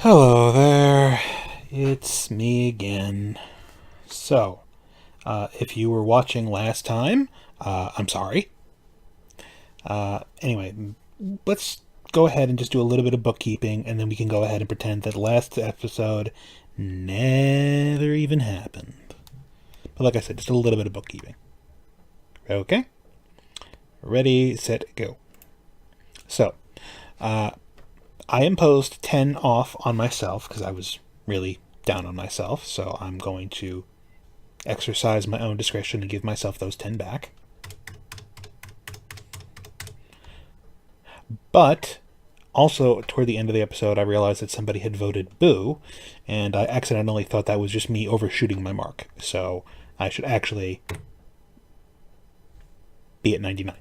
Hello there, it's me again. So, if you were watching last time, I'm sorry. Anyway, let's go ahead and just do a little bit of bookkeeping, and then we can go ahead and pretend that last episode never even happened. But like I said, just a little bit of bookkeeping. Okay? Ready, set, go. So, I imposed 10 off on myself because I was really down on myself, so I'm going to exercise my own discretion and give myself those 10 back. But also, toward the end of the episode, I realized that somebody had voted boo, and I accidentally thought that was just me overshooting my mark. So I should actually be at 99.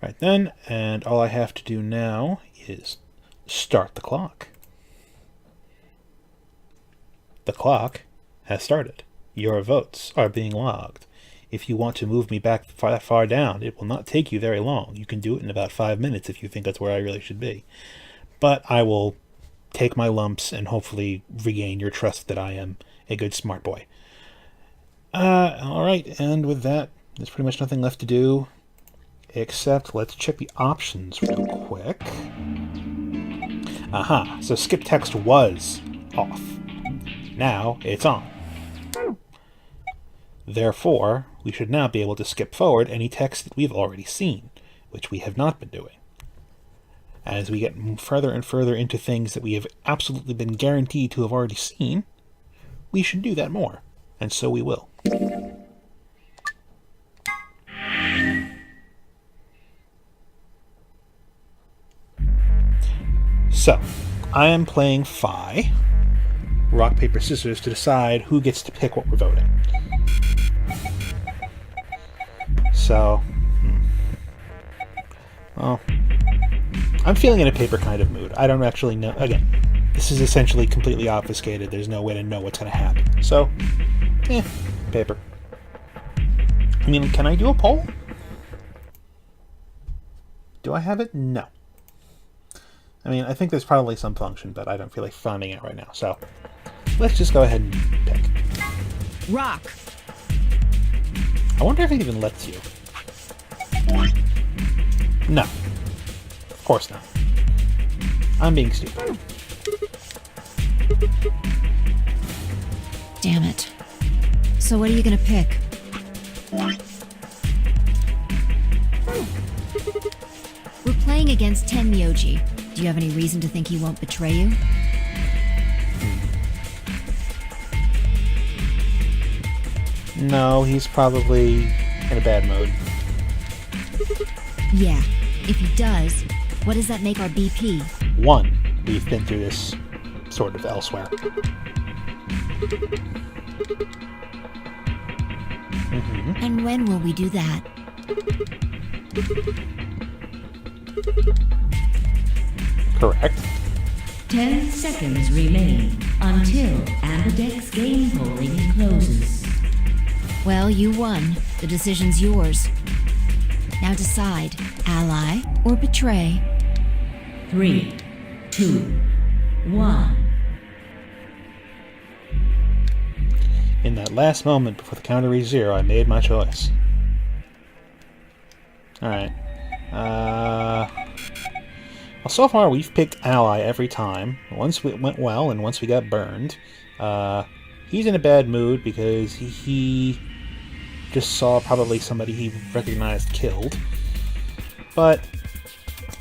Right then, and all I have to do now is start the clock. The clock has started. Your votes are being logged. If you want to move me back far down, it will not take you very long. You can do it in about 5 minutes if you think that's where I really should be. But I will take my lumps and hopefully regain your trust that I am a good smart boy. Alright, and with that, there's pretty much nothing left to do. Except, let's check the options real quick. Aha, so skip text was off. Now it's on. Therefore, we should now be able to skip forward any text that we've already seen, which we have not been doing. As we get further and further into things that we have absolutely been guaranteed to have already seen, we should do that more, and so we will. So, I am playing Phi, rock, paper, scissors, to decide who gets to pick what we're voting. So, well, I'm feeling in a paper kind of mood. I don't actually know. Again, this is essentially completely obfuscated. There's no way to know what's going to happen. So, paper. I mean, can I do a poll? Do I have it? No. I mean, I think there's probably some function, but I don't feel like finding it right now. So, let's just go ahead and pick. Rock. I wonder if it even lets you. No. Of course not. I'm being stupid. Damn it. So what are you gonna pick? We're playing against Tenmyoji. Do you have any reason to think he won't betray you? No, he's probably in a bad mood. Yeah. If he does, what does that make our BP? 1. We've been through this sort of elsewhere. And when will we do that? Correct. 10 seconds remain until Ambidex game polling closes. Well, you won. The decision's yours. Now decide, ally or betray. 3, 2, 1. In that last moment before the counter reached 0, I made my choice. Alright. Well, so far we've picked ally every time. Once it went well, and once we got burned. He's in a bad mood because he just saw probably somebody he recognized killed. But,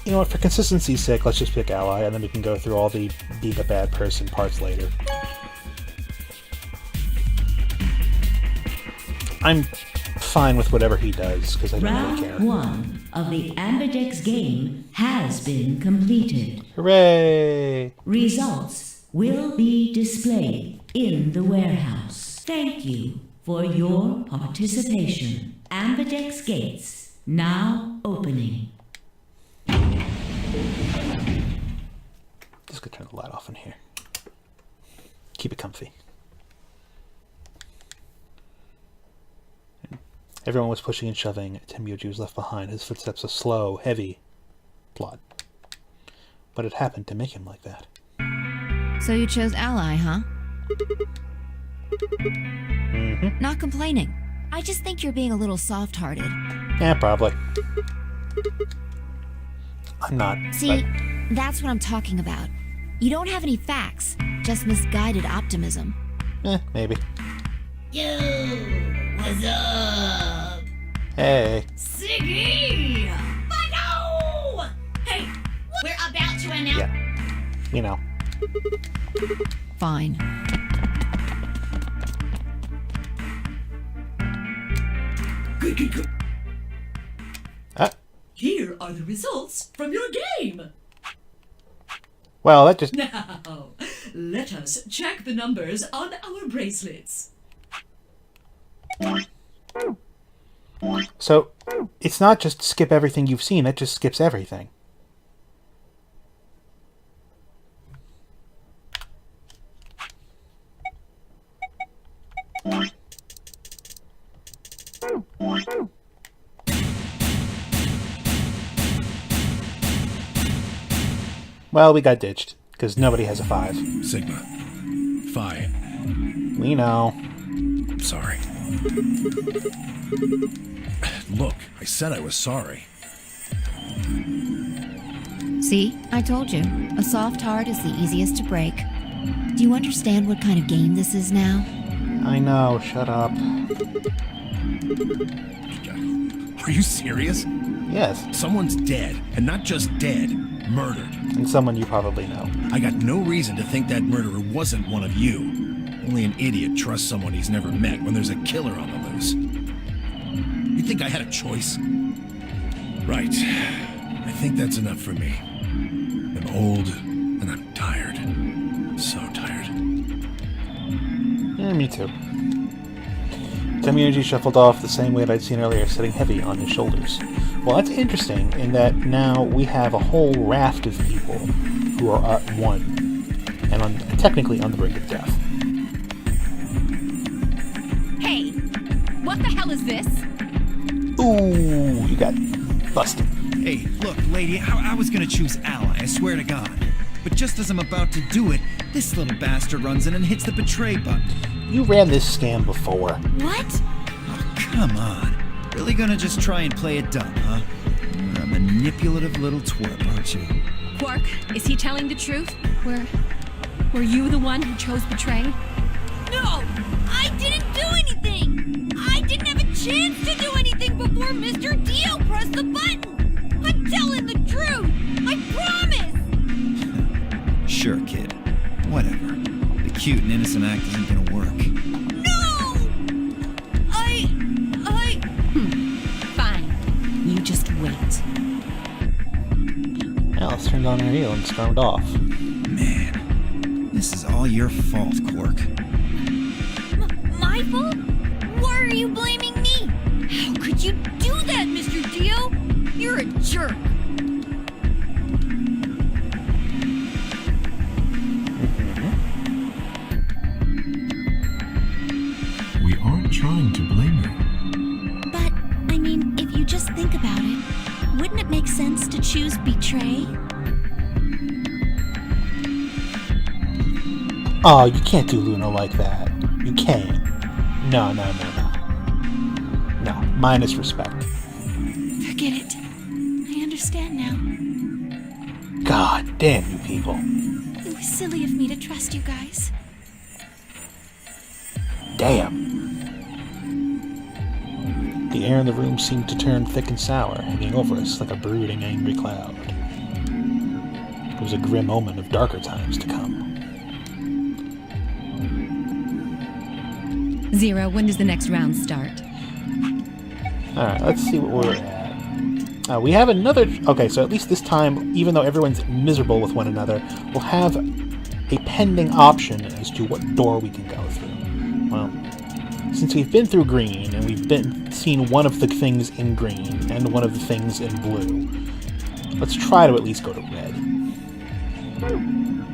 you know what, for consistency's sake, let's just pick ally, and then we can go through all the being a bad person parts later. I'm fine with whatever he does, because I don't really care. Round 1 of the Ambidex game has been completed. Hooray! Results will be displayed in the warehouse. Thank you for your participation. Ambidex gates now opening. Just gonna turn the light off in here. Keep it comfy. Everyone was pushing and shoving. Tenmyoji was left behind, his footsteps a slow, heavy plod. but it happened to make him like that. So you chose ally, huh? Mm-hmm. Not complaining. I just think you're being a little soft-hearted. Yeah, probably. I'm not. See, that's what I'm talking about. You don't have any facts, just misguided optimism. Maybe. Yo, what's up? Hey. Siggy! Fido! Hey, we're about to announce... Yeah. You know. Fine. Good. Ah. Here are the results from your game. Well, that just... Now, let us check the numbers on our bracelets. So, it's not just skip everything you've seen, it just skips everything. Well, we got ditched, because nobody has a 5. Sigma. Phi. We know. I'm sorry. Look, I said I was sorry. See, I told you. A soft heart is the easiest to break. Do you understand what kind of game this is now? I know, shut up. Are you serious? Yes, Someone's dead, and not just dead, murdered. and someone you probably know. I got no reason to think that murderer wasn't one of you. Only an idiot trusts someone he's never met when there's a killer on the loose. You think I had a choice? Right. I think that's enough for me. I'm old, and I'm tired. So tired. Yeah, me too. Time energy shuffled off the same way that I'd seen earlier, sitting heavy on his shoulders. Well, that's interesting in that now we have a whole raft of people who are at one, and technically on the brink of death. Hey, what the hell is this? Ooh, you got busted. Hey, look, lady, I was gonna choose ally, I swear to God. But just as I'm about to do it, this little bastard runs in and hits the betray button. You ran this scam before. What? Oh, come on. Really gonna just try and play it dumb, huh? You're a manipulative little twerp, aren't you? Quark, is he telling the truth? Were you the one who chose betray? No! I didn't do anything! I didn't have a chance to do anything before Mr. Dio pressed the button! I'm telling the truth! I promise! Sure, kid. Whatever. The cute and innocent act isn't gonna work. No! Fine. You just wait. Alice turned on her heel and stormed off. Man, this is all your fault, Quark. My fault? Why are you blaming me? How could you do that, Mr. Dio? You're a jerk. We aren't trying to blame you. But, I mean, if you just think about it, wouldn't it make sense to choose betray? Oh, you can't do Luna like that. You can't. No. No, minus respect. Forget it. I understand now. God damn you people. It was silly of me to trust you guys. Damn. The air in the room seemed to turn thick and sour, hanging over us like a brooding, angry cloud. It was a grim omen of darker times to come. Zero, when does the next round start? Alright, let's see what we're at. We have another... Okay, so at least this time, even though everyone's miserable with one another, we'll have a pending option as to what door we can go through. Well, since we've been through green, and we've seen one of the things in green, and one of the things in blue, let's try to at least go to red.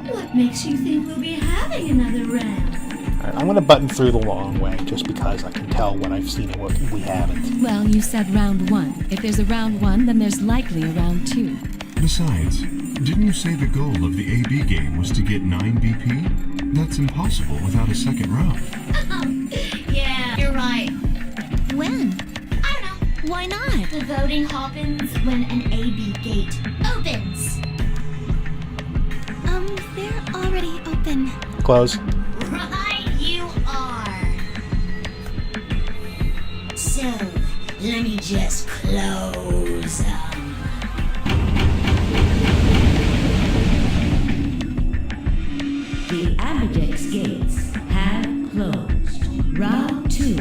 What makes you think we'll be having another round? Alright, I'm going to button through the long way, just because I can tell what I've seen and what we haven't. Well, you said round one. If there's a round one, then there's likely a round two. Besides, didn't you say the goal of the AB game was to get 9 BP? That's impossible without a second round. Yeah, you're right. When? I don't know. Why not? The voting happens when an AB gate opens. They're already open. Close. Right, you are. So, let me just close them. The Ambidex gates have closed. Round 2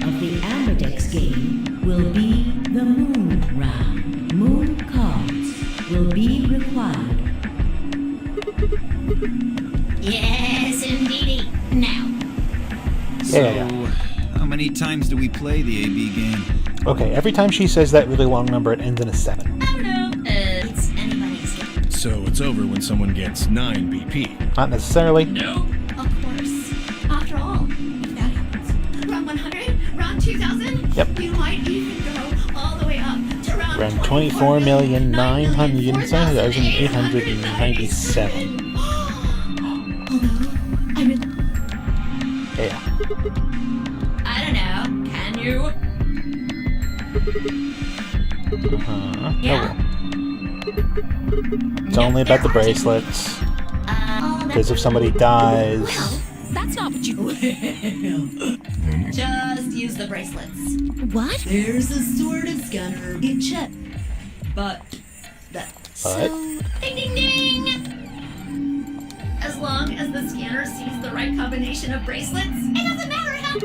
of the Ambidex game will be the Moon round. Moon cards will be required. Yes, indeedy. Now. Yeah. How many times do we play the AB game? Okay, every time she says that really long number, it ends in a 7. I don't know. It's anybody's game. So it's over when someone gets 9 BP. Not necessarily. No. Of course. After all, if that happens, round 100, round 2000, Yep. you might even go all the way up to round Around 24,907,897. Although, I mean, Yeah. I don't know. Can you? Yeah. Oh, well. It's only about the bracelets. Because if somebody dies... That's not what you. Just use the bracelets. What? There's a sort of scanner in check. But that. But... Ding ding ding! As long as the scanner sees the right combination of bracelets, it doesn't matter how.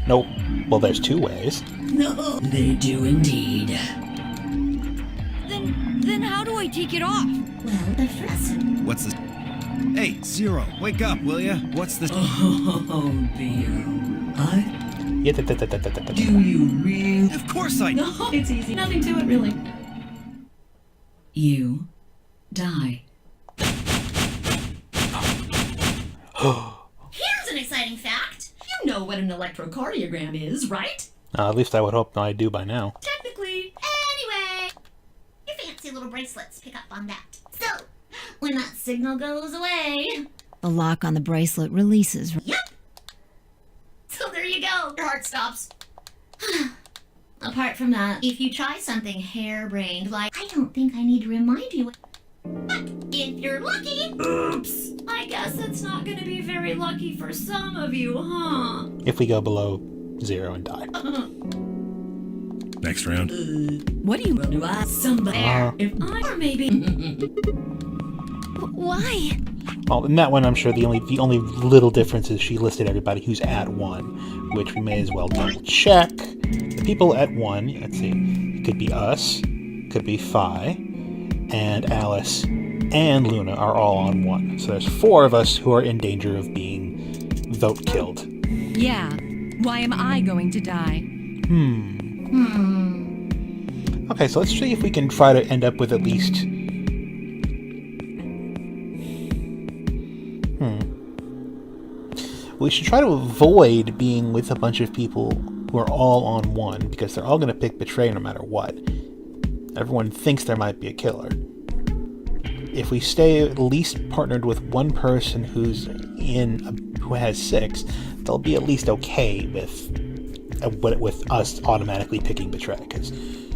Nope. Well, there's 2 ways. No, they do indeed. Then how do I take it off? Well, the first. What's this? Hey, Zero, wake up, will ya? What's this? Oh dear. Yeah, Do you really? Of course I... No, it's easy. Nothing to it, really. You die. Here's an exciting fact. You know what an electrocardiogram is, right? At least I would hope I do by now. Technically. Anyway, your fancy little bracelets pick up on that. So, when that signal goes away, The lock on the bracelet releases. yep. So there you go. Your heart stops. Apart from that, if you try something harebrained like, I don't think I need to remind you. But if you're lucky, Oops. I guess it's not gonna be very lucky for some of you, huh? If we go below 0 and die. Next round. What do you? Well, do I? Somebody. If I or maybe. why? Well, in that one, I'm sure the only little difference is she listed everybody who's at 1, which we may as well double check. The people at 1, let's see, it could be us, could be Phi, and Alice, and Luna are all on 1. So there's 4 of us who are in danger of being vote killed. Yeah. Why am I going to die? Okay, so let's see if we can try to end up with at least... We should try to avoid being with a bunch of people who are all on 1, because they're all going to pick Betray no matter what. Everyone thinks there might be a killer. If we stay at least partnered with one person who has 6, they'll be at least okay with us automatically picking Betray, because...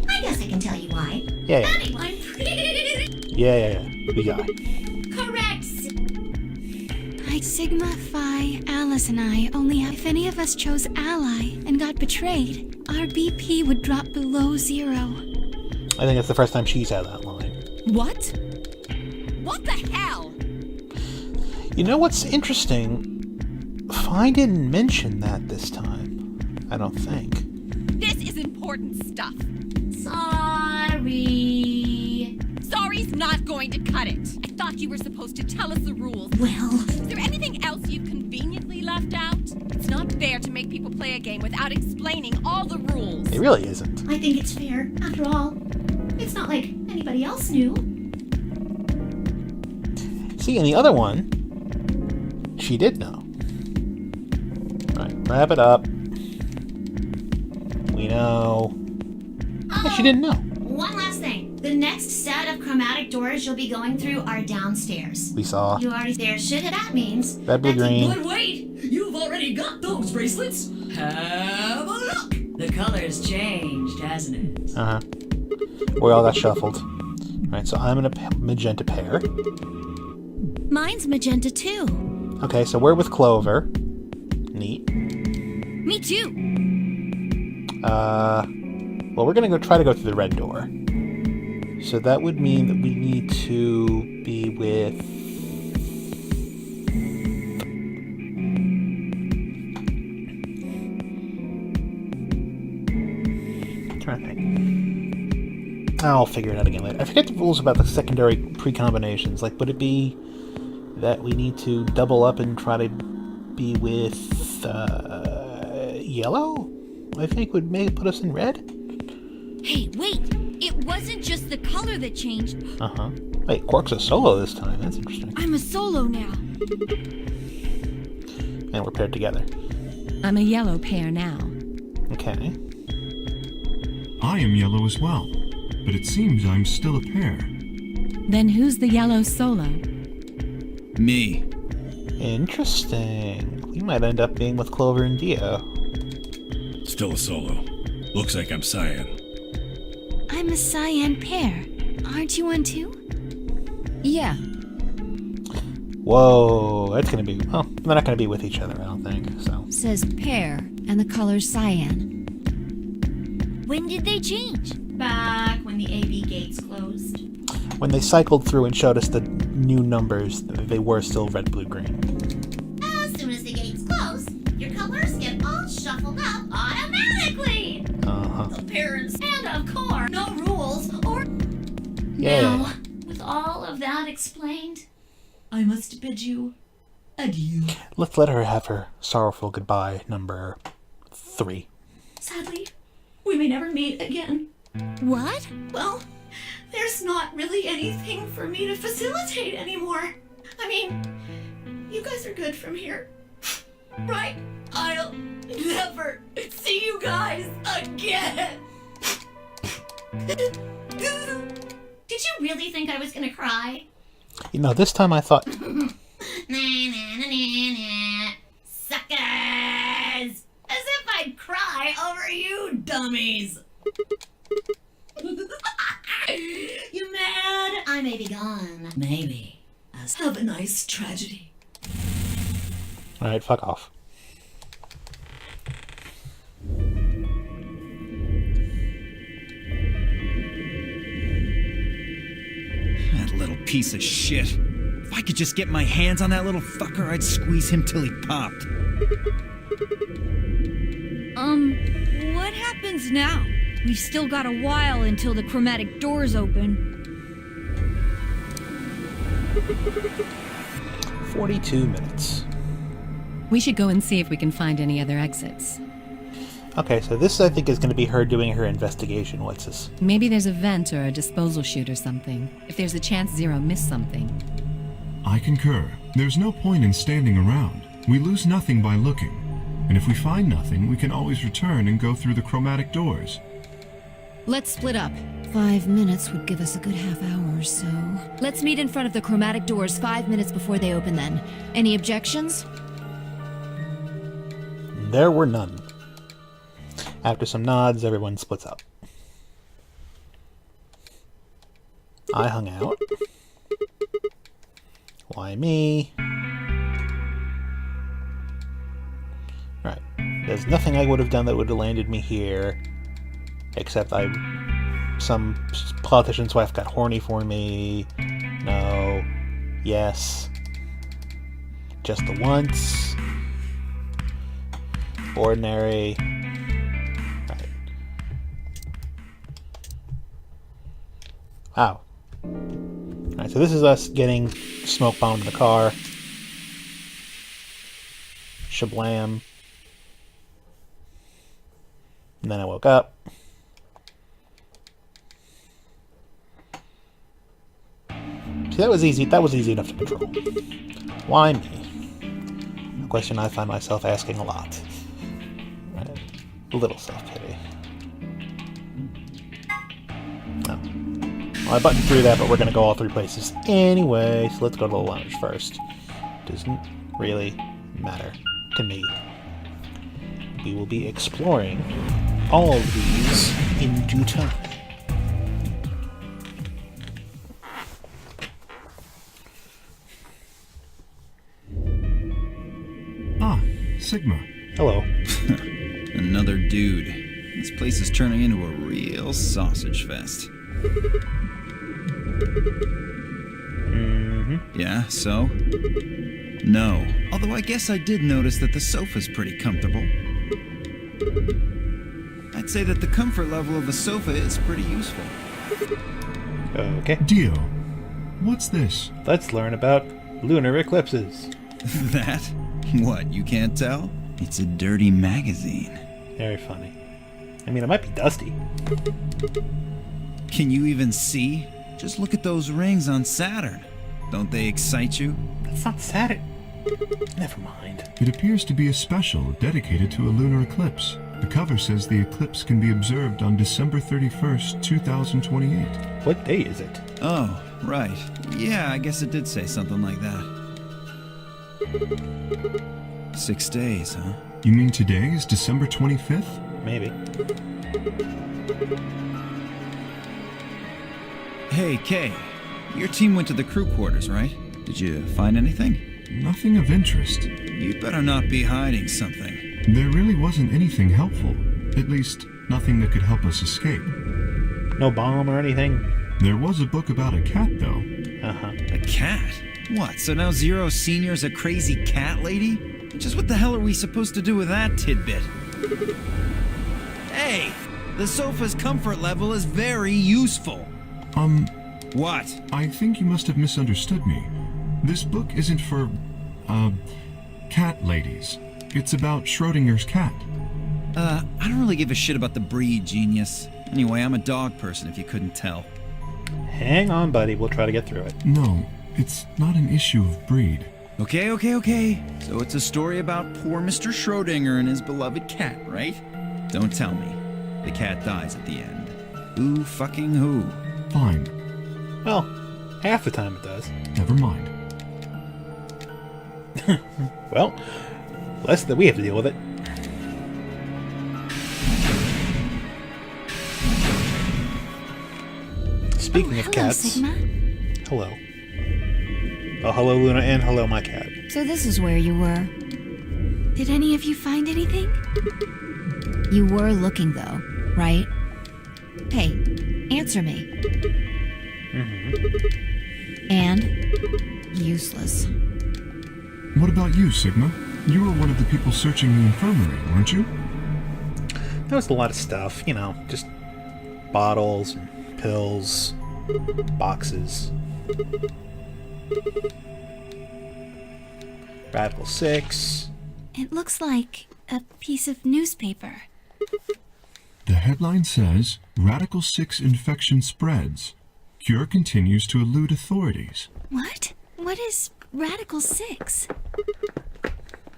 I guess I can tell you why. Yeah. I'm Yeah. We got it. correct. Sigma, Phi, Alice, and I only have. If any of us chose Ally and got betrayed, our BP would drop below 0. I think that's the first time she's had that line. What? What the hell? You know what's interesting? Phi didn't mention that this time. I don't think. This is important stuff. Sorry. Sorry's not going to cut it. I thought you were supposed to tell us the rules. Well, Is there anything else you've conveniently left out? It's not fair to make people play a game without explaining all the rules. It really isn't. I think it's fair. After all, it's not like anybody else knew. See, in the other one, she did know. Right, wrap it up. We know. She didn't know. One last thing. The next set of chromatic doors you'll be going through are downstairs. We saw. You already there. Shit, that means. Red, blue, green. But wait! You've already got those bracelets! Have a look! The color's changed, hasn't it? Uh-huh. We all got shuffled. Alright, so I'm in a magenta pair. Mine's magenta too. Okay, so we're with Clover. Neat. Me too. Well, we're gonna try to go through the red door. So that would mean that we need to be with... I'm trying to think. I'll figure it out again later. I forget the rules about the secondary pre-combinations. Like, would it be that we need to double up and try to be with yellow? I think would maybe put us in red. Hey, wait! It wasn't just the color that changed. Uh-huh. Wait, Quark's a solo this time. That's interesting. I'm a solo now. And we're paired together. I'm a yellow pair now. Okay. I am yellow as well, but it seems I'm still a pair. Then who's the yellow solo? Me. Interesting. We might end up being with Clover and Dio. Still a solo. Looks like I'm cyan. I'm a cyan pair. Aren't you one too? Yeah. Whoa, that's gonna be... Well, they're not gonna be with each other, I don't think, so... Says pear, and the color's cyan. When did they change? Back when the AB gates closed. When they cycled through and showed us the new numbers, they were still red, blue, green. As soon as the gates close, your colors get all shuffled up automatically. Uh-huh. The parents, and of course, no rules or... Yeah. Now, with all of that explained, I must bid you adieu. Let's let her have her sorrowful goodbye, number 3. Sadly, we may never meet again. What? Well, there's not really anything for me to facilitate anymore. I mean, you guys are good from here, right? I'll never see you guys again. Did you really think I was gonna cry? You know, this time I thought... Suckers! As if I'd cry over you dummies. You mad? I may be gone. Maybe. Have a nice tragedy. Alright, fuck off. That little piece of shit. If I could just get my hands on that little fucker, I'd squeeze him till he popped. What happens now? We've still got a while until the chromatic doors open. 42 minutes. We should go and see if we can find any other exits. Okay, so this I think is going to be her doing her investigation. What's this? Maybe there's a vent or a disposal chute or something. If there's a chance Zero missed something. I concur. There's no point in standing around. We lose nothing by looking. And if we find nothing, we can always return and go through the chromatic doors. Let's split up. 5 minutes would give us a good half hour or so. Let's meet in front of the chromatic doors 5 minutes before they open then. Any objections? There were none. After some nods, everyone splits up. I hung out. Why me? Right. There's nothing I would have done that would have landed me here. Except some politician's wife got horny for me. No. Yes. Just the once. Ordinary. Right. Wow. Alright, so this is us getting smoke bombed in the car. Shablam. And then I woke up. See, that was easy. That was easy enough to control. Why me? A question I find myself asking a lot. Right. A little self-pity. Well, I buttoned through that, but we're going to go all three places anyway, so let's go to the lounge first. Doesn't really matter to me. We will be exploring all of these in due time. Ah, Sigma. Hello. Another dude. This place is turning into a real sausage fest. Yeah, so? No. Although I guess I did notice that the sofa's pretty comfortable. I'd say that the comfort level of a sofa is pretty useful. Okay. Dio, what's this? Let's learn about lunar eclipses. That? What, you can't tell? It's a dirty magazine. Very funny. I mean, it might be dusty. Can you even see? Just look at those rings on Saturn. Don't they excite you? That's not Saturn. Never mind. It appears to be a special dedicated to a lunar eclipse. The cover says the eclipse can be observed on December 31st, 2028. What day is it? Oh, right. Yeah, I guess it did say something like that. 6 days, huh? You mean today is December 25th? Maybe. Hey, Kay. Your team went to the crew quarters, right? Did you find anything? Nothing of interest. You'd better not be hiding something. There really wasn't anything helpful. At least, nothing that could help us escape. No bomb or anything? There was a book about a cat, though. Uh-huh. A cat? What, so now Zero Senior's a crazy cat lady? Just what the hell are we supposed to do with that tidbit? Hey! The sofa's comfort level is very useful. What? I think you must have misunderstood me. This book isn't for, cat ladies. It's about Schrodinger's cat. I don't really give a shit about the breed, genius. Anyway, I'm a dog person, if you couldn't tell. Hang on, buddy. We'll try to get through it. No, it's not an issue of breed. Okay. So it's a story about poor Mr. Schrodinger and his beloved cat, right? Don't tell me. The cat dies at the end. Who fucking who? Fine. Well, half the time it does. Never mind. Well, less that we have to deal with it. Speaking of hello, cats... Sigma. Hello. Oh, hello, Luna, and hello, my cat. So this is where you were. Did any of you find anything? You were looking, though, right? Hey, answer me. And? Useless. What about you, Sigma? You were one of the people searching the infirmary, weren't you? There was a lot of stuff, you know, just bottles, and pills, boxes. Radical 6. It looks like a piece of newspaper. The headline says, Radical 6 infection spreads. Cure continues to elude authorities. What? What is Radical 6?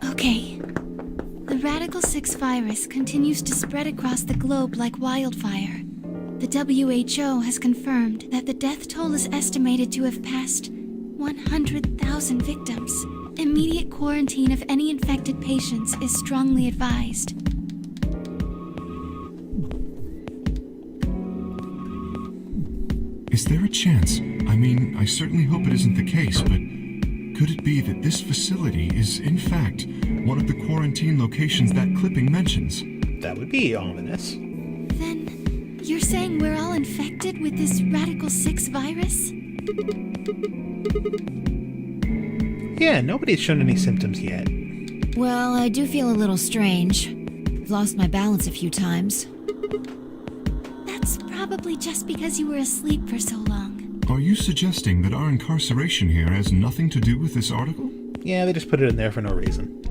Okay. The Radical 6 virus continues to spread across the globe like wildfire. The WHO has confirmed that the death toll is estimated to have passed 100,000 victims. Immediate quarantine of any infected patients is strongly advised. Is there a chance? I mean, I certainly hope it isn't the case, but could it be that this facility is, in fact, one of the quarantine locations that clipping mentions? That would be ominous. Then, you're saying we're all infected with this Radical 6 virus? Yeah, nobody's shown any symptoms yet. Well, I do feel a little strange. I've lost my balance a few times. That's probably just because you were asleep for so long. Are you suggesting that our incarceration here has nothing to do with this article? Yeah, they just put it in there for no reason.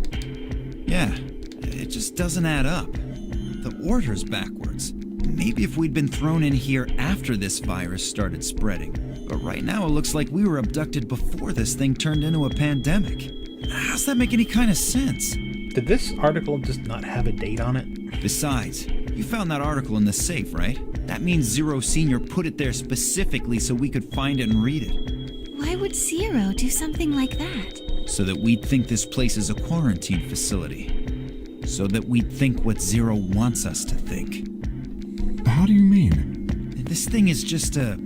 Yeah, it just doesn't add up. The order's backwards. Maybe if we'd been thrown in here after this virus started spreading. But right now it looks like we were abducted before this thing turned into a pandemic. How's that make any kind of sense? Did this article just not have a date on it? Besides, you found that article in the safe, right? That means Zero Senior put it there specifically so we could find it and read it. Why would Zero do something like that? So that we'd think this place is a quarantine facility. So that we'd think what Zero wants us to think. How do you mean? This thing is just a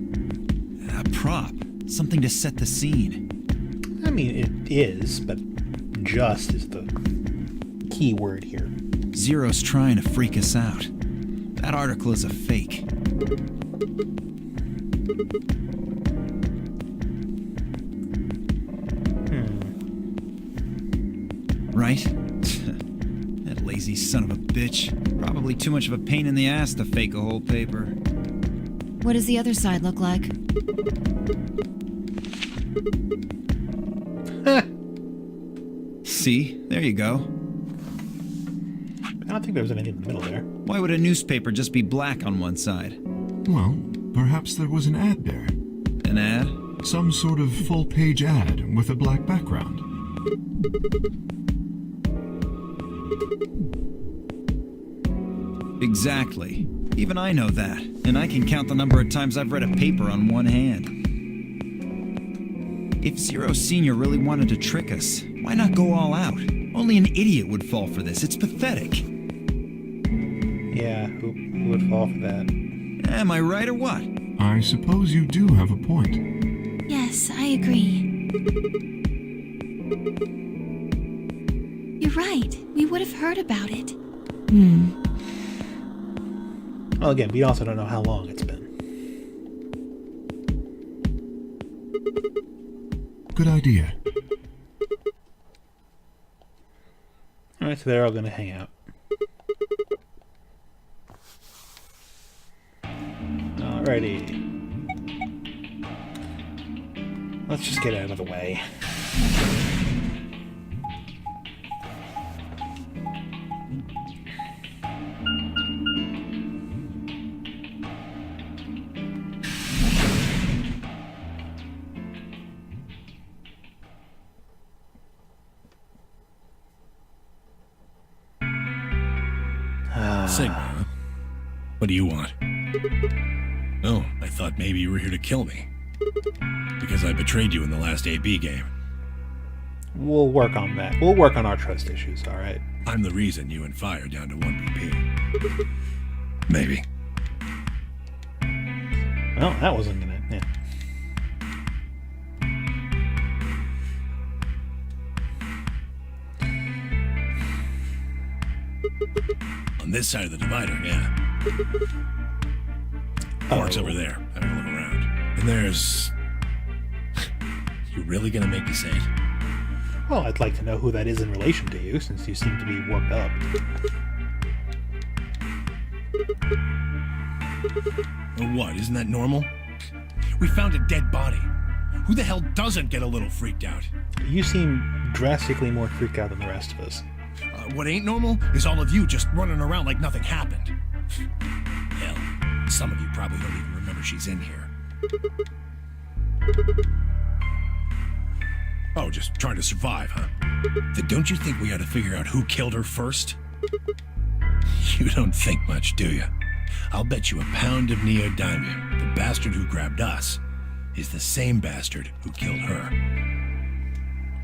prop. Something to set the scene. I mean, it is, but just is the key word here. Zero's trying to freak us out. That article is a fake. Right? That lazy son of a bitch. Probably too much of a pain in the ass to fake a whole paper. What does the other side look like? See? There you go. I don't think there was anything in the middle there. Why would a newspaper just be black on one side? Well, perhaps there was an ad there. An ad? Some sort of full-page ad with a black background. Exactly. Even I know that, and I can count the number of times I've read a paper on one hand. If Zero Senior really wanted to trick us, why not go all out? Only an idiot would fall for this. It's pathetic. Yeah, who would fall for that? Am I right or what? I suppose you do have a point. Yes, I agree. You're right. We would have heard about it. Well, again, we also don't know how long it's been. Good idea. Alright, so they're all going to hang out. Alrighty. Let's just get out of the way. Sigma, huh? What do you want? Oh, I thought maybe you were here to kill me. Because I betrayed you in the last AB game. We'll work on that. We'll work on our trust issues, alright? I'm the reason you and Fire down to 1 BP. Maybe. Well, that wasn't gonna... Yeah. On this side of the divider, yeah. Quark's over there, having a look around. And there's... You really gonna make me say it? Well, I'd like to know who that is in relation to you, since you seem to be worked up. Or what, isn't that normal? We found a dead body. Who the hell doesn't get a little freaked out? You seem drastically more freaked out than the rest of us. What ain't normal is all of you just running around like nothing happened. Hell, some of you probably don't even remember she's in here. Oh, just trying to survive, huh? Then don't you think we ought to figure out who killed her first? You don't think much, do you? I'll bet you a pound of neodymium the bastard who grabbed us is the same bastard who killed her.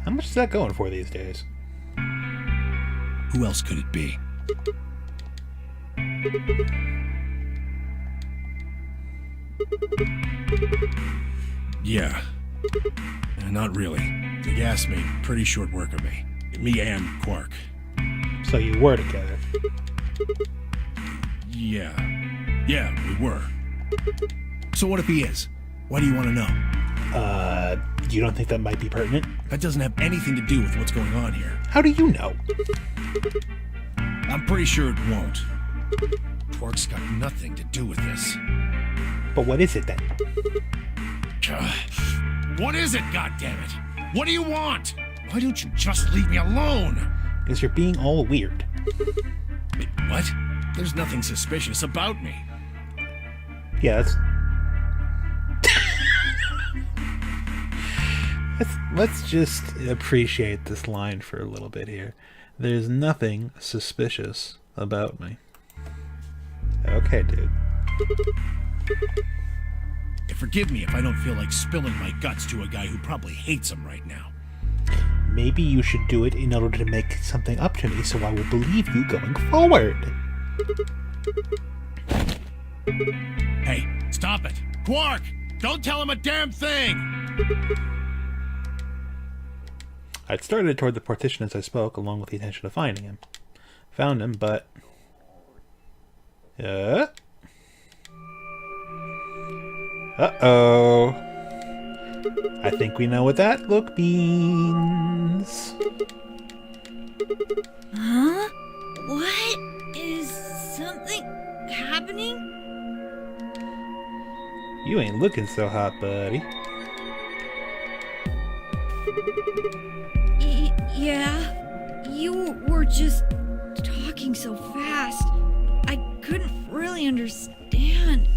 How much is that going for these days? Who else could it be? Yeah. Not really. The gas made pretty short work of me. Me and Quark. So you were together. Yeah. Yeah, we were. So what if he is? Why do you want to know? You don't think that might be pertinent? That doesn't have anything to do with what's going on here. How do you know? I'm pretty sure it won't. Quark's got nothing to do with this. But what is it then? What is it, goddammit? What do you want? Why don't you just leave me alone? Because you're being all weird. Wait, what? There's nothing suspicious about me. Yeah, let's just appreciate this line for a little bit here. There's nothing suspicious about me. Okay, dude. Forgive me if I don't feel like spilling my guts to a guy who probably hates him right now. Maybe you should do it in order to make something up to me so I will believe you going forward. Hey, stop it! Quark! Don't tell him a damn thing! I'd started toward the partition as I spoke, along with the intention of finding him. Found him, but... Uh-oh. I think we know what that look means. Huh? What? Is something happening? You ain't looking so hot, buddy. Yeah. You were just talking so fast. I couldn't really understand.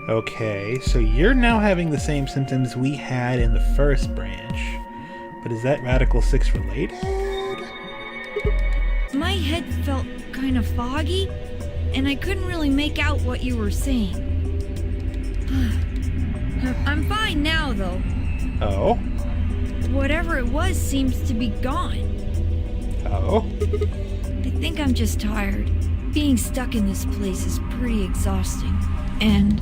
Okay, so you're now having the same symptoms we had in the first branch. But is that Radical 6 related? My head felt kind of foggy, and I couldn't really make out what you were saying. I'm fine now, though. Oh? Whatever it was seems to be gone. Oh? I think I'm just tired. Being stuck in this place is pretty exhausting. And?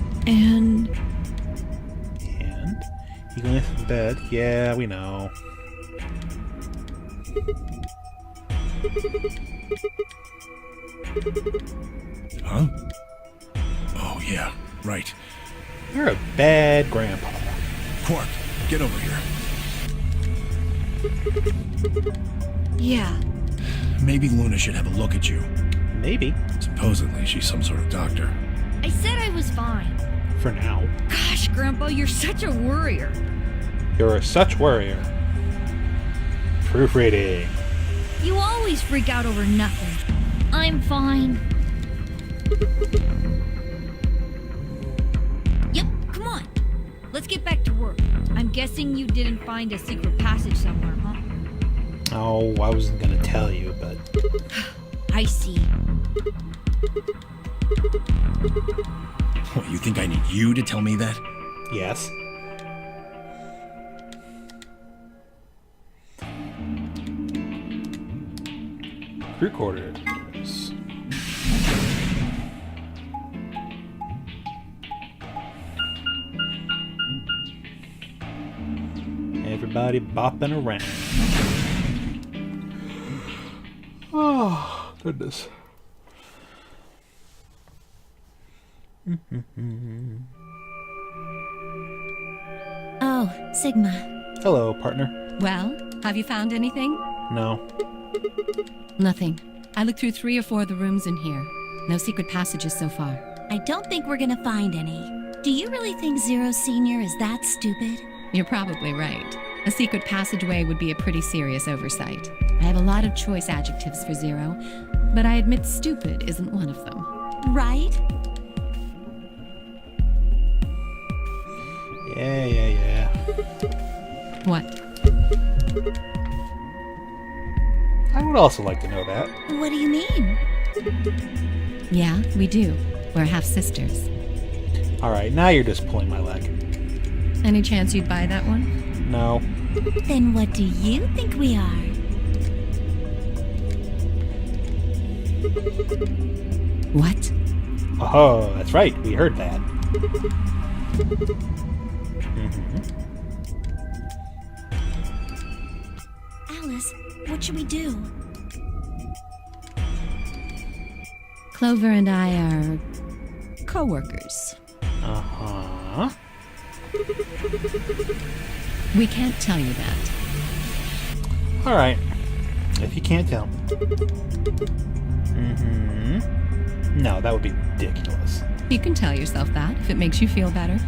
You going to bed? Yeah, we know. Huh? Oh, yeah, right. You're a bad grandpa. Quark, get over here. Yeah. Maybe Luna should have a look at you. Maybe. Supposedly, she's some sort of doctor. I said I was fine. For now. Gosh, Grandpa, you're such a worrier. You're such worrier. Proofreading. You always freak out over nothing. I'm fine. Yep, come on. Let's get back to work. I'm guessing you didn't find a secret passage somewhere, huh? Oh, I wasn't gonna tell you, but... I see. What, you think I need you to tell me that? Yes. Crew quarters. Everybody bopping around. Oh, goodness. Oh, Sigma. Hello, partner. Well, have you found anything? No. Nothing. I looked through 3 or 4 of the rooms in here. No secret passages so far. I don't think we're gonna find any. Do you really think Zero Senior is that stupid? You're probably right. A secret passageway would be a pretty serious oversight. I have a lot of choice adjectives for Zero, but I admit stupid isn't one of them. Right? Yeah. What? I would also like to know that. What do you mean? Yeah, we do. We're half-sisters. Alright, now you're just pulling my leg. Any chance you'd buy that one? No. Then what do you think we are? What? Oh, that's right. We heard that. Alice, what should we do? Clover and I are co-workers. Uh-huh. We can't tell you that. Alright. If you can't tell. No, that would be ridiculous. You can tell yourself that if it makes you feel better.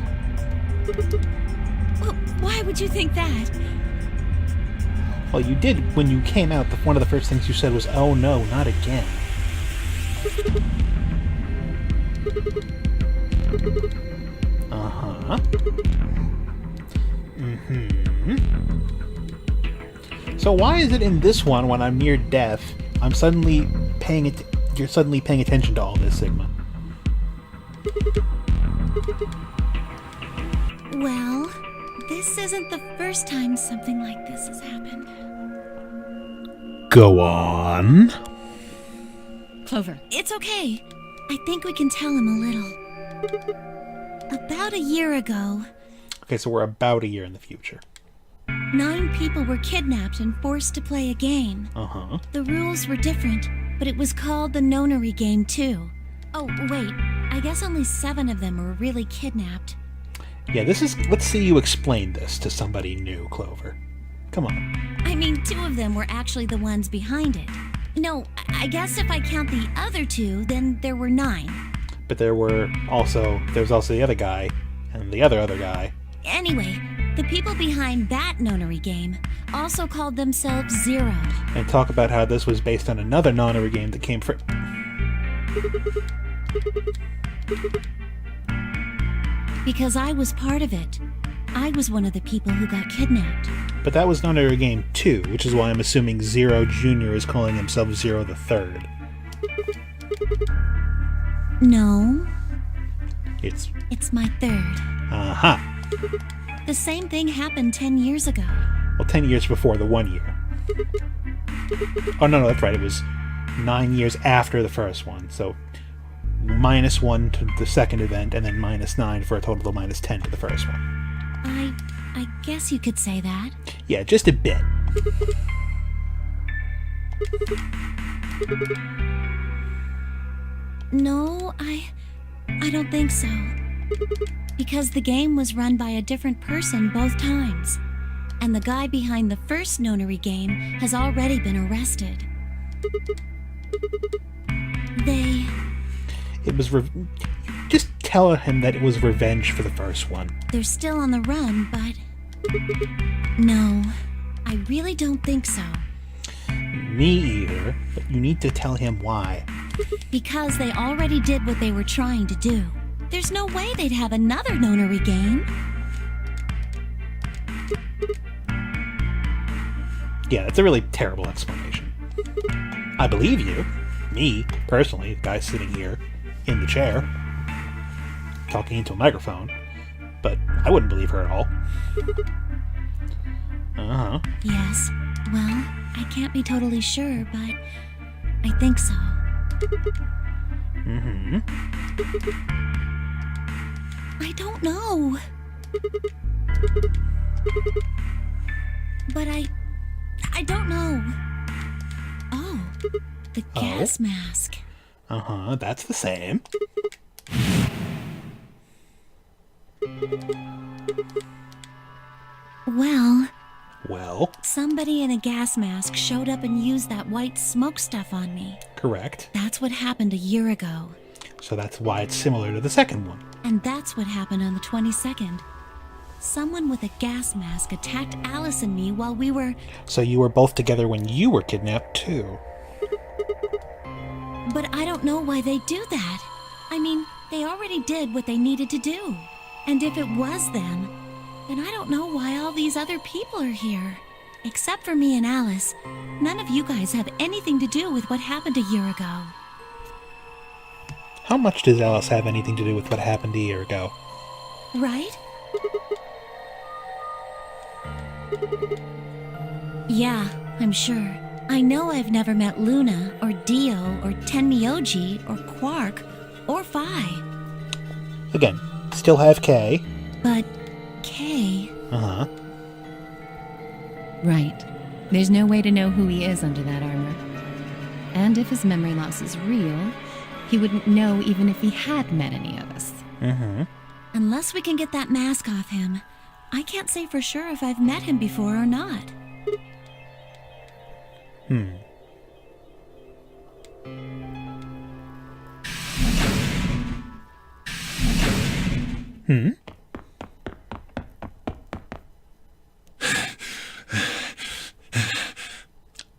Well, why would you think that? Well, you did when you came out. One of the first things you said was, "Oh no, not again." Uh-huh. So why is it in this one, when I'm near death, you're suddenly paying attention to all this, Sigma? Well, this isn't the first time something like this has happened. Go on. Clover. It's okay. I think we can tell him a little. About a year ago, Okay, so we're about a year in the future. 9 people were kidnapped and forced to play a game. Uh-huh. The rules were different, but it was called the nonary game too. Oh, wait. I guess only 7 of them were really kidnapped. Yeah, let's see you explain this to somebody new, Clover. Come on. I mean, 2 of them were actually the ones behind it. No, I guess if I count the other 2, then there were 9. But there was also the other guy, and the other guy. Anyway, the people behind that nonary game also called themselves Zero. And talk about how this was based on another nonary game that came from... Because I was part of it. I was one of the people who got kidnapped. But that was nonary game 2, which is why I'm assuming Zero Jr. is calling himself Zero the Third. No, It's... it's my 3rd. Aha. The same thing happened 10 years ago. Well, 10 years before the 1 year. Oh, no, that's right. It was 9 years after the first one. So, -1 to the second event, and then -9 for a total of -10 to the first one. I guess you could say that. Yeah, just a bit. No, I don't think so. Because the game was run by a different person both times. And the guy behind the first nonary game has already been arrested. It was... Just tell him that it was revenge for the first one. They're still on the run, but... No, I really don't think so. Me either, but you need to tell him why. Because they already did what they were trying to do. There's no way they'd have another nonary game. Yeah, it's a really terrible explanation. I believe you. Me, personally, the guy sitting here in the chair, talking into a microphone. But I wouldn't believe her at all. Uh-huh. Yes. Well, I can't be totally sure, but I think so. Mm-hmm. I don't know. But I don't know. Oh, the gas mask. Uh-huh, that's the same. Well, somebody in a gas mask showed up and used that white smoke stuff on me. Correct. That's what happened a year ago. So that's why it's similar to the second one. And that's what happened on the 22nd. Someone with a gas mask attacked Alice and me while we were... So you were both together when you were kidnapped, too. But I don't know why they do that. I mean, they already did what they needed to do. And if it was them, then I don't know why all these other people are here. Except for me and Alice, none of you guys have anything to do with what happened a year ago. How much does Alice have anything to do with what happened a year ago? Right? Yeah, I'm sure. I know I've never met Luna, or Dio, or Tenmyoji, or Quark, or Phi. Again, still have K. But K... Uh-huh. Right. There's no way to know who he is under that armor. And if his memory loss is real, he wouldn't know even if he had met any of us. Mm-hmm. Unless we can get that mask off him, I can't say for sure if I've met him before or not. Hmm. Hmm?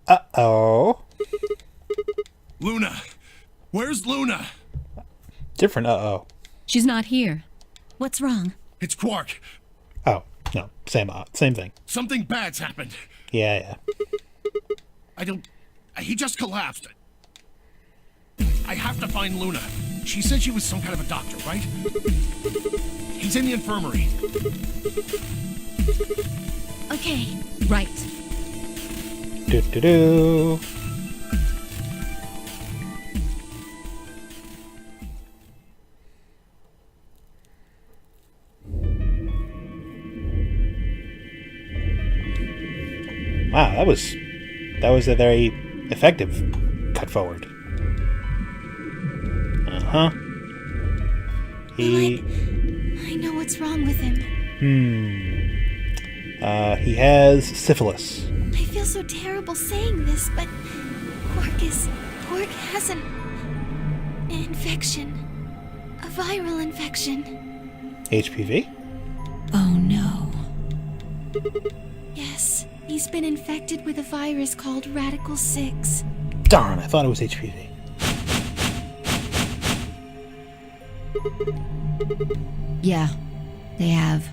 Uh-oh. Luna! Where's Luna? Different uh-oh. She's not here. What's wrong? It's Quark. Oh, no. Same thing. Something bad's happened. Yeah. He just collapsed. I have to find Luna. She said she was some kind of a doctor, right? He's in the infirmary. Okay. Right. Do. Wow, that was a very effective cut forward. Uh-huh. I know what's wrong with him. He has syphilis. I feel so terrible saying this, but Quark has an infection. A viral infection. HPV? Oh no. Yes, he's been infected with a virus called Radical 6. Darn, I thought it was HPV. Yeah, they have.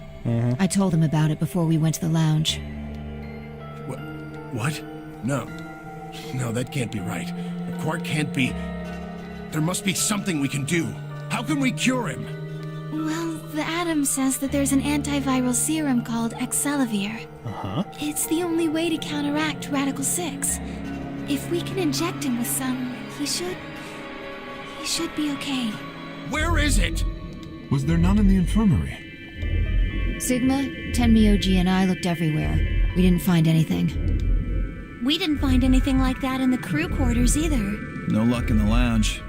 I told them about it before we went to the lounge. What? No, that can't be right. Quark can't be... There must be something we can do. How can we cure him? Well, the Atom says that there's an antiviral serum called Excelavir. Uh-huh. It's the only way to counteract Radical 6. If we can inject him with some, he should be okay. Where is it? Was there none in the infirmary? Sigma, Tenmyoji, and I looked everywhere. We didn't find anything. We didn't find anything like that in the crew quarters either. No luck in the lounge.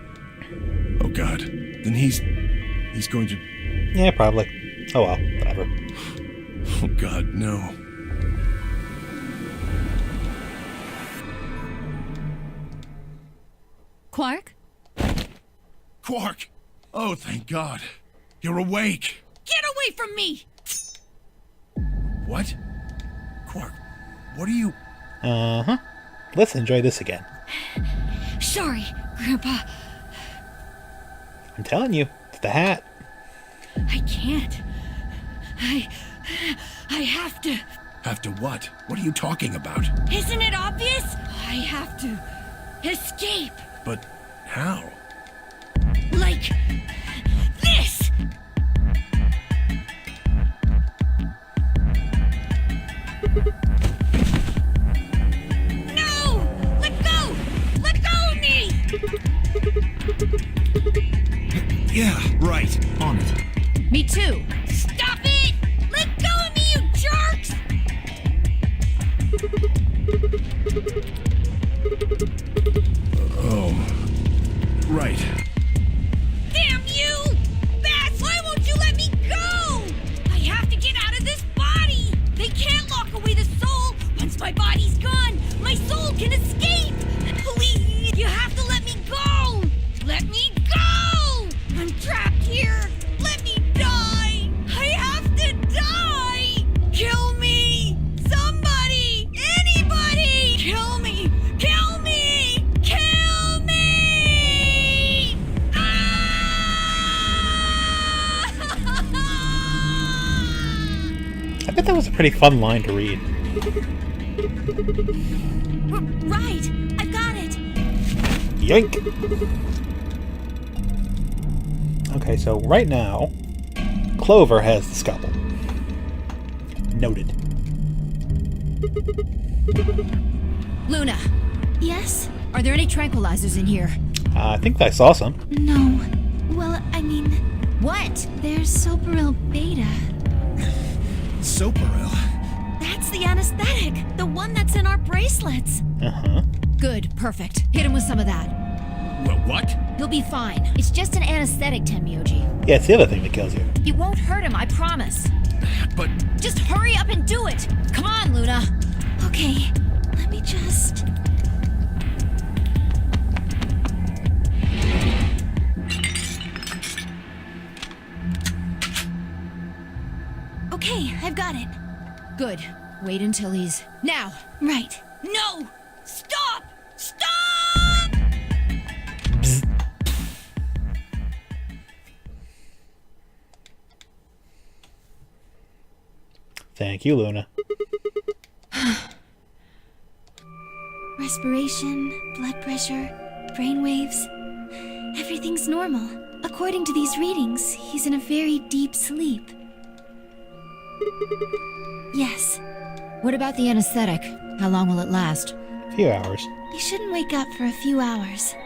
Oh God. Then he's going to... Yeah, probably. Oh well, whatever. Oh God, no. Quark? Quark! Oh, thank God. You're awake. Get away from me! What? Quark, what are you... Uh-huh. Let's enjoy this again. Sorry, Grandpa. I'm telling you, it's the hat. I can't. I have to. Have to what? What are you talking about? Isn't it obvious? I have to escape. But how? Like this! No! Let go! Let go of me! Yeah, right. On it. Me too. Stop it! Let go of me, you jerks! Oh. Right. Damn you! Bats, why won't you let me go? I have to get out of this body! They can't lock away the soul! Once my body's gone, my soul can escape! Please, you have to let me go! Let me go! I'm trapped here! Let me die! I have to die! Kill me! Somebody! Anybody! Kill me! Kill me! Kill me! I bet that was a pretty fun line to read. Right, I've got it. Yoink! Okay, so right now, Clover has the scalpel. Noted. Luna, Yes? are there any tranquilizers in here? I think I saw some. No. Well, I mean, What? there's Soparil Beta. Soparil. That's the anesthetic, the one that's in our bracelets. Uh-huh. Good, perfect. Hit him with some of that. Well, what? He'll be fine. It's just an anesthetic, Tenmyoji. Yeah, it's the other thing that kills you. It won't hurt him, I promise. But... Just hurry up and do it! Come on, Luna! Okay, let me just... Okay, I've got it. Good. Wait until he's... Now! Right. No! Stop! Stop! Thank you, Luna. Respiration, blood pressure, brain waves. Everything's normal. According to these readings, he's in a very deep sleep. Yes, What about the anesthetic? How long will it last? A few hours. he shouldn't wake up for a few hours.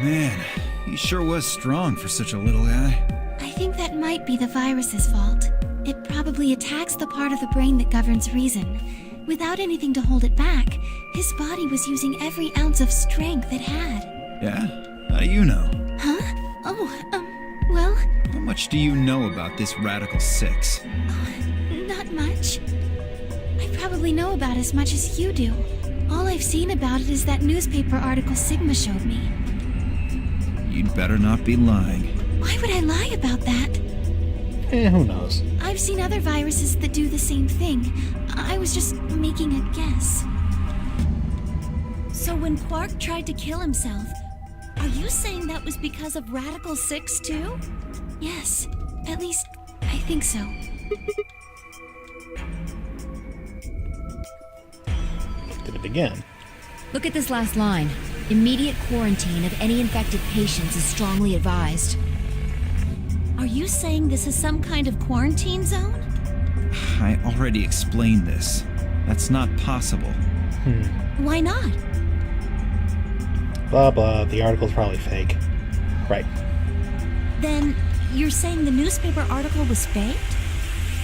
Man, he sure was strong for such a little guy. I think that might be the virus's fault. It probably attacks the part of the brain that governs reason. Without anything to hold it back, his body was using every ounce of strength it had. Yeah? How do you know? Huh? Well, How much do you know about this Radical 6? not much. I probably know about as much as you do. All I've seen about it is that newspaper article Sigma showed me. You'd better not be lying. Why would I lie about that? Who knows? I've seen other viruses that do the same thing. I was just making a guess. So when Quark tried to kill himself, are you saying that was because of Radical 6 too? Yes, at least I think so. Did it again? Look at this last line. Immediate quarantine of any infected patients is strongly advised. Are you saying this is some kind of quarantine zone? I already explained this. That's not possible. Why not? Blah blah, the article's probably fake. Right. Then you're saying the newspaper article was faked?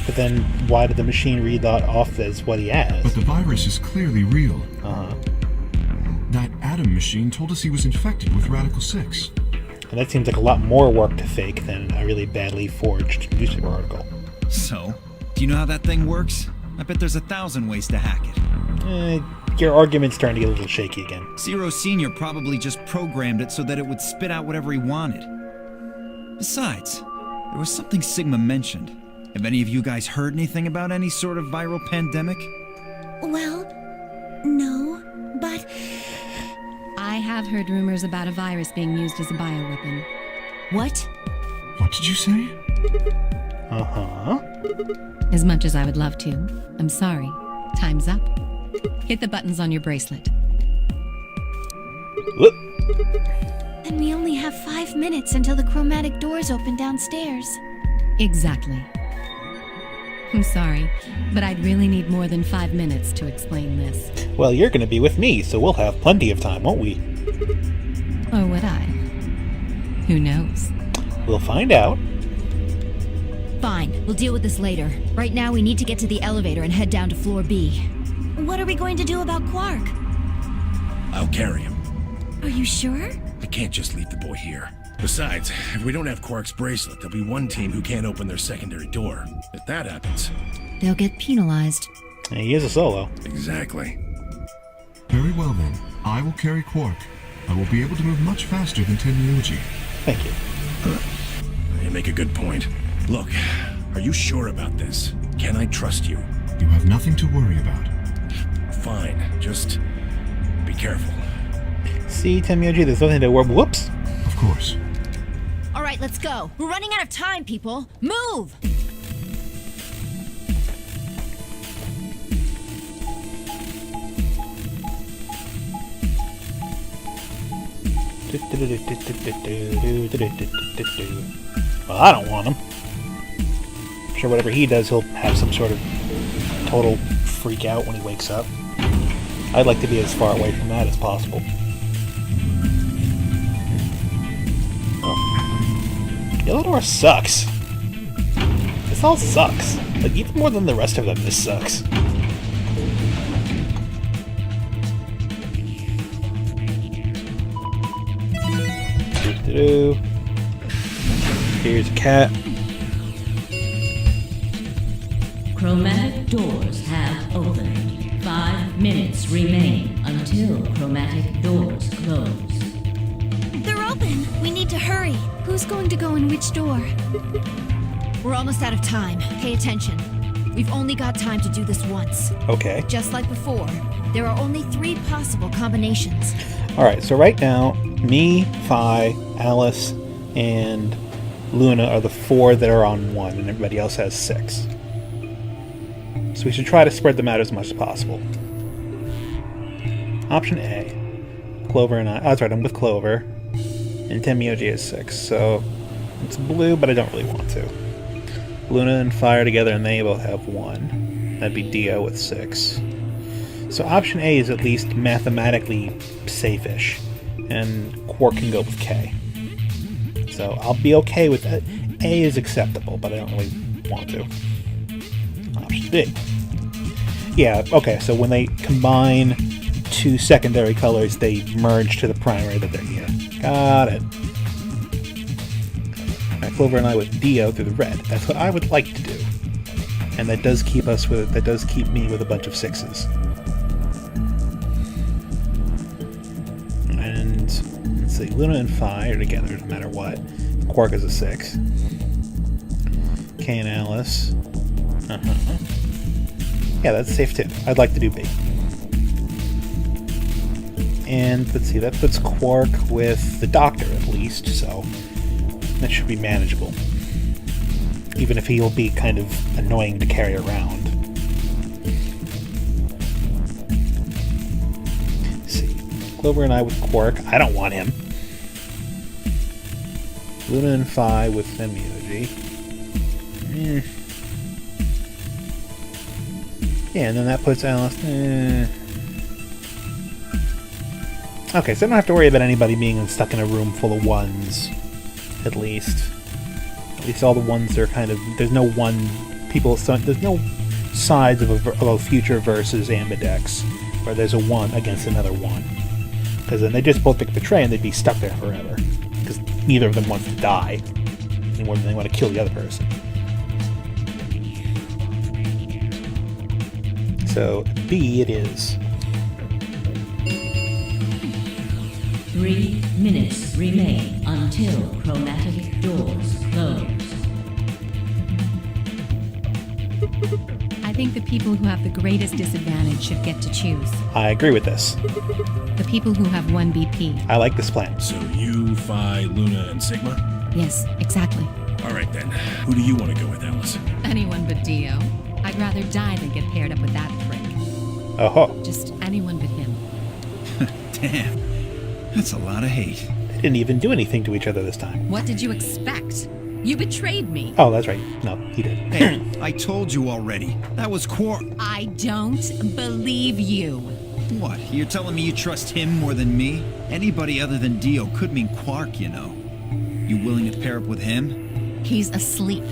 But then why did the machine read that off as what he But has? the virus is clearly real. Uh-huh. That Adam machine told us he was infected with Radical 6. And that seems like a lot more work to fake than a really badly forged newspaper article. So, do you know how that thing works? I bet there's 1,000 ways to hack it. Your argument's starting to get a little shaky again. Zero Senior probably just programmed it so that it would spit out whatever he wanted. Besides, there was something Sigma mentioned. Have any of you guys heard anything about any sort of viral pandemic? Well, no, but I have heard rumors about a virus being used as a bioweapon. What? What did you say? Uh-huh. As much as I would love to, I'm sorry. Time's up. Hit the buttons on your bracelet. Whoop. And we only have 5 minutes until the chromatic doors open downstairs. Exactly. I'm sorry, but I'd really need more than 5 minutes to explain this. Well, you're going to be with me, so we'll have plenty of time, won't we? Or would I? Who knows? We'll find out. Fine, we'll deal with this later. Right now, we need to get to the elevator and head down to floor B. what are we going to do about Quark? I'll carry him. Are you sure? I can't just leave the boy here. Besides, if we don't have Quark's bracelet, there'll be one team who can't open their secondary door. If that happens... They'll get penalized. And he is a solo. Exactly. Very well then. I will carry Quark. I will be able to move much faster than Tenryuji. Thank you. You make a good point. Look, are you sure about this? Can I trust you? You have nothing to worry about. Fine, just be careful. See, Tenmyoji, there's nothing to worry. Whoops. Of course. All right, let's go. We're running out of time, people. Move! Well, I don't want him. I'm sure whatever he does, he'll have some sort of total freak out when he wakes up. I'd like to be as far away from that as possible. Oh. Yellow Door sucks. This all sucks. Like, even more than the rest of them, this sucks. Doo-doo-doo. Here's a cat. Chromatic doors have opened. 5 minutes remain until chromatic doors close. They're open! We need to hurry. Who's going to go in which door? We're almost out of time. Pay attention. We've only got time to do this once. Okay. Just like before, there are only 3 possible combinations. Alright, so right now, me, Phi, Alice, and Luna are the 4 that are on 1, and everybody else has 6. So we should try to spread them out as much as possible. Option A. Clover and I. Oh, that's right, I'm with Clover. And Tenmyoji has 6, so it's blue, but I don't really want to. Luna and Fire together, and they both have 1. That'd be Dio with 6. So option A is at least mathematically safe-ish, and Quark can go with K. So I'll be okay with that. A is acceptable, but I don't really want to. Option B. Yeah, okay, so when they combine 2 secondary colors, they merge to the primary that they're here. Got it. Alright, Clover and I with Dio through the red. That's what I would like to do. And that does keep me with a bunch of 6s. And let's see, Luna and Phi are together no matter what. Quark is a 6. K and Alice. Yeah, that's safe too. I'd like to do B. And let's see, that puts Quark with the Doctor at least, so that should be manageable. Even if he'll be kind of annoying to carry around. Let's see, Clover and I with Quark. I don't want him. Luna and Phi with Tenmyoji. Yeah, and then that puts Alice... Okay, so I don't have to worry about anybody being stuck in a room full of 1s, at least. At least all the 1s are kind of... There's no one... There's no sides of a future versus Ambidex, where there's a 1 against another 1. Because then they just both pick Betray and they'd be stuck there forever. Because neither of them wants to die, any more than they want to kill the other person. So, B it is. 3 minutes remain until chromatic doors close. I think the people who have the greatest disadvantage should get to choose. I agree with this. The people who have 1 BP. I like this plan. So you, Phi, Luna, and Sigma? Yes, exactly. All right then. Who do you want to go with, Alice? Anyone but Dio. I'd rather die than get paired up with that prick. Oh-ho. Just anyone but him. Damn. That's a lot of hate. They didn't even do anything to each other this time. What did you expect? You betrayed me. Oh, that's right. No, he did. Hey, I told you already. That was Quark. I don't believe you. What? You're telling me you trust him more than me? Anybody other than Dio could mean Quark, you know. You willing to pair up with him? He's asleep.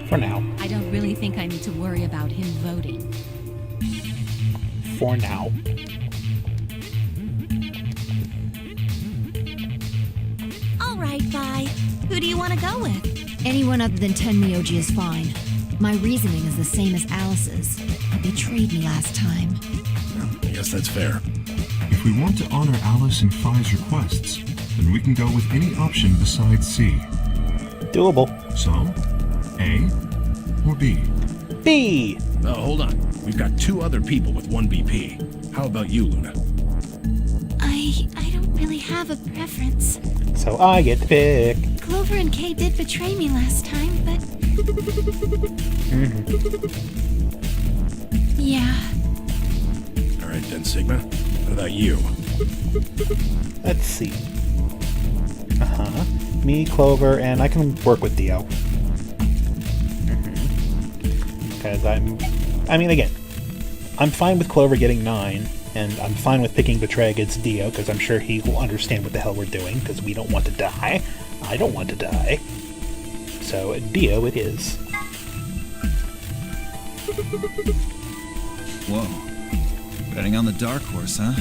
For now. I don't really think I need to worry about him voting. For now. All right, Vi. Who do you want to go with? Anyone other than Tenmyoji is fine. My reasoning is the same as Alice's. He betrayed me last time. I guess that's fair. If we want to honor Alice and Phi's requests, then we can go with any option besides C. Doable. So, A or B? B! Hold on. We've got 2 other people with 1 BP. How about you, Luna? I don't really have a preference. So I get to pick. Clover and Kay did betray me last time, but... Yeah. All right then, Sigma. What about you? Let's see. Me, Clover, and I can work with Dio. Because again, I'm fine with Clover getting 9, and I'm fine with picking Betray against Dio, because I'm sure he will understand what the hell we're doing, because we don't want to die. I don't want to die. So, Dio it is. Whoa. Betting on the dark horse, huh?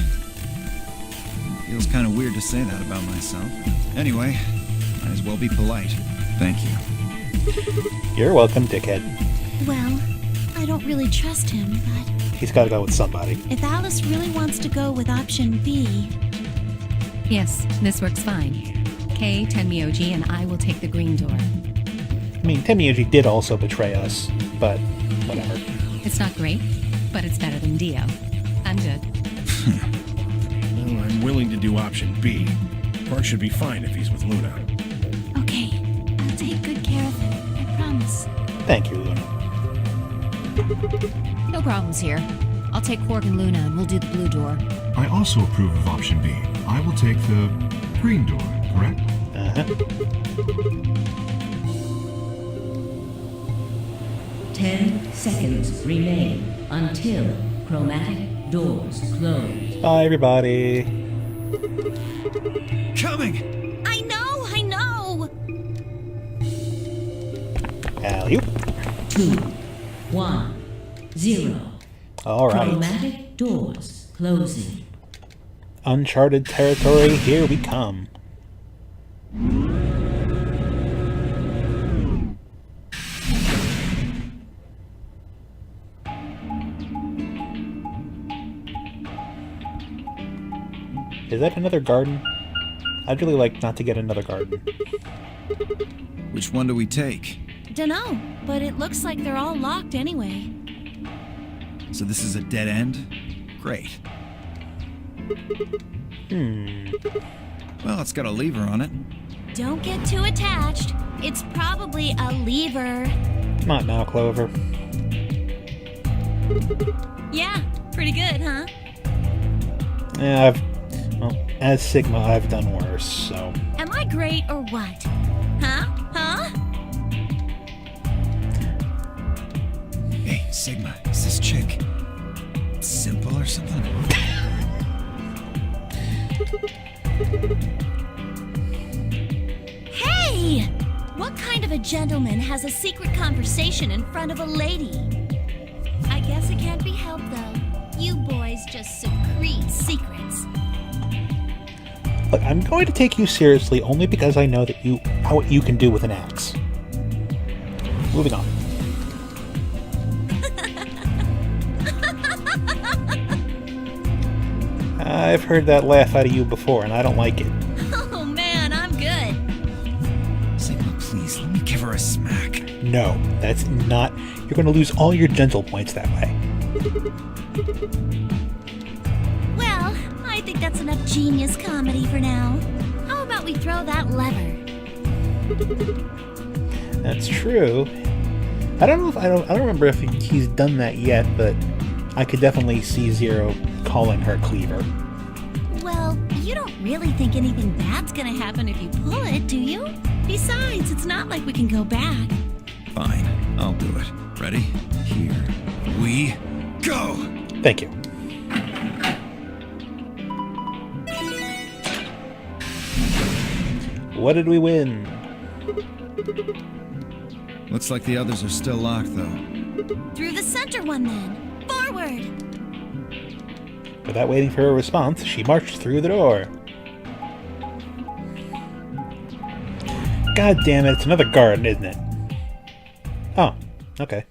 Feels kind of weird to say that about myself. Anyway, might as well be polite. Thank you. You're welcome, dickhead. Well, I don't really trust him, but... He's gotta go with somebody. If Alice really wants to go with option B... Yes, this works fine. Kay, Tenmyoji, and I will take the green door. I mean, Tenmyoji did also betray us, but whatever. It's not great, but it's better than Dio. I'm good. Well, I'm willing to do option B. Quark should be fine if he's with Luna. Okay, I'll take good care of him, I promise. Thank you, Luna. No problems here. I'll take Quark and Luna and we'll do the blue door. I also approve of option B. I will take the green door, correct? Uh-huh. 10 seconds remain until chromatic doors close. Bye, everybody. Coming! I know! Alley-oop. 2, 1, 0. All right. Chromatic doors closing. Uncharted territory, here we come. Is that another garden? I'd really like not to get another garden. Which one do we take? Dunno, but it looks like they're all locked anyway. So this is a dead end? Great. Well, it's got a lever on it. Don't get too attached. It's probably a lever. Not now, Clover. Yeah, pretty good, huh? Yeah, well, as Sigma, I've done worse, so... Am I great or what? Huh? Hey, Sigma, is this chick simple or something? Hey! What kind of a gentleman has a secret conversation in front of a lady? I guess it can't be helped, though. You boys just secrete secrets. Look, I'm going to take you seriously only because I know that what you can do with an axe. Moving on. I've heard that laugh out of you before, and I don't like it. Oh man, I'm good. Sigma, please, let me give her a smack. No, that's not... You're going to lose all your gentle points that way. Well, I think that's enough genius comedy for now. How about we throw that lever? That's true. I don't remember if he's done that yet, but I could definitely see Zero calling her Cleaver. Well, you don't really think anything bad's gonna happen if you pull it, do you? Besides, it's not like we can go back. Fine, I'll do it. Ready? Here we go! Thank you. What did we win? Looks like the others are still locked, though. Through the center one, then. Forward! Without waiting for a response, she marched through the door. God damn it, it's another garden, isn't it? Oh, okay.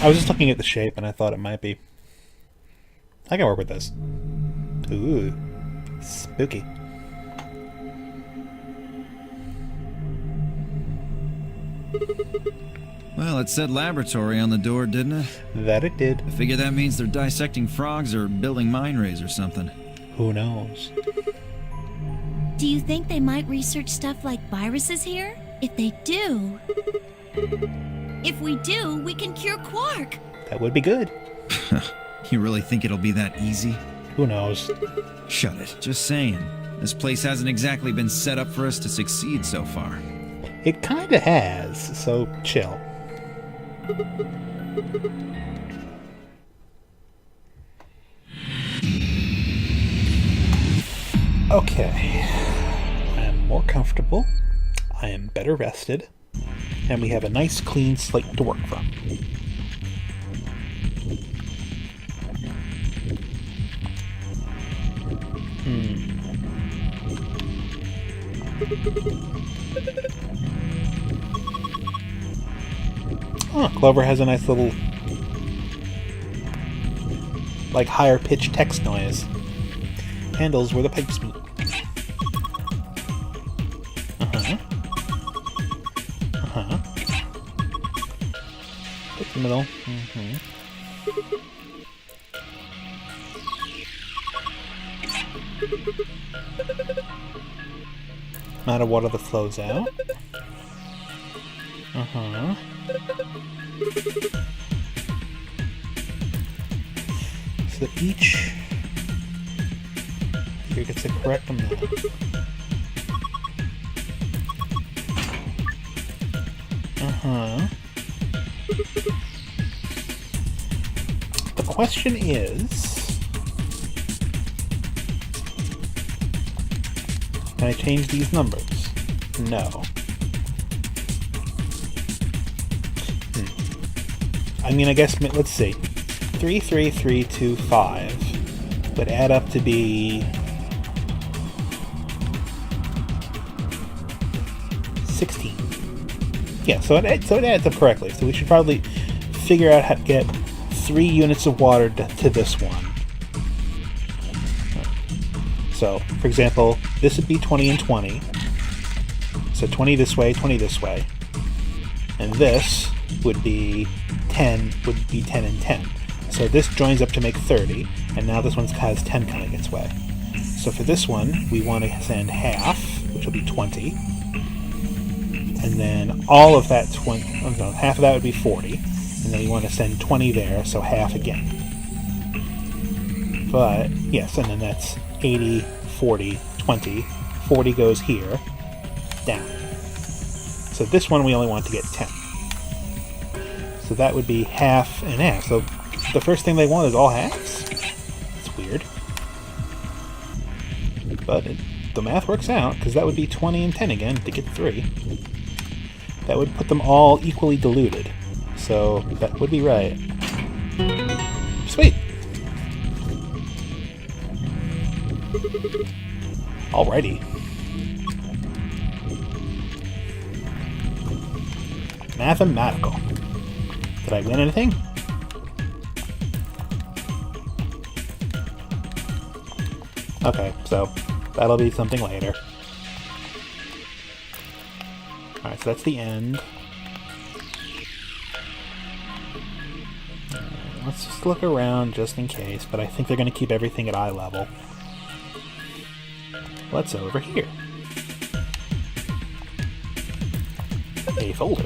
I was just looking at the shape and I thought it might be. I can work with this. Ooh, spooky. Well, it said laboratory on the door, didn't it? That it did. I figure that means they're dissecting frogs or building mine rays or something. Who knows? Do you think they might research stuff like viruses here? If they do... If we do, we can cure Quark! That would be good. You really think it'll be that easy? Who knows? Shut it. Just saying. This place hasn't exactly been set up for us to succeed so far. It kinda has, so chill. Okay. I am more comfortable. I am better rested. And we have a nice clean slate to work from. Oh, Clover has a nice little, like, higher pitched text noise. Handles where the pipes meet. Put the middle. Amount of water that flows out. So each here gets the correct amount. The question is... Can I change these numbers? No. I mean, I guess, let's see. 33325 would add up to be 16. Yeah, so it adds up correctly. So we should probably figure out how to get 3 units of water to this one. So, for example, this would be 20 and 20. So 20 this way, 20 this way. And this would be 10 and 10. So this joins up to make 30, and now this one has 10 coming its way. So for this one, we want to send half, which will be 20. And then all of that half of that would be 40. And then we want to send 20 there, so half again. But, yes, and then that's 80, 40, 20. 40 goes here, down. So this one we only want to get 10. So that would be half and half. So the first thing they want is all halves? It's weird. But the math works out, because that would be 20 and 10 again to get 3. That would put them all equally diluted. So that would be right. Sweet! Alrighty. Mathematical. Did I win anything? Okay, so that'll be something later. Alright, so that's the end. Let's just look around just in case, but I think they're going to keep everything at eye level. What's over here? A folder.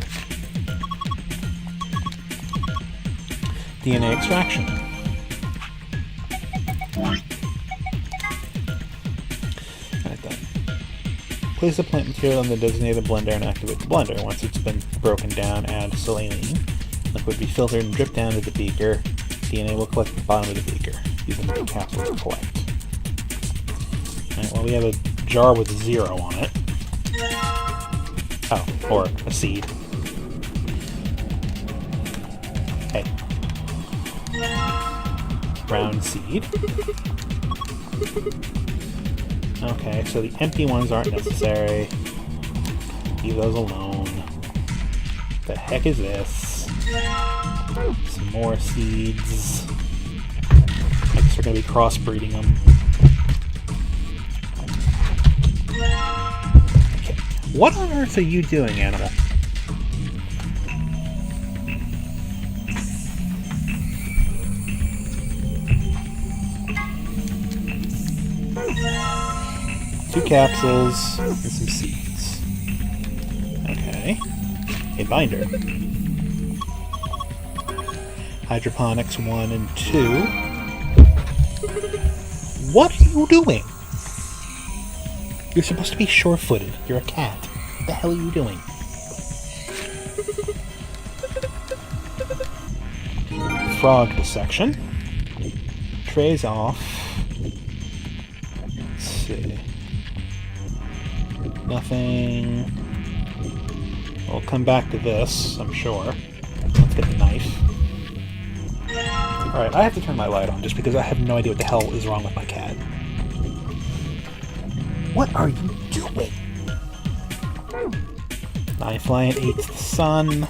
DNA extraction. Alright then. Place the plant material in the designated blender and activate the blender. Once it's been broken down, add saline. Liquid will be filtered and dripped down to the beaker. DNA will collect the bottom of the beaker, using the capsule to collect. Alright, well, we have a jar with 0 on it. Oh, or a seed. Hey. Round seed. Okay, so the empty ones aren't necessary. Leave those alone. The heck is this? Some more seeds. I guess we're going to be crossbreeding them. Okay. What on earth are you doing, animal? Two capsules and some seeds. Okay. A binder. Hydroponics 1 and 2. What are you doing? You're supposed to be sure-footed. You're a cat. What the hell are you doing? Frog dissection. Trays off. Let's see. Nothing. We'll come back to this, I'm sure. Let's get the knife. Alright, I have to turn my light on just because I have no idea what the hell is wrong with my cat. What are you doing? Knife lion eats the sun.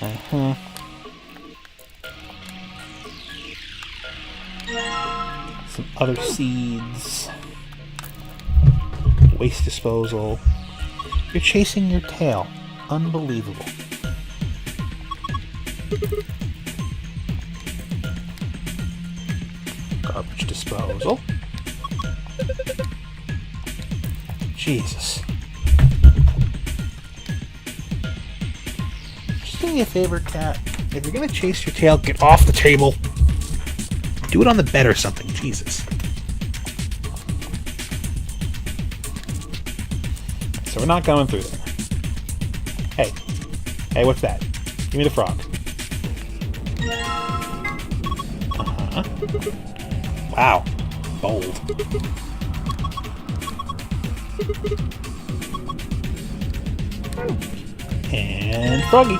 Uh-huh. Some other seeds. Waste disposal. You're chasing your tail. Unbelievable. Garbage disposal. Jesus. Just do me a favor, cat. If you're gonna chase your tail, get off the table. Do it on the bed or something. Jesus. so we're not going through there. Hey. Hey, what's that? Give me the frog. Uh-huh. Wow. Bold. And froggy.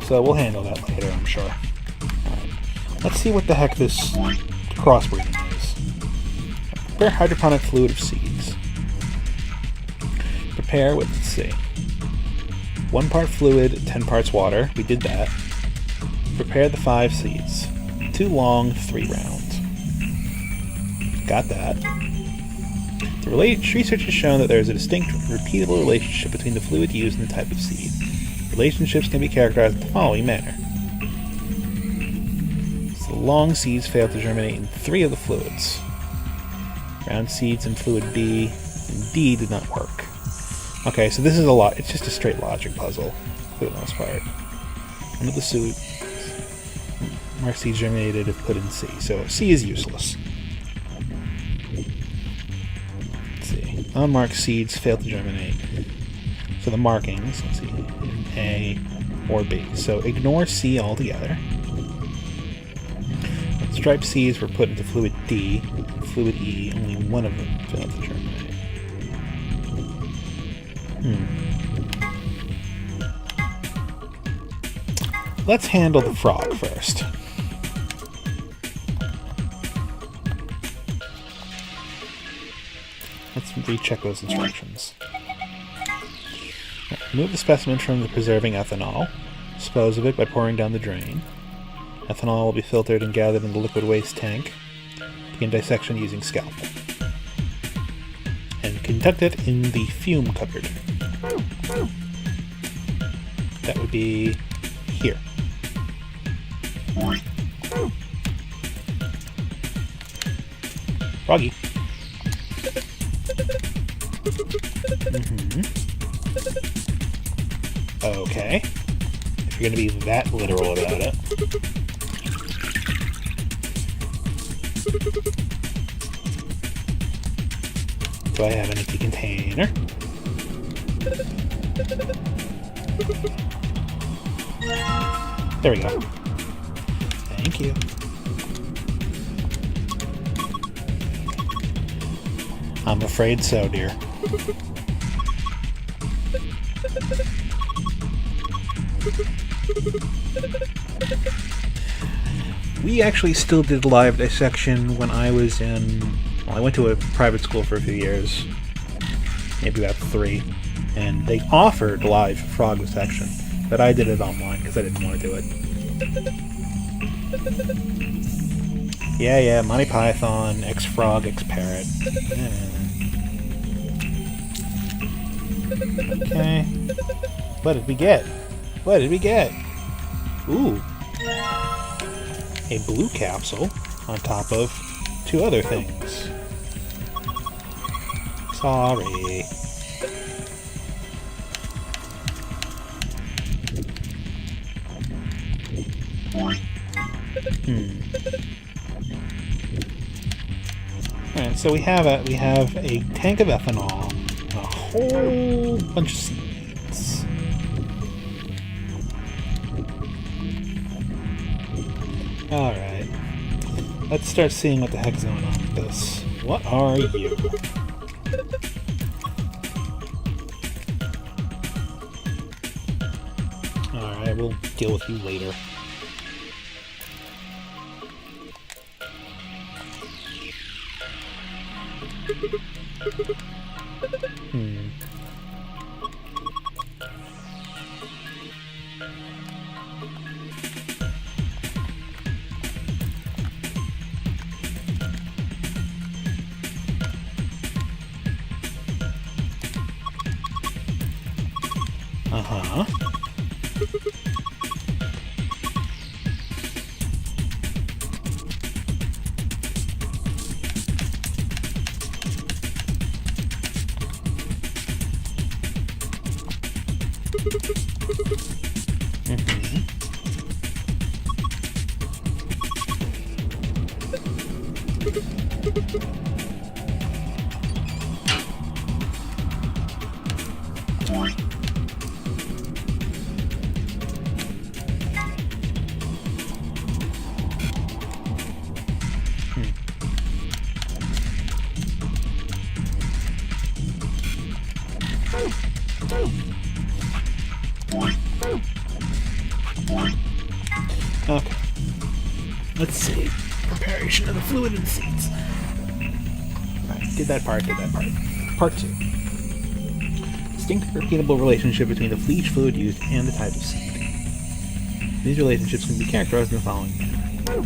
So we'll handle that later, I'm sure. Alright. Let's see what the heck this crossbreeding is. Prepare hydroponic fluid of seeds. Prepare with, let's see. 1 part fluid, 10 parts water. We did that. Prepare the 5 seeds. 2 long, 3 round. Got that. The research has shown that there is a distinct, repeatable relationship between the fluid used and the type of seed. Relationships can be characterized in the following manner. So the long seeds fail to germinate in 3 of the fluids. Round seeds in fluid B and D did not work. Okay, so this is a lot. It's just a straight logic puzzle, for the most part. One of the marked seeds germinated if put in C, so C is useless. Let's see. Unmarked seeds fail to germinate. So the markings, let's see, in A or B. So ignore C altogether. Striped seeds were put into fluid D. Fluid E, only one of them failed to germinate. Let's handle the frog first. Let's recheck those instructions. Remove the specimen from the preserving ethanol. Dispose of it by pouring down the drain. Ethanol will be filtered and gathered in the liquid waste tank. Begin dissection using scalpel. And conduct it in the fume cupboard. That would be here. Froggy. Okay. If you're gonna be that literal about it. Do I have an empty container? There we go. Thank you. I'm afraid so, dear. We actually still did live dissection when I was in... Well, I went to a private school for a few years. Maybe about 3. And they offered live frog dissection. But I did it online because I didn't want to do it. Yeah, Monty Python, X-Frog, X-Parrot. Okay. What did we get? What did we get? Ooh. A blue capsule on top of 2 other things. Sorry. Alright, so we have a tank of ethanol and a whole bunch of seeds. Alright. Let's start seeing what the heck's going on with this. What are you? Alright, we'll deal with you later. Uh-huh. Okay. Let's see. Preparation of the fluid in the seeds. Right, did that part. Part 2. Distinct repeatable relationship between the leach fluid used and the type of seed. These relationships can be characterized in the following manner.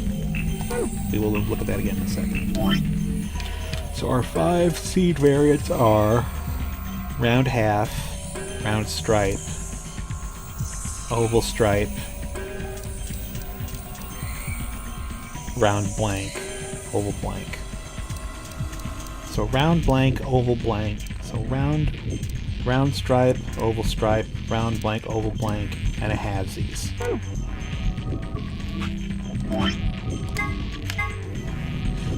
We will look at that again in a second. So our 5 seed variants are round half, round stripe, oval stripe, round blank, oval blank. So round blank, oval blank. So round stripe, oval stripe, round blank, oval blank, and a halvesies.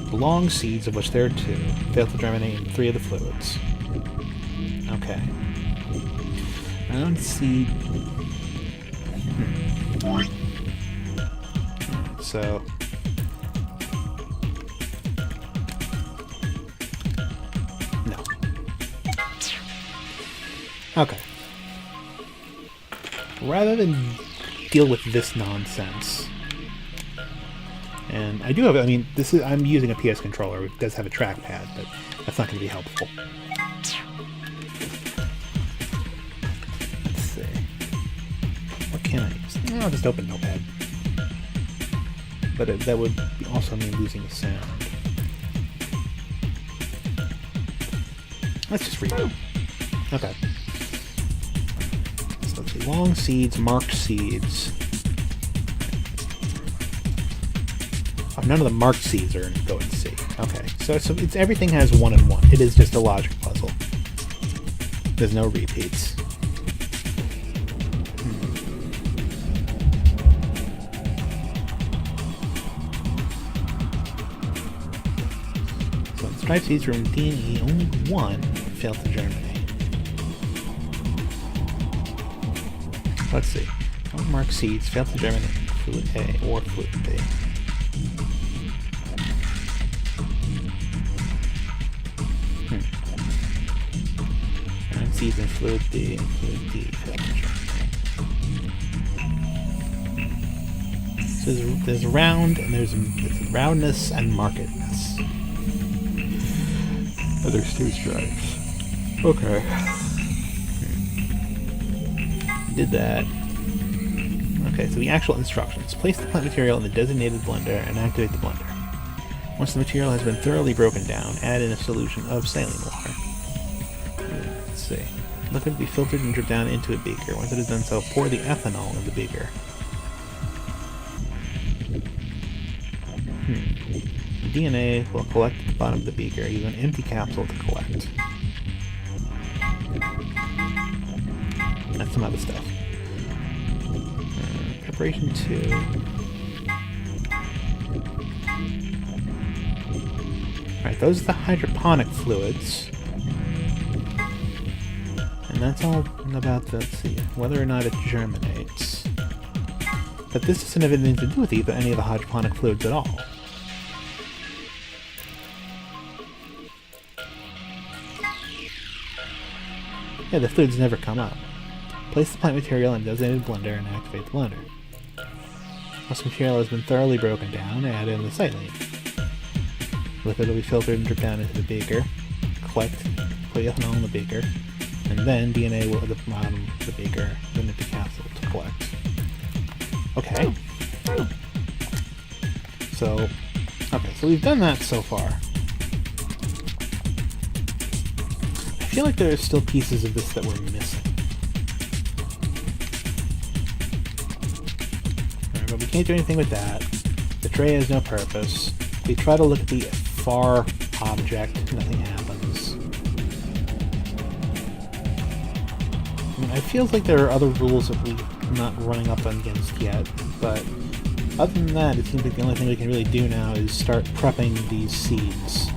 The long seeds, of which there are 2, fail to germinate in 3 of the fluids. Okay. Round seed. So no. Okay. Rather than deal with this nonsense, and I do have, I mean, I'm using a PS controller. It does have a trackpad, but that's not going to be helpful. Let's see. What can I use? I'll just open Notepad. But that would also mean losing the sound. Let's just read it. Okay. So let's see. Long seeds, marked seeds. Oh, none of the marked seeds are going to C. Okay. So it's everything has 1 and 1. It is just a logic puzzle. There's no repeats. Stripe seeds from D and E, only 1 failed to germinate. Let's see. All marked seeds failed to germinate in fluid A or fluid B. And seeds in fluid D and fluid D failed to germinate. So there's round, and there's roundness and markedness. Oh, there's 2 stripes. Okay. Did that. Okay, so the actual instructions. Place the plant material in the designated blender and activate the blender. Once the material has been thoroughly broken down, add in a solution of saline water. Let's see. Liquid will be filtered and dripped down into a beaker. Once it is done so, pour the ethanol in the beaker. DNA will collect at the bottom of the beaker. Use an empty capsule to collect. That's some other stuff. Preparation 2. Alright, those are the hydroponic fluids. And that's all about the, let's see, whether or not it germinates. But this doesn't have anything to do with any of the hydroponic fluids at all. Yeah, the fluids never come up. Place the plant material in a designated blender and activate the blender. Once the material has been thoroughly broken down, add in the saline. Liquid will be filtered and dripped down into the beaker. Collect, put the ethanol in the beaker, and then DNA will at the bottom of the beaker, then empty capsule to collect. Okay. So we've done that so far. I feel like there are still pieces of this that we're missing. Right, but we can't do anything with that. The tray has no purpose. We try to look at the far object, nothing happens. I mean, it feels like there are other rules that we're not running up against yet, but other than that, it seems like the only thing we can really do now is start prepping these seeds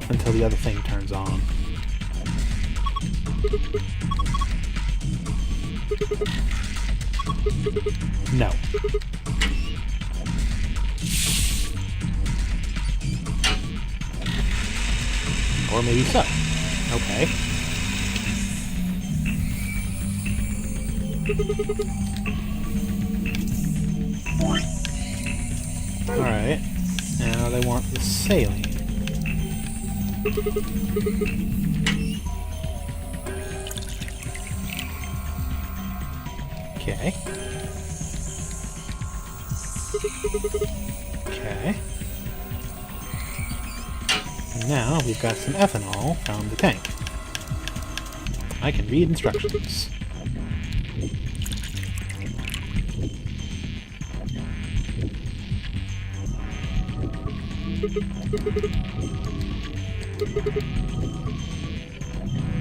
until the other thing turns on. No. Or maybe so. Okay. Alright. Now they want the saline. Okay. Okay. Now we've got some ethanol from the tank. I can read instructions.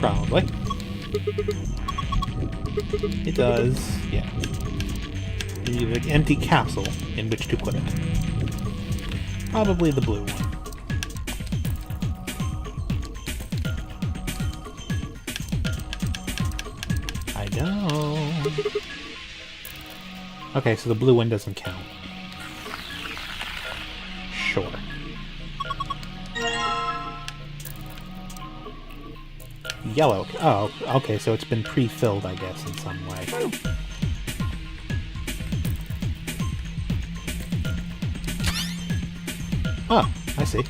Probably. It does, yeah. You need an empty capsule in which to put it. Probably the blue one. I know. Okay, so the blue one doesn't count. Sure. Yellow. Oh, okay, so it's been pre-filled, I guess, in some way. Oh, I see.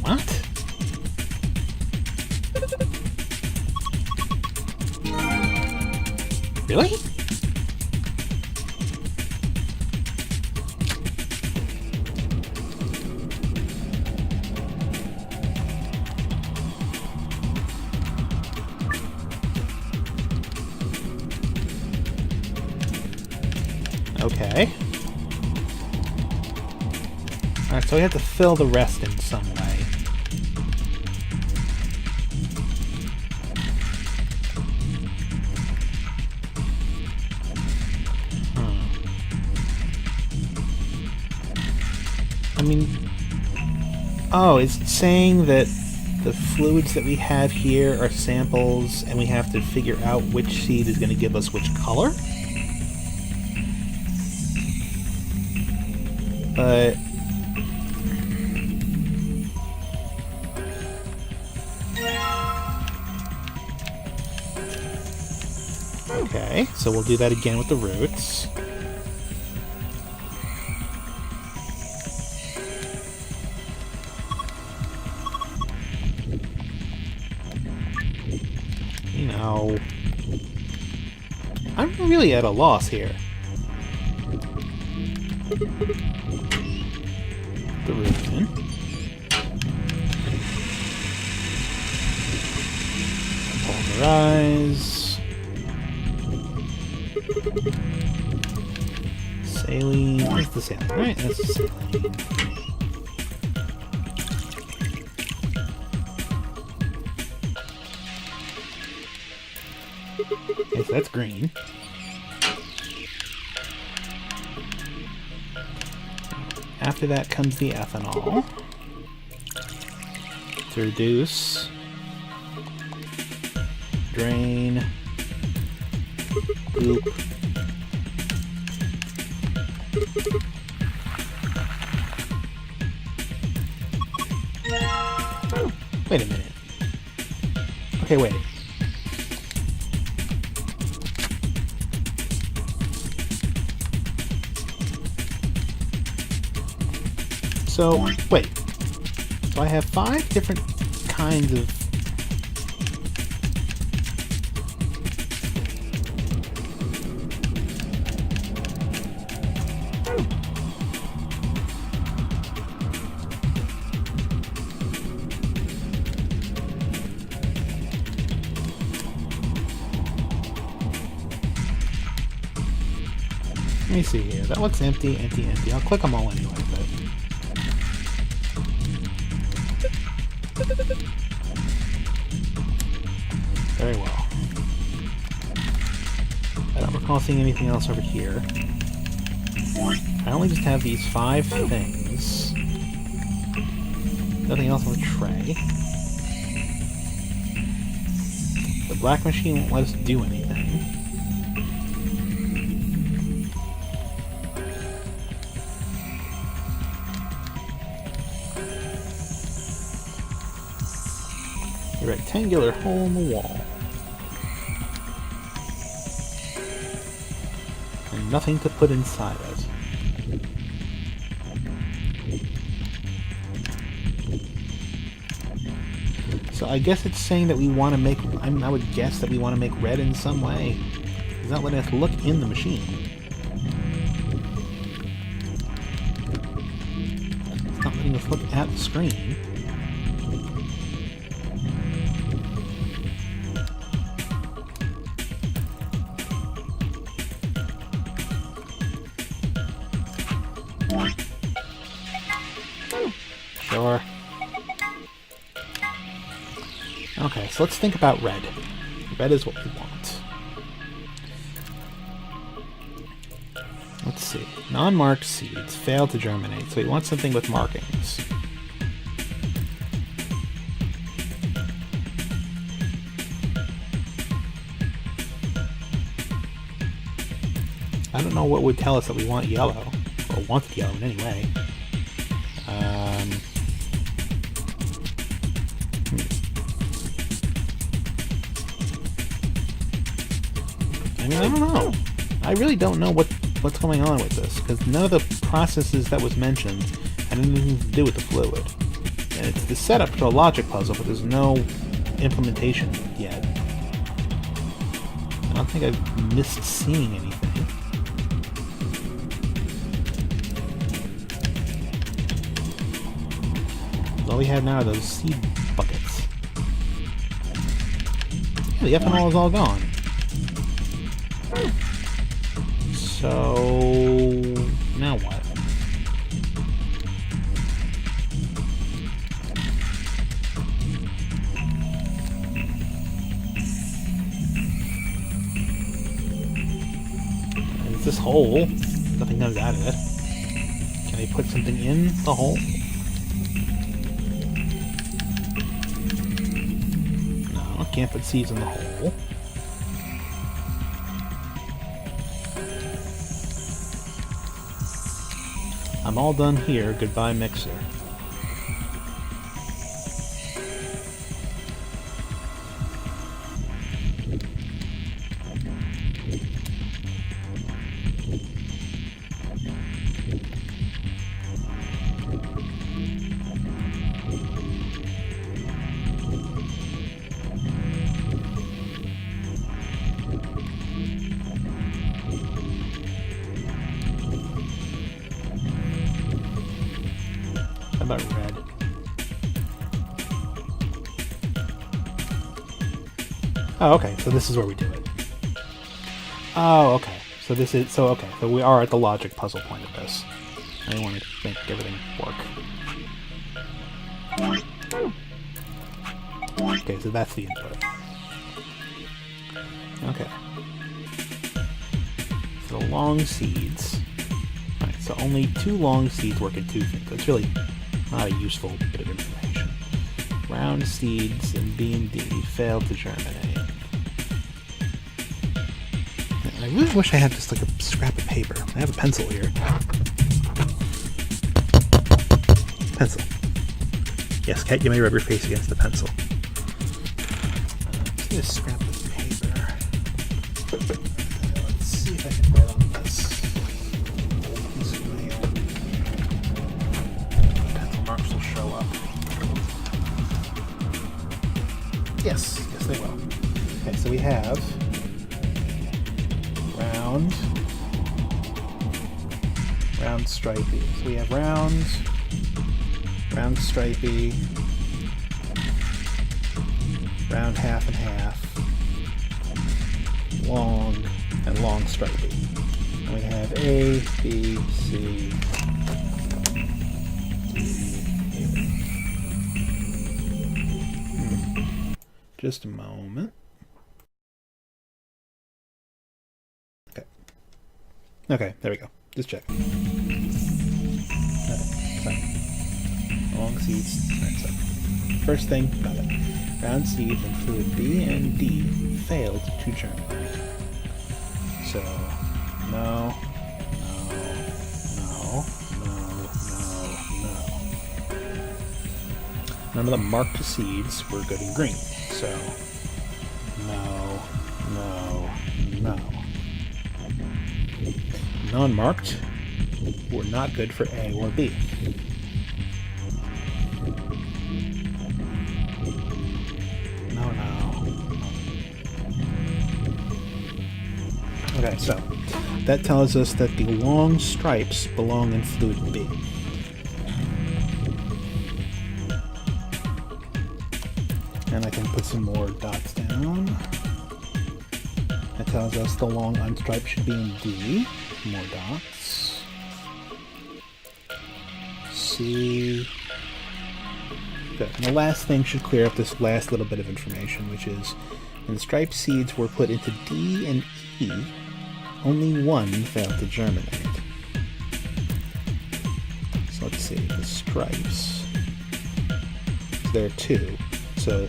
What? Really? Okay. Alright, so we have to fill the rest in some way. I mean... Oh, it's saying that the fluids that we have here are samples, and we have to figure out which seed is going to give us which color? But... Okay, so we'll do that again with the roots. You know... I'm really at a loss here. The roots in. Polymerize. Saline. Where's the saline? Right, that's the saline. Okay, so that's green. After that comes the ethanol. To reduce. Drain. Goop. Wait a minute. Okay, wait. So, wait. So I have 5 different kinds of... Let me see here. That looks empty, empty, empty. I'll click them all anyway, but... Very well. don't recall seeing anything else over here. I only just have these 5 things. Nothing else on the tray. The black machine won't let us do anything. A rectangular hole in the wall. And nothing to put inside it. So I guess it's saying that we want to make... I would guess that we want to make red in some way. It's not letting us look in the machine. It's not letting us look at the screen. Sure. Okay, so let's think about red. Red is what we want. Let's see. Non-marked seeds fail to germinate, so we want something with markings. I don't know what would tell us that we want yellow, or wanted yellow in any way. I mean, I don't know. I really don't know what's going on with this, because none of the processes that was mentioned had anything to do with the fluid. And it's the setup for a logic puzzle, but there's no implementation yet. I don't think I've missed seeing anything. All we have now are those seed buckets. Yeah, the ethanol is all gone. So now what? And it's this hole. Nothing comes out of it. Can I put something in the hole? No, I can't put seeds in the hole. I'm all done here. Goodbye, mixer. How about red? Oh, okay, so this is where we do it. Oh, okay. So this is... So, okay. So we are at the logic puzzle point of this. I want to make everything work. Okay, so that's the input. Okay. So long seeds. Alright, so only 2 long seeds work in 2 things. That's really not a useful bit of information. Round seeds in B and D failed to germinate. I really wish I had just like a scrap of paper. I have a pencil here. Pencil. Yes, Cat, you may rub your face against the pencil. Just need a scrap of paper. Let's see if I can write on this. Pencil marks will show up. Yes, they will. Okay, so we have round stripey. So we have round stripey, round half and half, long, and long stripey. And we have A, B, C, D, A. Just a moment. Okay, there we go. Just check. Okay, sorry. Long seeds. Alright, so first thing, got it. Round seeds in fluid B and D failed to germinate. So, no. None of the marked seeds were good and green. So, no. Non-marked were not good for A or B. No. Okay, so that tells us that the long stripes belong in fluid B. And I can put some more dots down. That tells us the long unstriped should be in D. More dots. C. Good. And the last thing should clear up this last little bit of information, which is when the striped seeds were put into D and E, only one failed to germinate. So let's see, the stripes. So there are two. So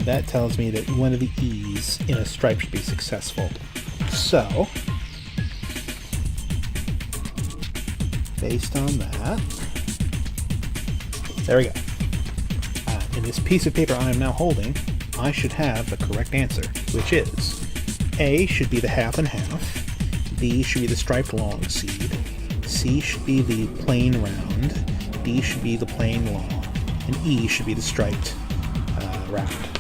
that tells me that one of the E's in a stripe should be successful. So, based on that, there we go. In this piece of paper I am now holding, I should have the correct answer, which is A should be the half and half, B should be the striped long seed, C should be the plain round, D should be the plain long, and E should be the striped round.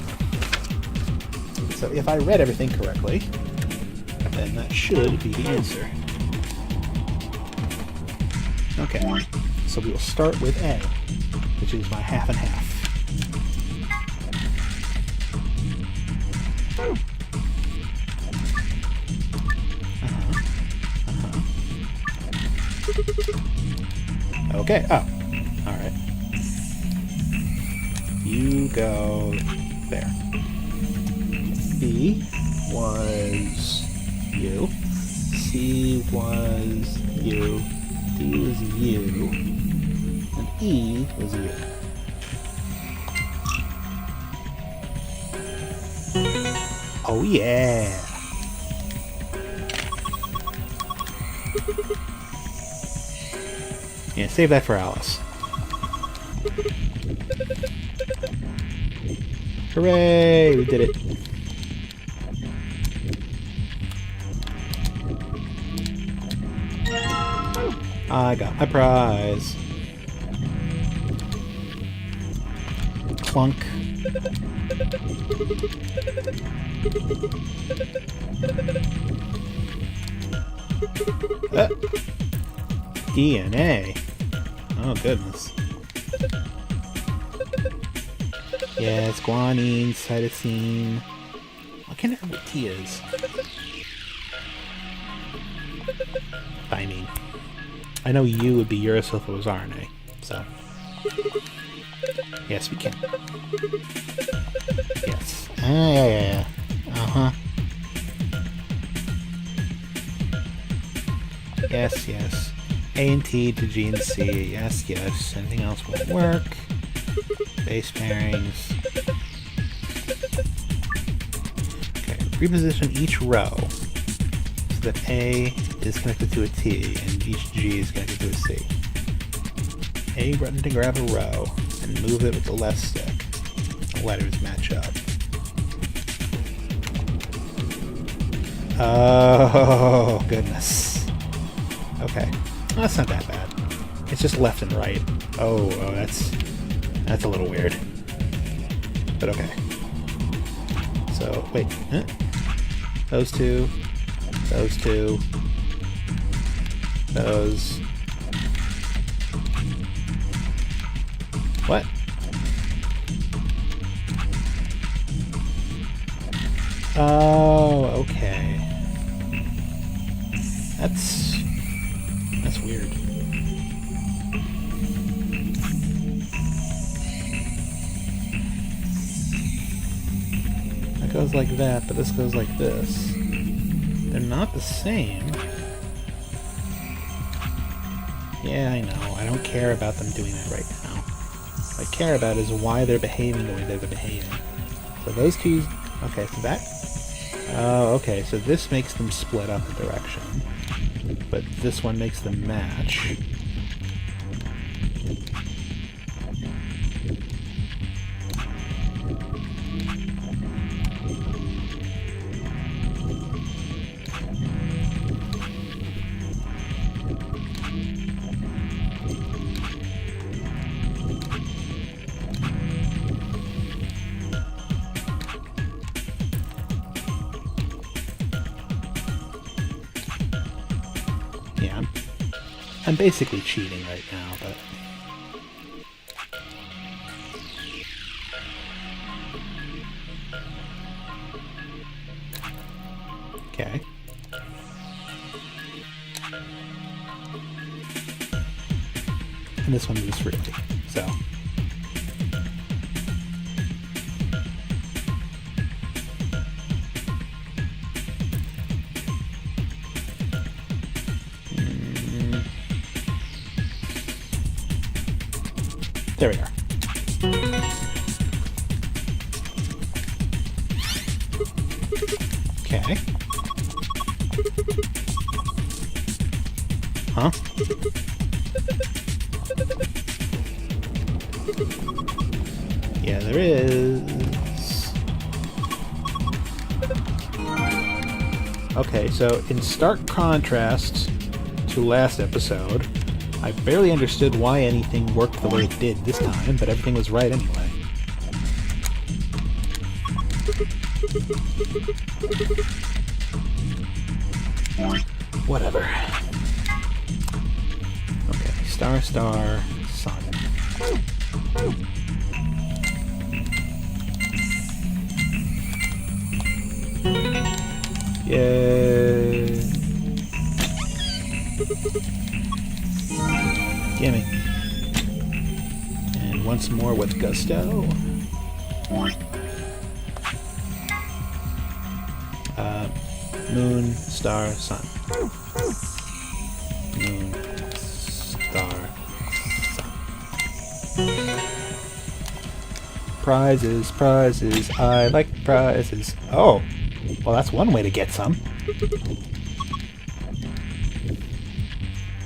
So if I read everything correctly, then that should be the answer. Okay, so we will start with A, which is my half and half. Okay, oh, alright. You go there. B was you. C was you. D was you. And E was you. Oh yeah! Yeah, save that for Alice. Hooray! We did it. I got my prize. Clunk. DNA. Oh goodness. Yeah, it's guanine, cytosine. I can't remember what T is. Thymine. I know U would be uracil RNA, so. Yes, we can. Yes. Yeah. Uh-huh. Yes. A and T to G and C. Yes. Anything else won't work. Base pairings. Okay, reposition each row so that A is connected to a T and each G is connected to a C. A button to grab a row and move it with the left stick. The letters match up. Oh, goodness. Okay. Well, that's not that bad. It's just left and right. Oh, that's a little weird. But okay. So, wait. Huh? Those two. Those. What? Oh, okay. That's weird. That goes like that, but this goes like this. They're not the same. Yeah, I know. I don't care about them doing that right now. What I care about is why they're behaving the way they're behaving. So those two... Okay, so that... Oh, okay, so this makes them split up a direction. But this one makes them match. Yeah, I'm basically cheating right now, but... Okay. And this one moves freely, so... There we are. Okay. Huh? Yeah, there is. Okay, so in stark contrast to last episode, I barely understood why anything worked the way it did this time, but everything was right anyway. Whatever. Okay, star, star, sun. Yay! Gimme. And once more with gusto. Moon, star, sun. Moon, star, sun. Prizes, prizes, I like prizes. Oh, well that's one way to get some.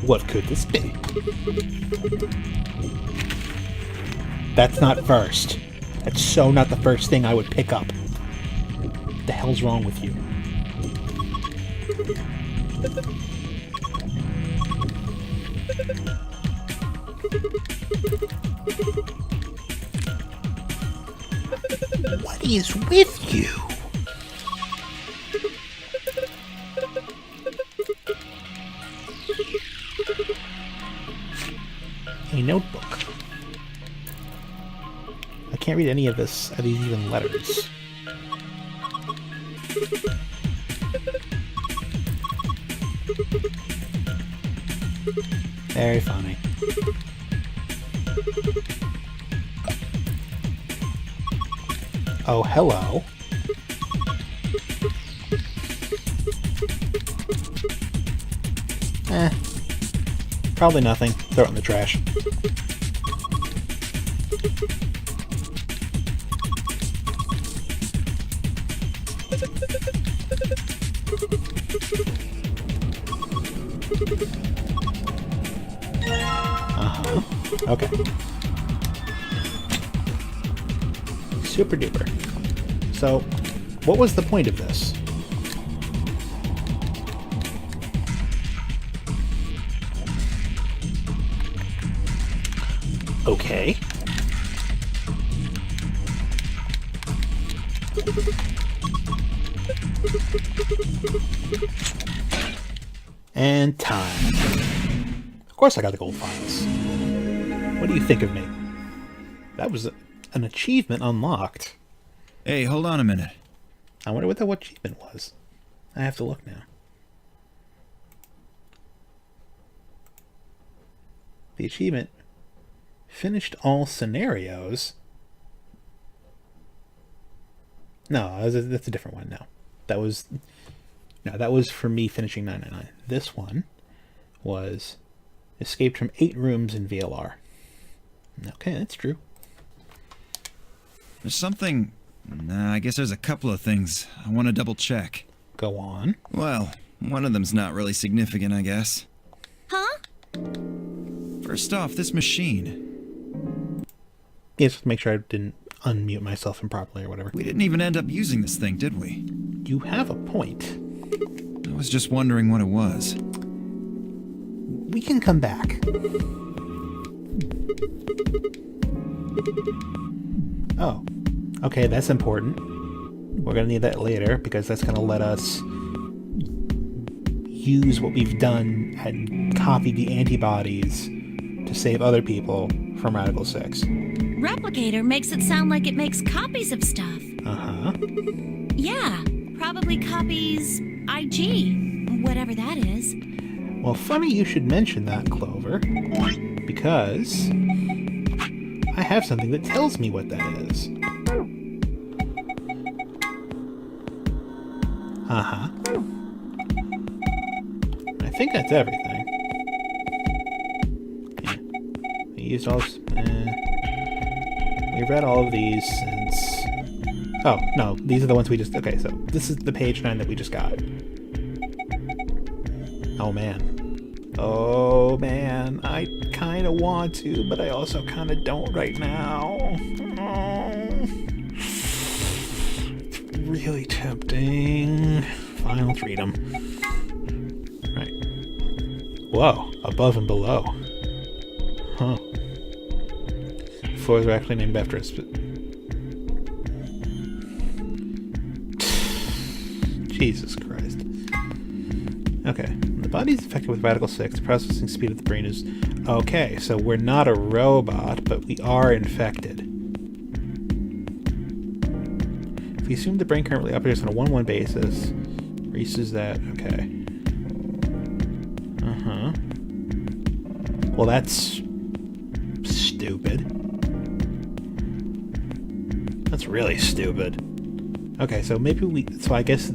What could this be? That's not first. That's so not the first thing I would pick up. What the hell's wrong with you? What is with you? A notebook. I can't read any of this. Are these even letters? Very funny. Oh, hello. Probably nothing. Throw it in the trash. Okay. Super duper. So, what was the point of this? Okay. And time. Of course I got the gold files. What do you think of me? That was an achievement unlocked. Hey, hold on a minute. I wonder what the achievement was. I have to look now. The achievement... Finished all scenarios? No, that's a different one now. That was... No, that was for me finishing 999. This one was escaped from 8 rooms in VLR. Okay, that's true. There's something... Nah, I guess there's a couple of things I want to double check. Go on. Well, one of them's not really significant, I guess. Huh? First off, this machine. Yes, just make sure I didn't unmute myself improperly or whatever. We didn't even end up using this thing, did we? You have a point. I was just wondering what it was. We can come back. Oh. Okay, that's important. We're going to need that later, because that's going to let us use what we've done and copy the antibodies to save other people from Radical 6. Replicator makes it sound like it makes copies of stuff. Uh-huh. Yeah, probably copies IG, whatever that is. Well, funny you should mention that, Clover, because I have something that tells me what that is. Uh-huh. I think that's everything. Yeah. We used all this... we've read all of these since... Oh, no. These are the ones we just... Okay, so this is the page 9 that we just got. Oh, man. Oh, man. I kind of want to, but I also kind of don't right now. It's really tempting. Fine, let's read them. Right. Whoa. Above and below. Huh. Floors are actually named after us. Jesus Christ. Okay. The body is affected with Radical 6. The processing speed of the brain is... Okay, so we're not a robot, but we are infected. If we assume the brain currently operates on a 1-1 basis, Reese is that... Okay. Uh-huh. Well, that's... stupid. That's really stupid. Okay, so maybe we... So I guess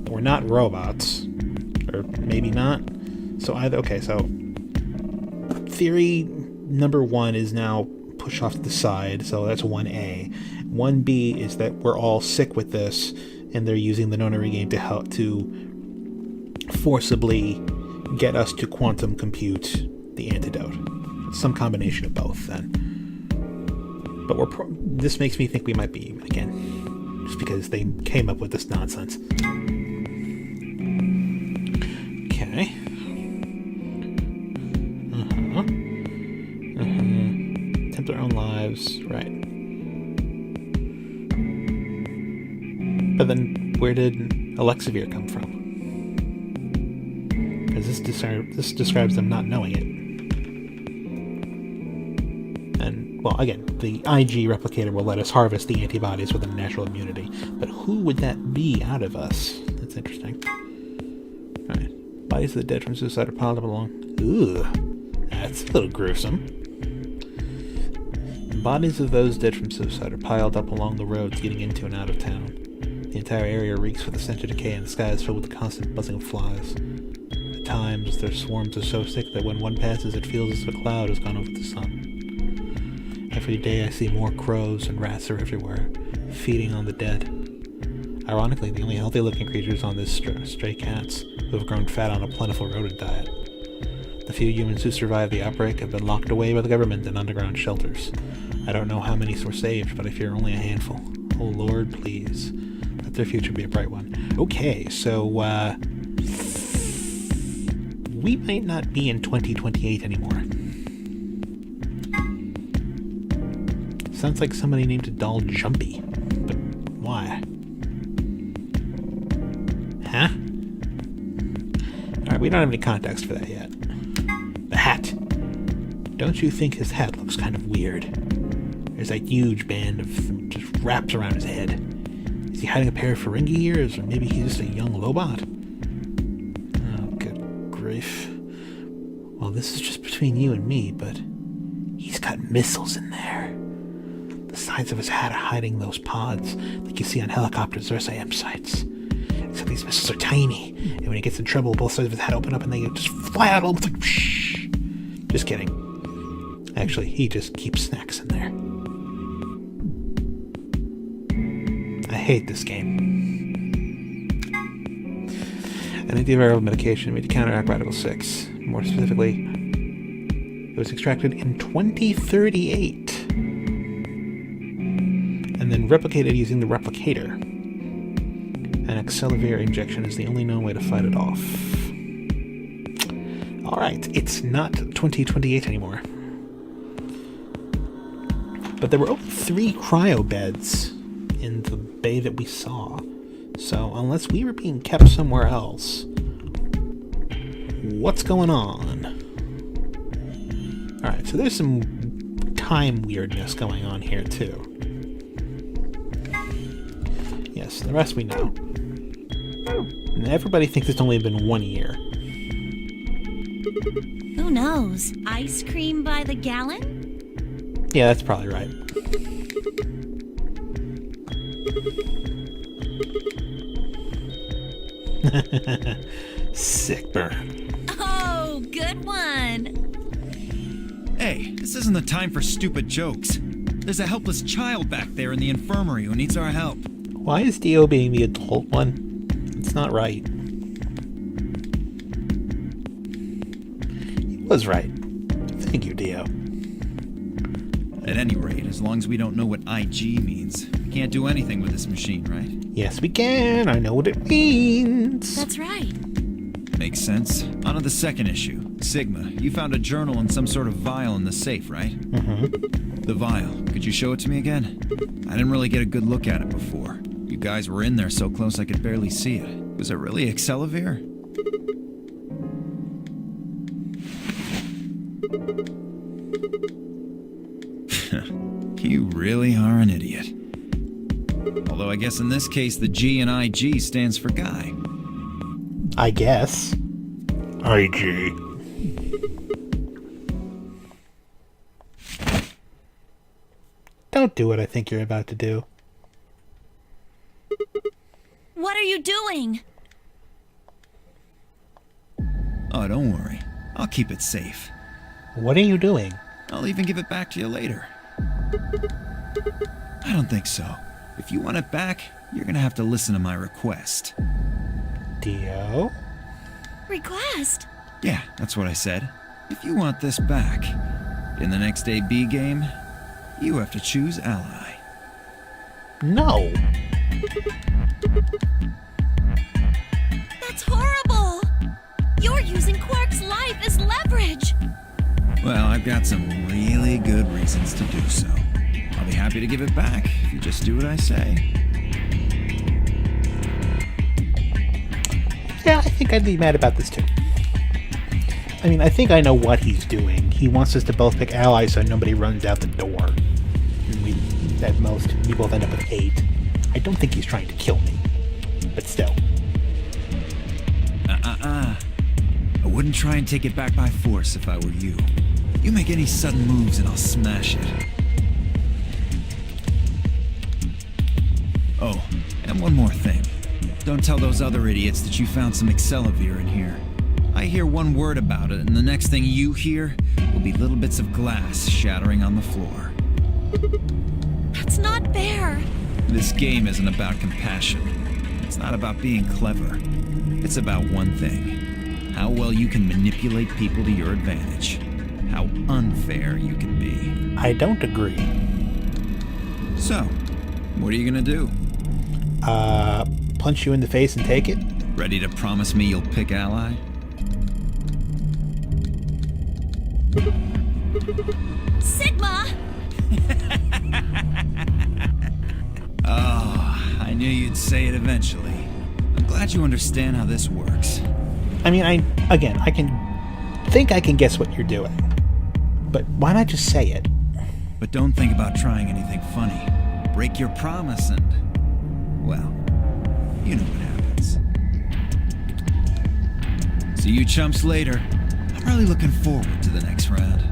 we're not robots. Or maybe not. So either... Okay, so... Theory number 1 is now pushed off to the side, so that's 1A. 1B is that we're all sick with this, and they're using the Nona Regain to help to forcibly get us to quantum compute the antidote. Some combination of both, then. But this makes me think we might be human again, just because they came up with this nonsense. Okay. Attempt their own lives, right. But then, where did Alexavir come from? Because this describes them not knowing it. And, well, again, the IG replicator will let us harvest the antibodies with a natural immunity. But who would that be out of us? That's interesting. Alright. Bodies of the dead from suicide are piled up along... Ooh. That's a little gruesome. The bodies of those dead from suicide are piled up along the roads getting into and out of town. The entire area reeks with the scent of decay, and the sky is filled with the constant buzzing of flies. At times, their swarms are so thick that when one passes, it feels as if a cloud has gone over the sun. Every day I see more crows, and rats are everywhere, feeding on the dead. Ironically, the only healthy-looking creatures on this stray cats, who have grown fat on a plentiful rodent diet. The few humans who survived the outbreak have been locked away by the government in underground shelters. I don't know how many were saved, but I fear only a handful. Oh Lord, please. Let their future be a bright one. Okay, so, we might not be in 2028 anymore. Sounds like somebody named a doll Jumpy. But why? Huh? Alright, we don't have any context for that yet. The hat. Don't you think his hat looks kind of weird? There's that huge band of just wraps around his head. Is he hiding a pair of Ferengi ears, or maybe he's just a young Lobot? Oh, good grief. Well, this is just between you and me, but he's got missiles in there. The sides of his hat are hiding those pods like you see on helicopters or SAM sites. Except these missiles are tiny, and when he gets in trouble, both sides of his head open up and they just fly out almost like psh. Just kidding. Actually, he just keeps snacks in there. I hate this game. An antiviral medication made to counteract Radical 6. More specifically, it was extracted in 2038 and then replicated using the replicator. An Accelavir injection is the only known way to fight it off. Alright, it's not 2028 anymore. But there were only 3 cryo beds in the bay that we saw. So, unless we were being kept somewhere else, what's going on? Alright, so there's some time weirdness going on here, too. Yes, the rest we know. And everybody thinks it's only been 1 year. Who knows? Ice cream by the gallon? Yeah, that's probably right. Sick burn. Oh, good one. Hey, this isn't the time for stupid jokes. There's a helpless child back there in the infirmary who needs our help. Why is Dio being the adult one? It's not right. He was right. Thank you, Dio. At any rate, as long as we don't know what IG means, we can't do anything with this machine, right? Yes, we can. I know what it means. That's right. Makes sense. On to the second issue. Sigma, you found a journal and some sort of vial in the safe, right? Mm-hmm. The vial. Could you show it to me again? I didn't really get a good look at it before. You guys were in there so close I could barely see it. Was it really Accelavir? You really are an idiot. Although I guess in this case the G in IG stands for guy. I guess. IG. Don't do what I think you're about to do. What are you doing? Oh, don't worry. I'll keep it safe. What are you doing? I'll even give it back to you later. I don't think so. If you want it back, you're gonna have to listen to my request. Dio? Request? Yeah, that's what I said. If you want this back, in the next AB game, you have to choose ally. No. That's horrible! You're using Quark's life as leverage! Well, I've got some really good reasons to do so. I'll be happy to give it back if you just do what I say. Yeah, I think I'd be mad about this too. I mean, I think I know what he's doing. He wants us to both pick allies so nobody runs out the door. And at most, we both end up with 8. I don't think he's trying to kill me. But still. I wouldn't try and take it back by force if I were you. You make any sudden moves and I'll smash it. Oh, and one more thing. Don't tell those other idiots that you found some Accelavir in here. I hear one word about it, and the next thing you hear will be little bits of glass shattering on the floor. That's not fair. This game isn't about compassion. It's not about being clever. It's about one thing. How well you can manipulate people to your advantage. How unfair you can be. I don't agree. So, what are you gonna do? Punch you in the face and take it? Ready to promise me you'll pick ally? Sigma! Oh, I knew you'd say it eventually. I'm glad you understand how this works. I mean, I can guess what you're doing. But why not just say it? But don't think about trying anything funny. Break your promise and, well, you know what happens. See you chumps later. I'm really looking forward to the next round.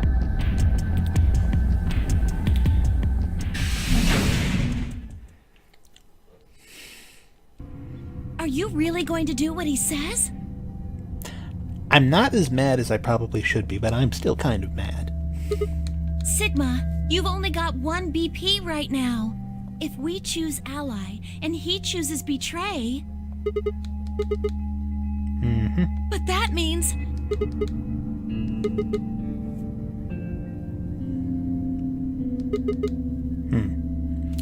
Are you really going to do what he says? I'm not as mad as I probably should be, but I'm still kind of mad. Sigma, you've only got one BP right now. If we choose ally and he chooses betray... But that means...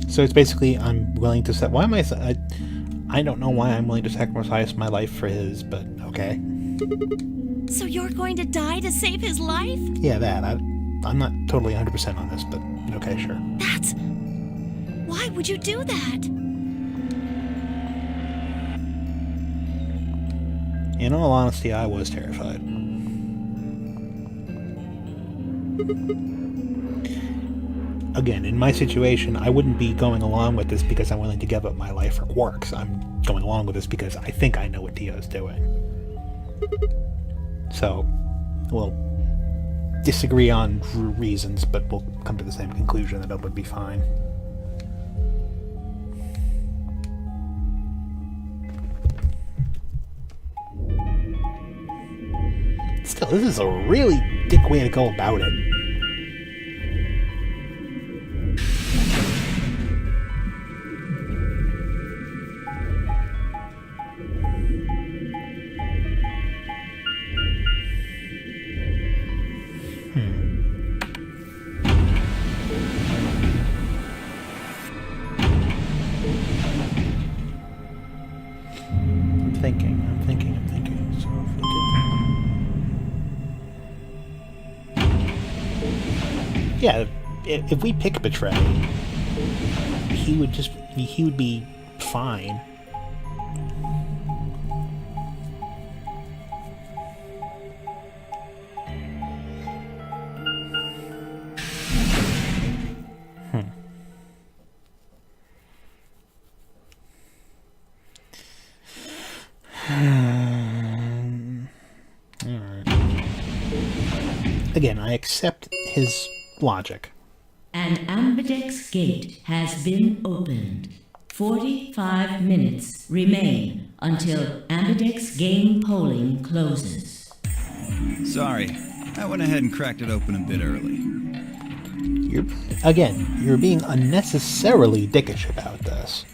So it's basically I'm willing to why am I don't know why I'm willing to sacrifice my life for his, but okay. So you're going to die to save his life? Yeah, that. I'm not totally 100% on this, but okay, sure. That's... Why would you do that? In all honesty, I was terrified. Again, in my situation, I wouldn't be going along with this because I'm willing to give up my life for Quarks. I'm going along with this because I think I know what Tio's doing. So, we'll disagree on reasons, but we'll come to the same conclusion that it would be fine. Still, this is a really dick way to go about it. I'm thinking. So if we did... Yeah, if we pick Betray, he would be fine. Again, I accept his logic. An Ambidex gate has been opened. 45 minutes remain until Ambidex game polling closes. Sorry, I went ahead and cracked it open a bit early. You're being unnecessarily dickish about this.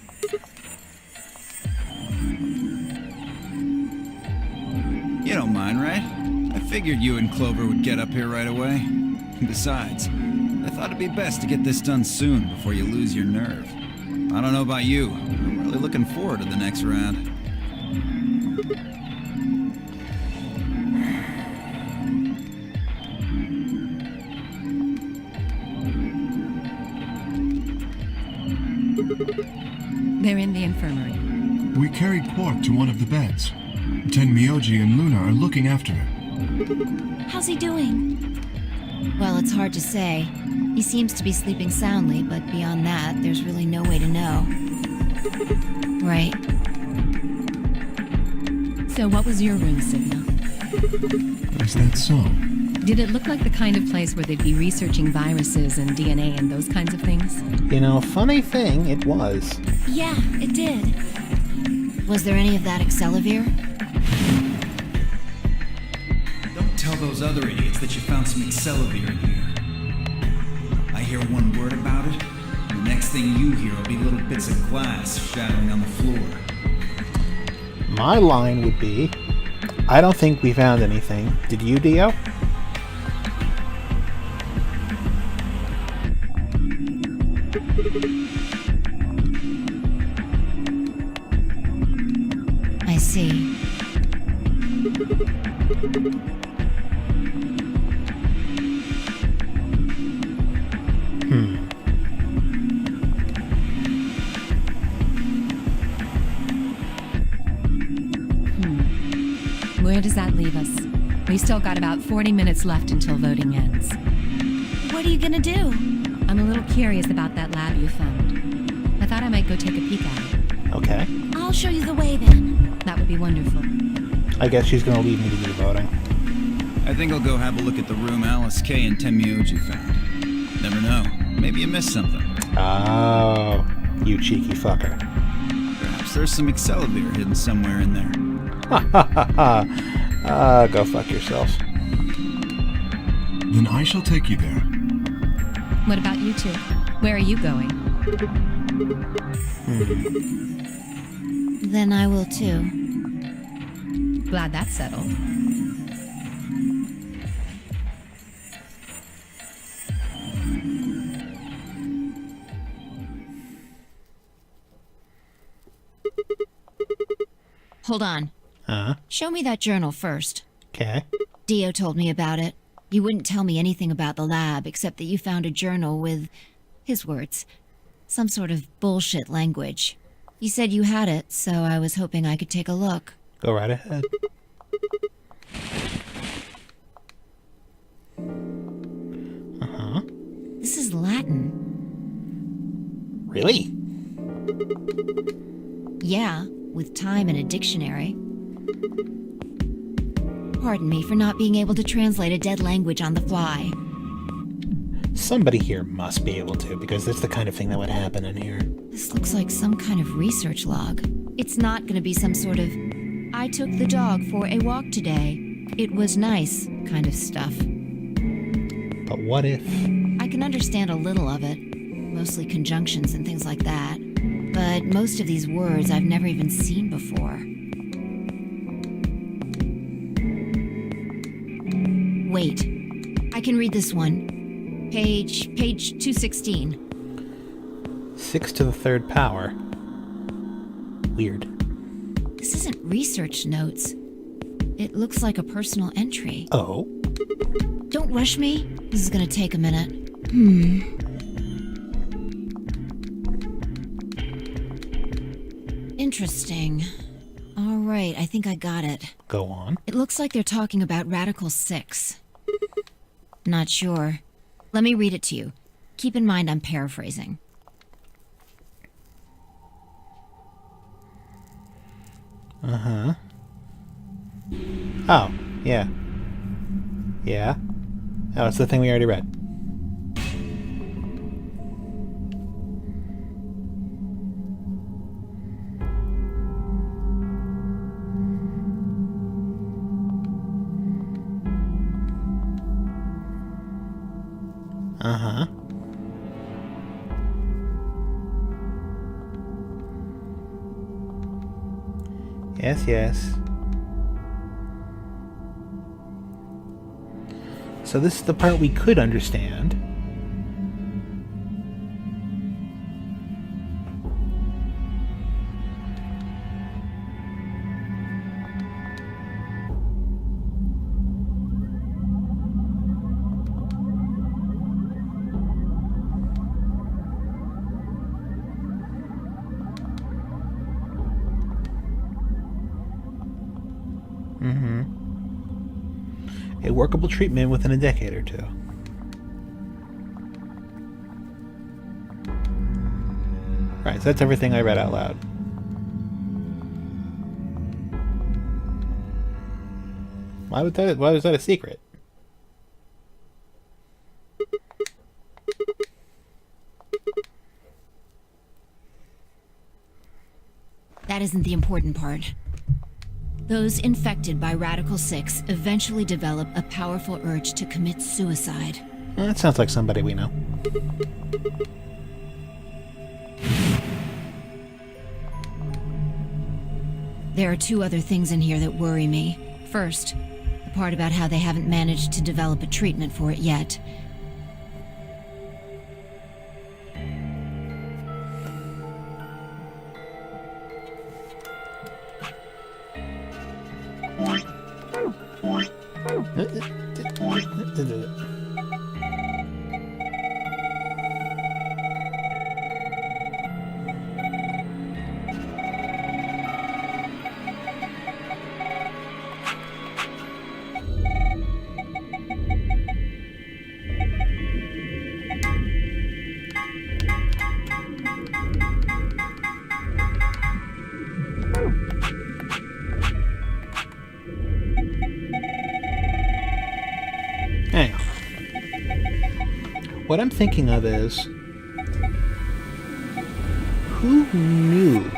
You don't mind, right? I figured you and Clover would get up here right away. Besides, I thought it'd be best to get this done soon before you lose your nerve. I don't know about you, I'm really looking forward to the next round. They're in the infirmary. We carried Quark to one of the beds. Tenmyoji and Luna are looking after him. How's he doing? Well, it's hard to say. He seems to be sleeping soundly, but beyond that, there's really no way to know. Right. So what was your room, Sigma? Is that so? Did it look like the kind of place where they'd be researching viruses and DNA and those kinds of things? You know, funny thing, it was. Yeah, it did. Was there any of that Accelavir? Don't tell those other idiots that you found some Accelavir in here. I hear one word about it, and the next thing you hear will be little bits of glass shattering on the floor. My line would be, I don't think we found anything. Did you, Dio? I see. Where does that leave us? We've still got about 40 minutes left until voting ends. What are you gonna do? I'm a little curious about that lab you found. I thought I might go take a peek at it. Okay. I'll show you the way then. That would be wonderful. I guess she's gonna leave me to do the voting. I think I'll go have a look at the room Alice K and Tenmyoji found. Never know. Maybe you missed something. Oh, you cheeky fucker. Perhaps Perhaps there's some accelerator hidden somewhere in there. Ha ha ha ha. Go fuck yourself. Then I shall take you there. What about you two? Where are you going? Then I will too. Glad that's settled. Hold on. Show me that journal first. Okay. Dio told me about it. You wouldn't tell me anything about the lab except that you found a journal with, his words, some sort of bullshit language. You said you had it, so I was hoping I could take a look. Go right ahead. This is Latin. Really? Yeah, with time and a dictionary. Pardon me for not being able to translate a dead language on the fly. Somebody here must be able to, because that's the kind of thing that would happen in here. This looks like some kind of research log. It's not gonna be some sort of, I took the dog for a walk today. It was nice kind of stuff. But what if... I can understand a little of it, mostly conjunctions and things like that. But most of these words I've never even seen before. Wait, I can read this one. Page 216. 6 to the 3rd power. Weird. This isn't research notes. It looks like a personal entry. Oh? Don't rush me. This is gonna take a minute. Interesting. All right, I think I got it. Go on. It looks like they're talking about Radical 6. Not sure. Let me read it to you. Keep in mind I'm paraphrasing. Oh, yeah. Yeah? Oh, it's the thing we already read. Yes, yes. So this is the part we could understand. A workable treatment within a decade or two. Right, so that's everything I read out loud. Why was that a secret? That isn't the important part. Those infected by Radical 6 eventually develop a powerful urge to commit suicide. Well, that sounds like somebody we know. There are two other things in here that worry me. First, the part about how they haven't managed to develop a treatment for it yet. Hang on. What I'm thinking of is, who knew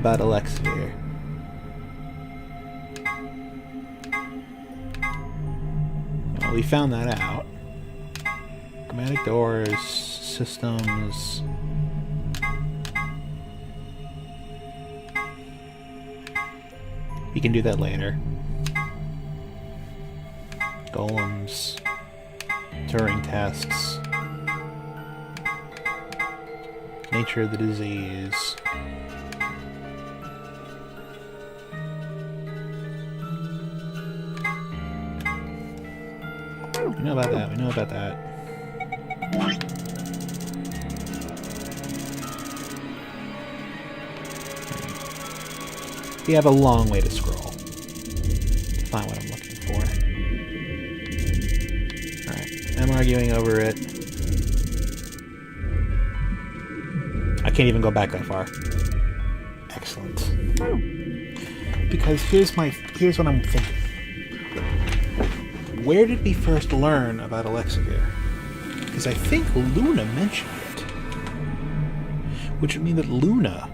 about Elixir? Well, we found that out. Chromatic doors, systems. We can do that later. Golems, Turing tests, nature of the disease. We know about that, we know about that. We have a long way to scroll to find what I'm looking for. Alright, I'm arguing over it. I can't even go back that far. Excellent. Because here's what I'm thinking. Where did we first learn about Elixir? Because I think Luna mentioned it. Which would mean that Luna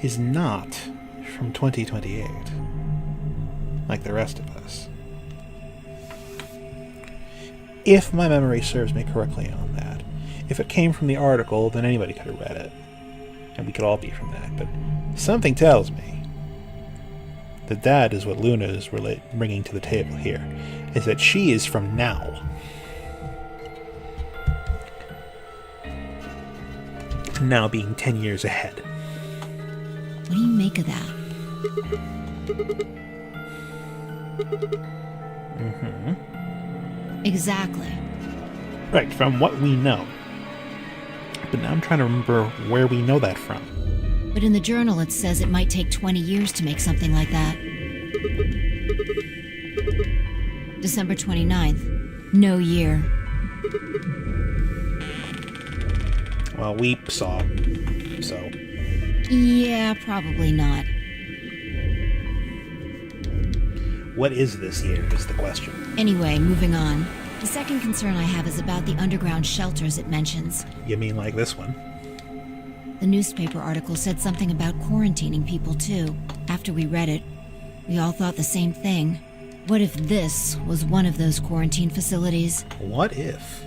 is not from 2028, like the rest of us. If my memory serves me correctly on that. If it came from the article, then anybody could have read it. And we could all be from that. But something tells me that that is what Luna is bringing to the table here. Is that she is from now. Now being 10 years ahead. What do you make of that? Mm-hmm. Exactly. Right, from what we know. But now I'm trying to remember where we know that from. But in the journal it says it might take 20 years to make something like that. December 29th. No year. Well, we saw, so... Yeah, probably not. What is this year, is the question. Anyway, moving on. The second concern I have is about the underground shelters it mentions. You mean like this one? The newspaper article said something about quarantining people, too. After we read it, we all thought the same thing. What if this was one of those quarantine facilities? What if?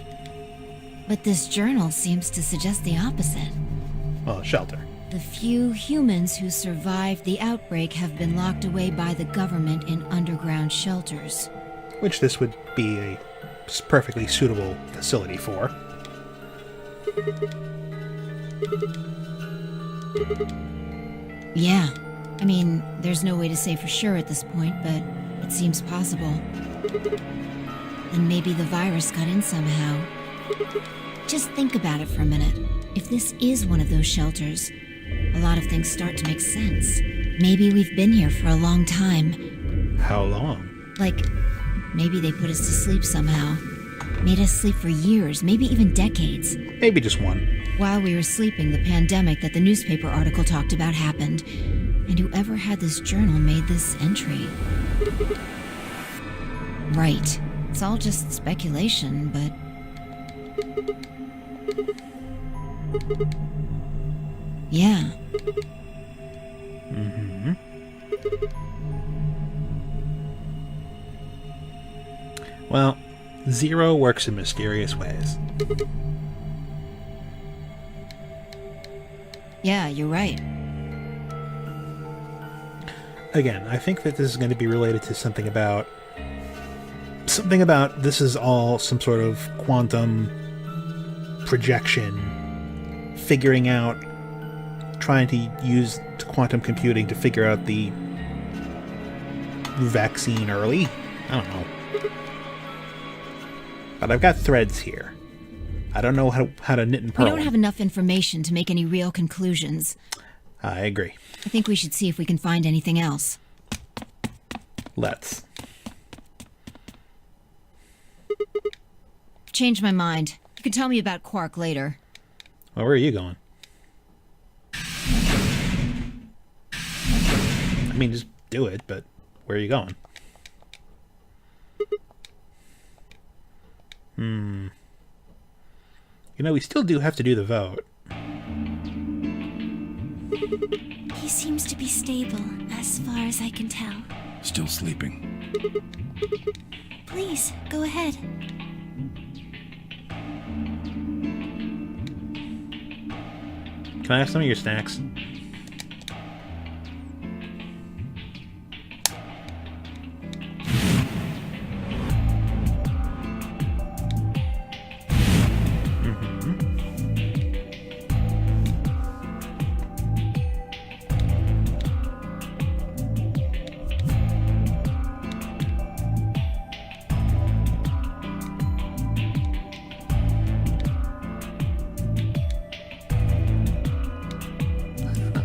But this journal seems to suggest the opposite. Well, a shelter. The few humans who survived the outbreak have been locked away by the government in underground shelters. Which this would be a perfectly suitable facility for. Yeah. I mean, there's no way to say for sure at this point, but it seems possible. And maybe the virus got in somehow. Just think about it for a minute. If this is one of those shelters, a lot of things start to make sense. Maybe we've been here for a long time. How long? Like, maybe they put us to sleep somehow. Made us sleep for years, maybe even decades. Maybe just one. While we were sleeping, the pandemic that the newspaper article talked about happened. And whoever had this journal made this entry. Right. It's all just speculation, but... yeah. Mm-hmm. Well, Zero works in mysterious ways. Yeah, you're right. Again, I think that this is going to be related to something about this is all some sort of quantum projection, figuring out, trying to use quantum computing to figure out the vaccine early. I don't know. But I've got threads here. I don't know how to knit and purl. We don't have enough information to make any real conclusions. I agree. I think we should see if we can find anything else. Let's. Changed my mind. You can tell me about Quark later. Well, where are you going? I mean, just do it, but where are you going? You know, we still do have to do the vote. He seems to be stable, as far as I can tell. Still sleeping. Please, go ahead. Can I have some of your snacks?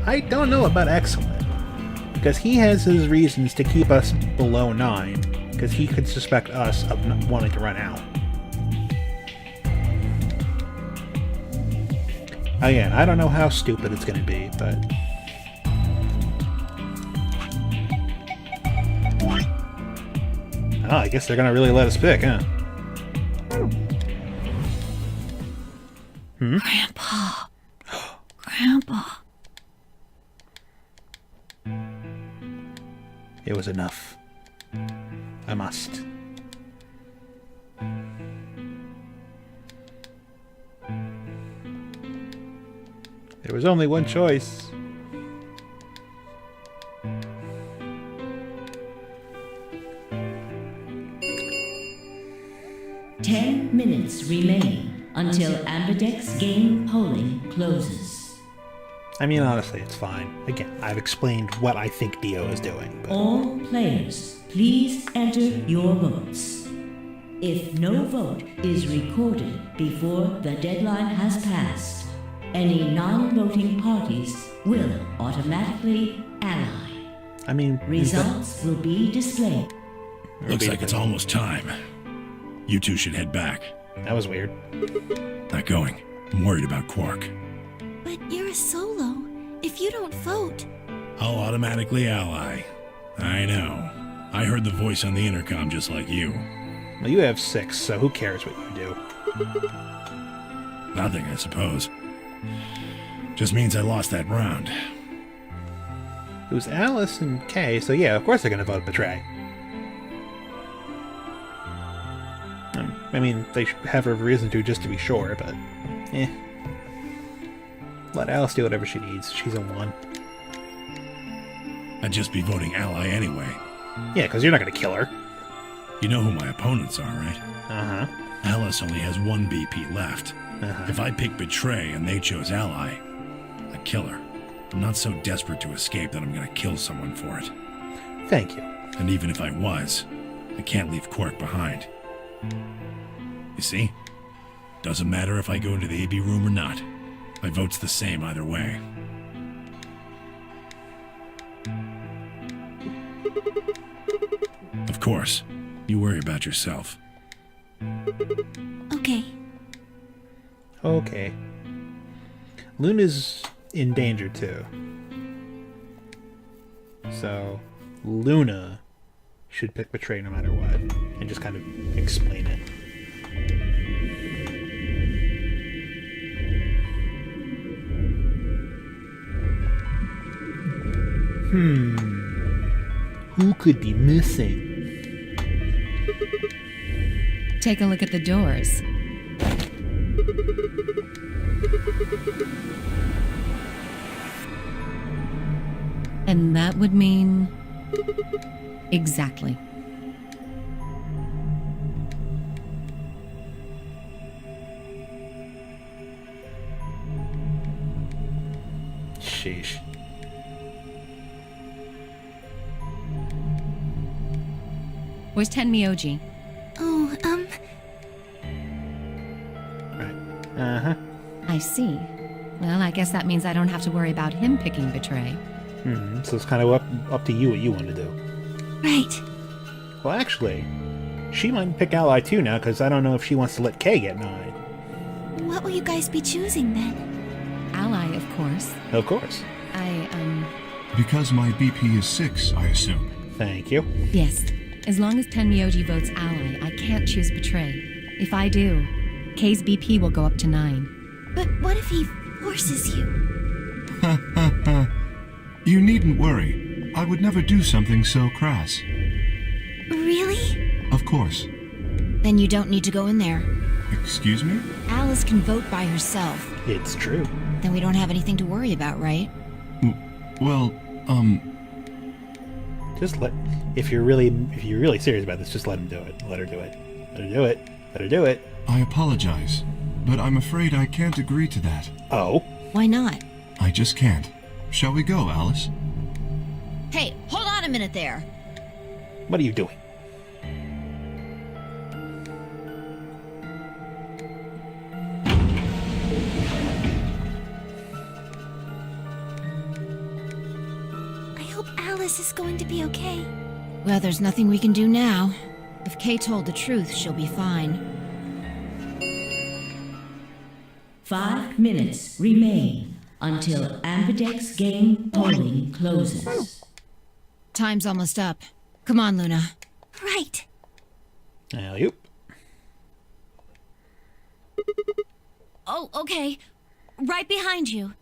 I don't know about excellent, because he has his reasons to keep us below 9, because he could suspect us of wanting to run out. Again, I don't know how stupid it's going to be, but... Oh, I guess they're going to really let us pick, huh? Grandpa. Grandpa. It was enough. I must. There was only one choice. Ten minutes remain until Ambidex game polling closes. I mean, honestly, it's fine. Again, I've explained what I think Dio is doing, but... All players, please enter your votes. If no vote is recorded before the deadline has passed, any non-voting parties will automatically ally. I mean... Results will be displayed. Looks like it's almost time. You two should head back. That was weird. Not going. I'm worried about Quark. But you're a solo. If you don't vote... I'll automatically ally. I know. I heard the voice on the intercom just like you. Well, you have 6, so who cares what you do? Nothing, I suppose. Just means I lost that round. It was Alice and Kay, so yeah, of course they're gonna vote Betray. I mean, they have a reason to, just to be sure, but... eh. Let Alice do whatever she needs. She's a 1. I'd just be voting ally anyway. Yeah, because you're not gonna kill her. You know who my opponents are, right? Uh-huh. Alice only has 1 BP left. If I pick Betray and they chose ally, I'd kill her. I'm not so desperate to escape that I'm gonna kill someone for it. Thank you. And even if I was, I can't leave Quark behind. You see? Doesn't matter if I go into the AB room or not. My vote's the same either way. Of course, you worry about yourself. Okay. Okay. Luna's in danger too. So, Luna should pick Betray no matter what, and just kind of explain it. Who could be missing? Take a look at the doors. And that would mean... exactly. Sheesh. Where's Tenmyoji? Oh, Right. Uh-huh. I see. Well, I guess that means I don't have to worry about him picking Betray. So it's kind of up to you what you want to do. right. Well, actually, she might pick Ally too now, because I don't know if she wants to let Kay get 9. What will you guys be choosing then? Ally, of course. Of course. Because my BP is 6, I assume. Thank you. Yes. As long as Tenmyoji votes Ally, I can't choose Betray. If I do, Kay's BP will go up to 9. But what if he forces you? You needn't worry. I would never do something so crass. Really? Of course. Then you don't need to go in there. Excuse me? Alice can vote by herself. It's true. Then we don't have anything to worry about, right? Well, Just if you're really serious about this, just let him do it. Let her do it. Let her do it. Let her do it. I apologize, but I'm afraid I can't agree to that. Oh. Why not? I just can't. Shall we go, Alice? Hey, hold on a minute there. What are you doing? I hope Alice is going to be okay. Well, there's nothing we can do now. If Kay told the truth, she'll be fine. 5 minutes remain until Ambidex game polling closes. Time's almost up. Come on, Luna. Right. Alley-oop. Oh, okay. Right behind you.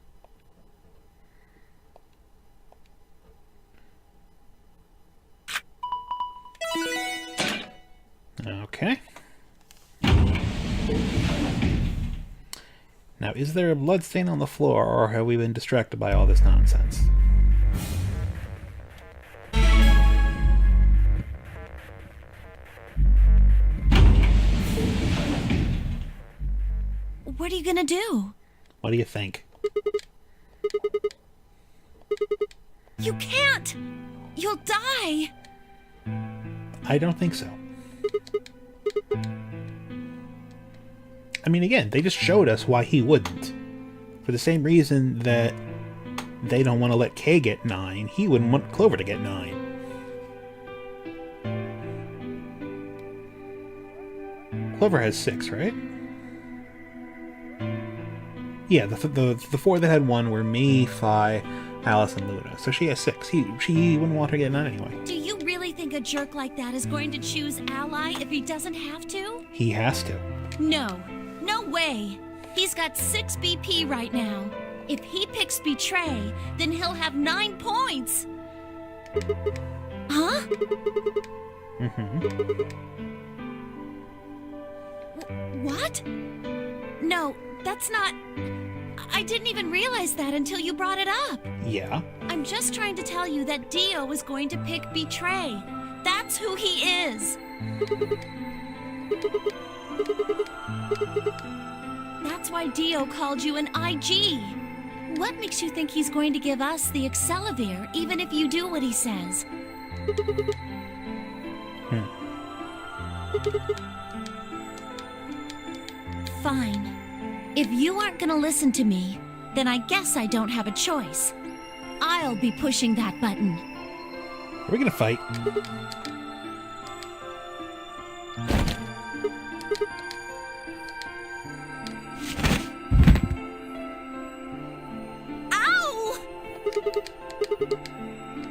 Okay. Now, is there a blood stain on the floor, or have we been distracted by all this nonsense? What are you gonna do? What do you think? You can't! You'll die! I don't think so. I mean, again, they just showed us why he wouldn't. For the same reason that they don't want to let Kay get 9, he wouldn't want Clover to get 9. Clover has 6, right? Yeah, the 4 that had 1 were me, Phi, Alice, and Luna. So she has 6. She wouldn't want her to get 9 anyway. Do you really think a jerk like that is going to choose Ally if he doesn't have to? He has to. No. No way. He's got 6 BP right now. If he picks Betray, then he'll have 9 points. Huh? What? No, that's not... I didn't even realize that until you brought it up. Yeah. I'm just trying to tell you that Dio is going to pick Betray. That's who he is. That's why Dio called you an IG. What makes you think he's going to give us the Accelavir, even if you do what he says? Fine. If you aren't gonna listen to me, then I guess I don't have a choice. I'll be pushing that button. Are we gonna fight? Ow!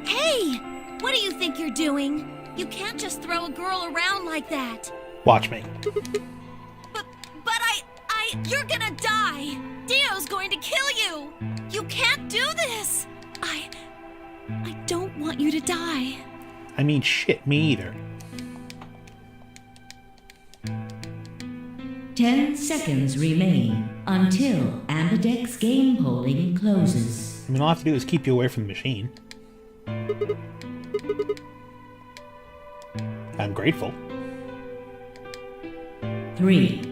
Hey! What do you think you're doing? You can't just throw a girl around like that. Watch me. You're gonna die! Dio's going to kill you! You can't do this! I don't want you to die. I mean, shit, me either. 10 seconds remain until Ambidex game polling closes. I mean, all I have to do is keep you away from the machine. I'm grateful. 3,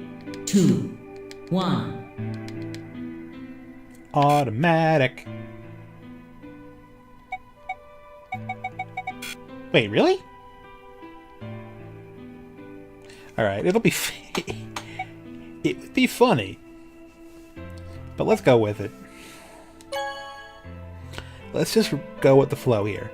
2, 1. Automatic. Wait, really? Alright, it'll be... it would be funny. But let's go with it. Let's just go with the flow here.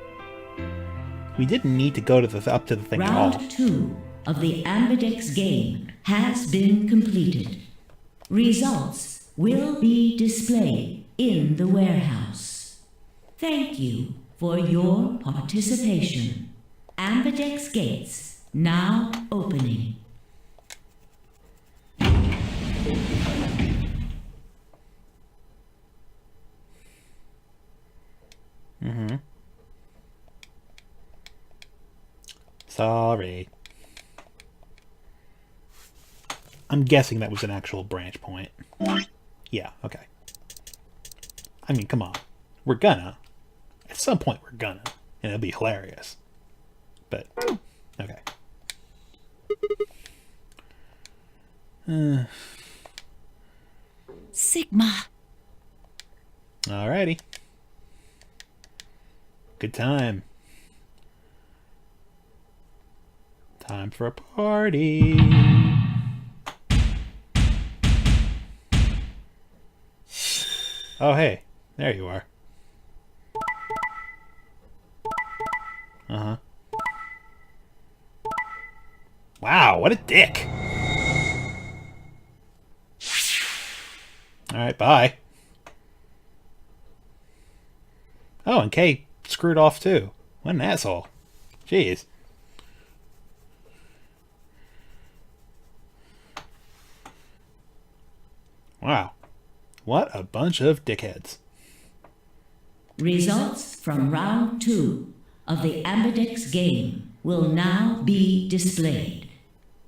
We didn't need to go to up to the thing at all. Round 2 of the Ambidex game has been completed. Results will be displayed in the warehouse. Thank you for your participation. Ambidex gates now opening. Sorry. I'm guessing that was an actual branch point. Yeah, okay. I mean, come on. We're gonna. At some point, we're gonna. And it'll be hilarious. But, okay. Sigma. Alrighty. Good time. Time for a party. Oh, hey. There you are. Uh-huh. Wow, what a dick. Alright, bye. Oh, and Kay screwed off too. What an asshole. Jeez. Wow. What a bunch of dickheads. Results from round 2 of the Ambidex game will now be displayed.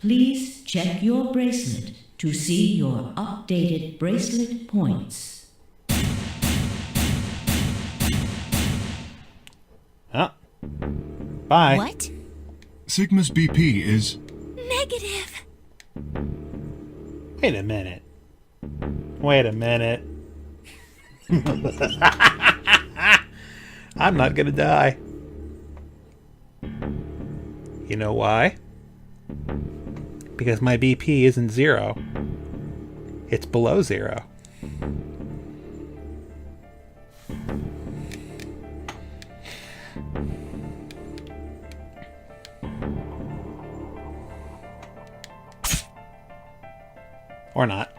Please check your bracelet to see your updated bracelet points. Oh. Bye. What? Sigma's BP is... Negative. Wait a minute. Wait a minute. I'm not gonna die. You know why? Because my BP isn't 0. It's below 0. Or not.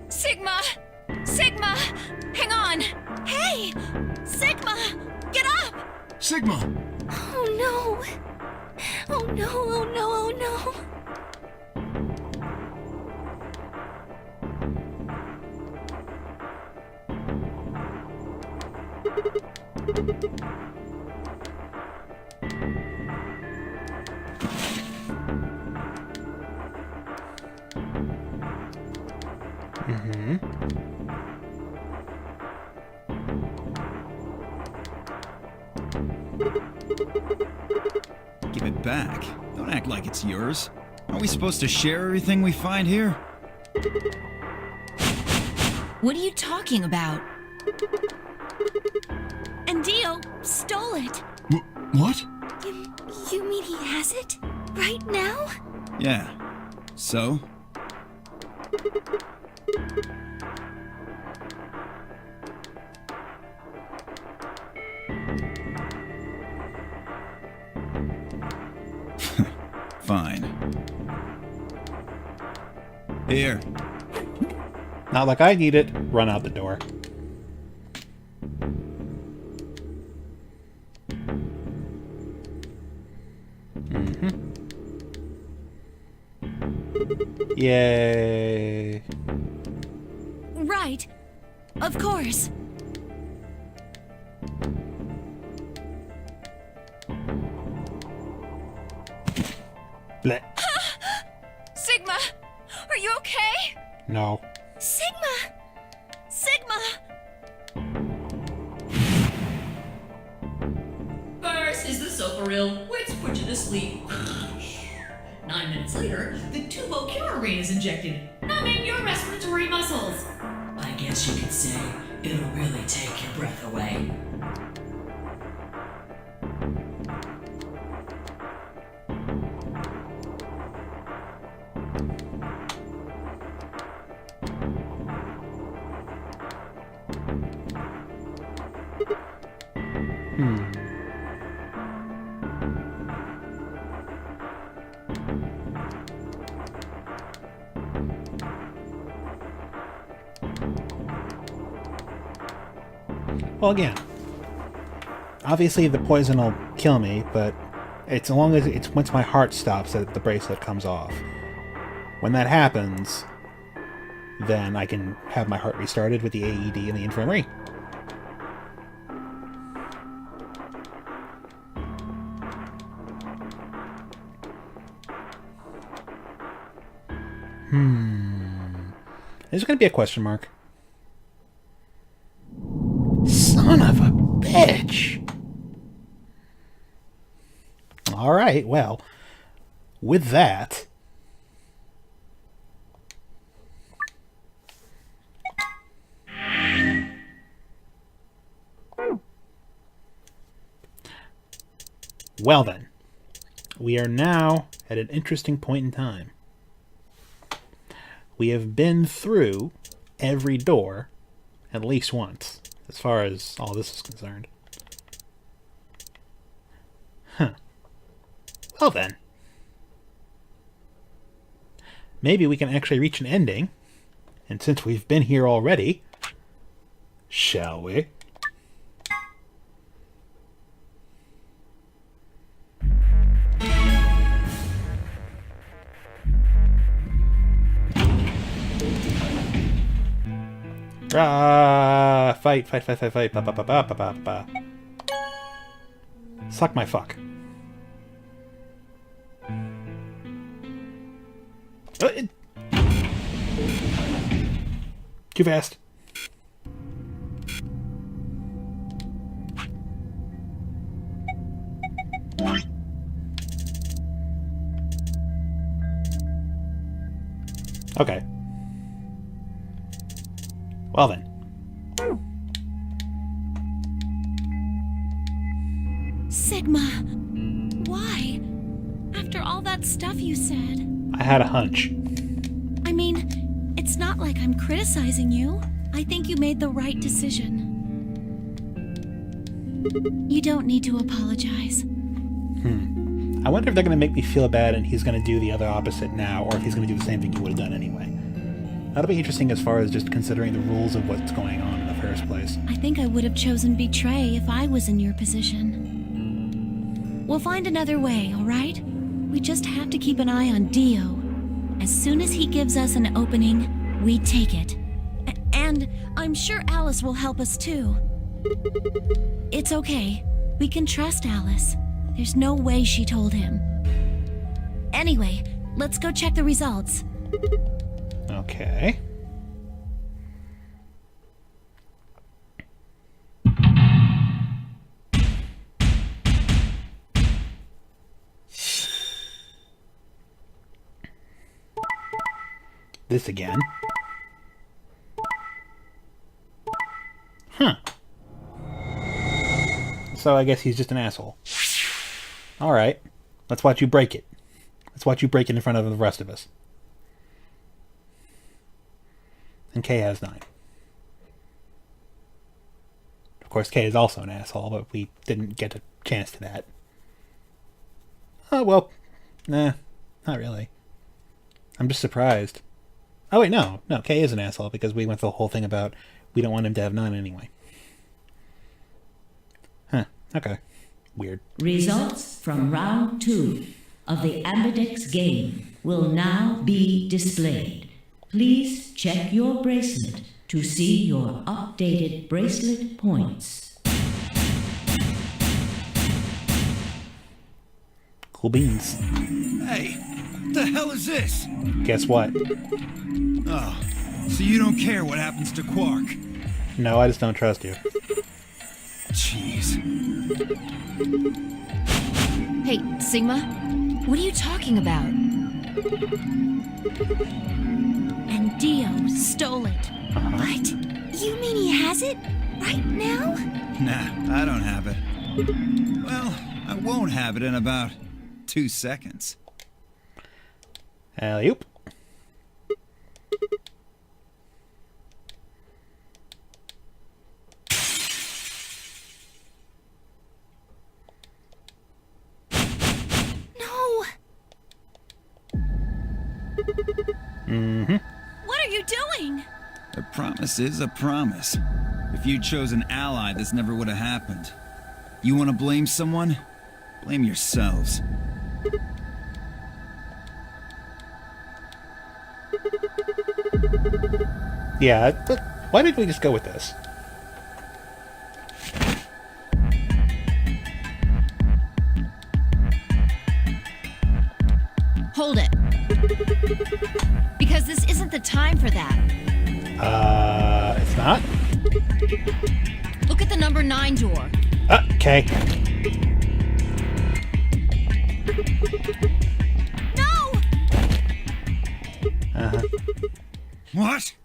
Sigma! Sigma! Hang on! Hey! Sigma! Get up! Sigma! Oh no. Oh no, oh no, oh no. Mm-hmm. Give it back. Don't act like it's yours. Aren't we supposed to share everything we find here? What are you talking about? And Dio stole it. What? You mean he has it? Right now? Yeah. So? Fine. Here. Not like I need it. Run out the door. Mm-hmm. Yay. Right. Of course. Blech. Sigma! Are you okay? No. Sigma! Sigma! First, is the sofa real? Let's put you to sleep. 9 minutes later, the tubo-curarine is injected, numbing your respiratory muscles. I guess you could say it'll really take your breath away. Well, again, obviously the poison will kill me, but It's as long as it's once my heart stops that the bracelet comes off. When that happens, then I can have my heart restarted with the AED in the infirmary. There's going to be a question mark. Son of a bitch! Alright, well, with that... Well then, we are now at an interesting point in time. We have been through every door at least once, as far as all this is concerned. Huh. Well then. Maybe we can actually reach an ending, and since we've been here already, shall we? Fight. Ba, ba, ba, ba, ba, ba, ba. Suck my fuck. Too fast. Okay. Well then. Sigma, why? After all that stuff you said. I had a hunch. I mean, it's not like I'm criticizing you. I think you made the right decision. You don't need to apologize. I wonder if they're going to make me feel bad and he's going to do the other opposite now, or if he's going to do the same thing he would have done anyway. That'll be interesting as far as just considering the rules of what's going on in the first place. I think I would have chosen betray if I was in your position. We'll find another way, all right? We just have to keep an eye on Dio. As soon as he gives us an opening, we take it. And I'm sure Alice will help us too. It's okay. We can trust Alice. There's no way she told him. Anyway, let's go check the results. Okay. This again. Huh. So I guess he's just an asshole. Alright. Let's watch you break it. Let's watch you break it in front of the rest of us. And Kay has 9. Of course, Kay is also an asshole, but we didn't get a chance to that. Oh, well. Nah, not really. I'm just surprised. Oh, wait, no. No, Kay is an asshole because we went the whole thing about we don't want him to have 9 anyway. Huh, okay. Weird. Results from round 2 of the Ambidex game will now be displayed. Please check your bracelet to see your updated bracelet points. Cool beans. Hey, what the hell is this? Guess what? Oh, so you don't care what happens to Quark? No, I just don't trust you. Jeez. Hey, Sigma, what are you talking about? And Dio stole it. What? You mean he has it? Right now? Nah, I don't have it. Well, I won't have it in about 2 seconds. Alley-oop. No! Mm-hmm. What are you doing? A promise is a promise. If you'd chose an ally, this never would have happened. You want to blame someone? Blame yourselves. Yeah, but why didn't we just go with this? Hold it. Because this isn't the time for that. It's not? Look at the number 9 door. Okay. No! Uh-huh. What?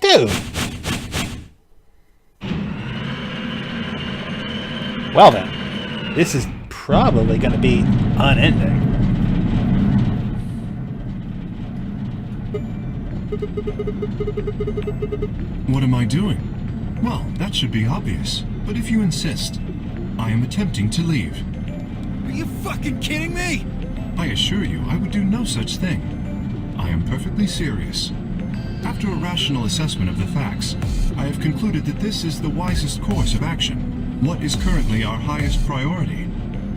Dude! Well then, this is probably going to be unending. What am I doing? Well, that should be obvious. But if you insist, I am attempting to leave. Are you fucking kidding me? I assure you, I would do no such thing. I am perfectly serious. After a rational assessment of the facts, I have concluded that this is the wisest course of action. What is currently our highest priority?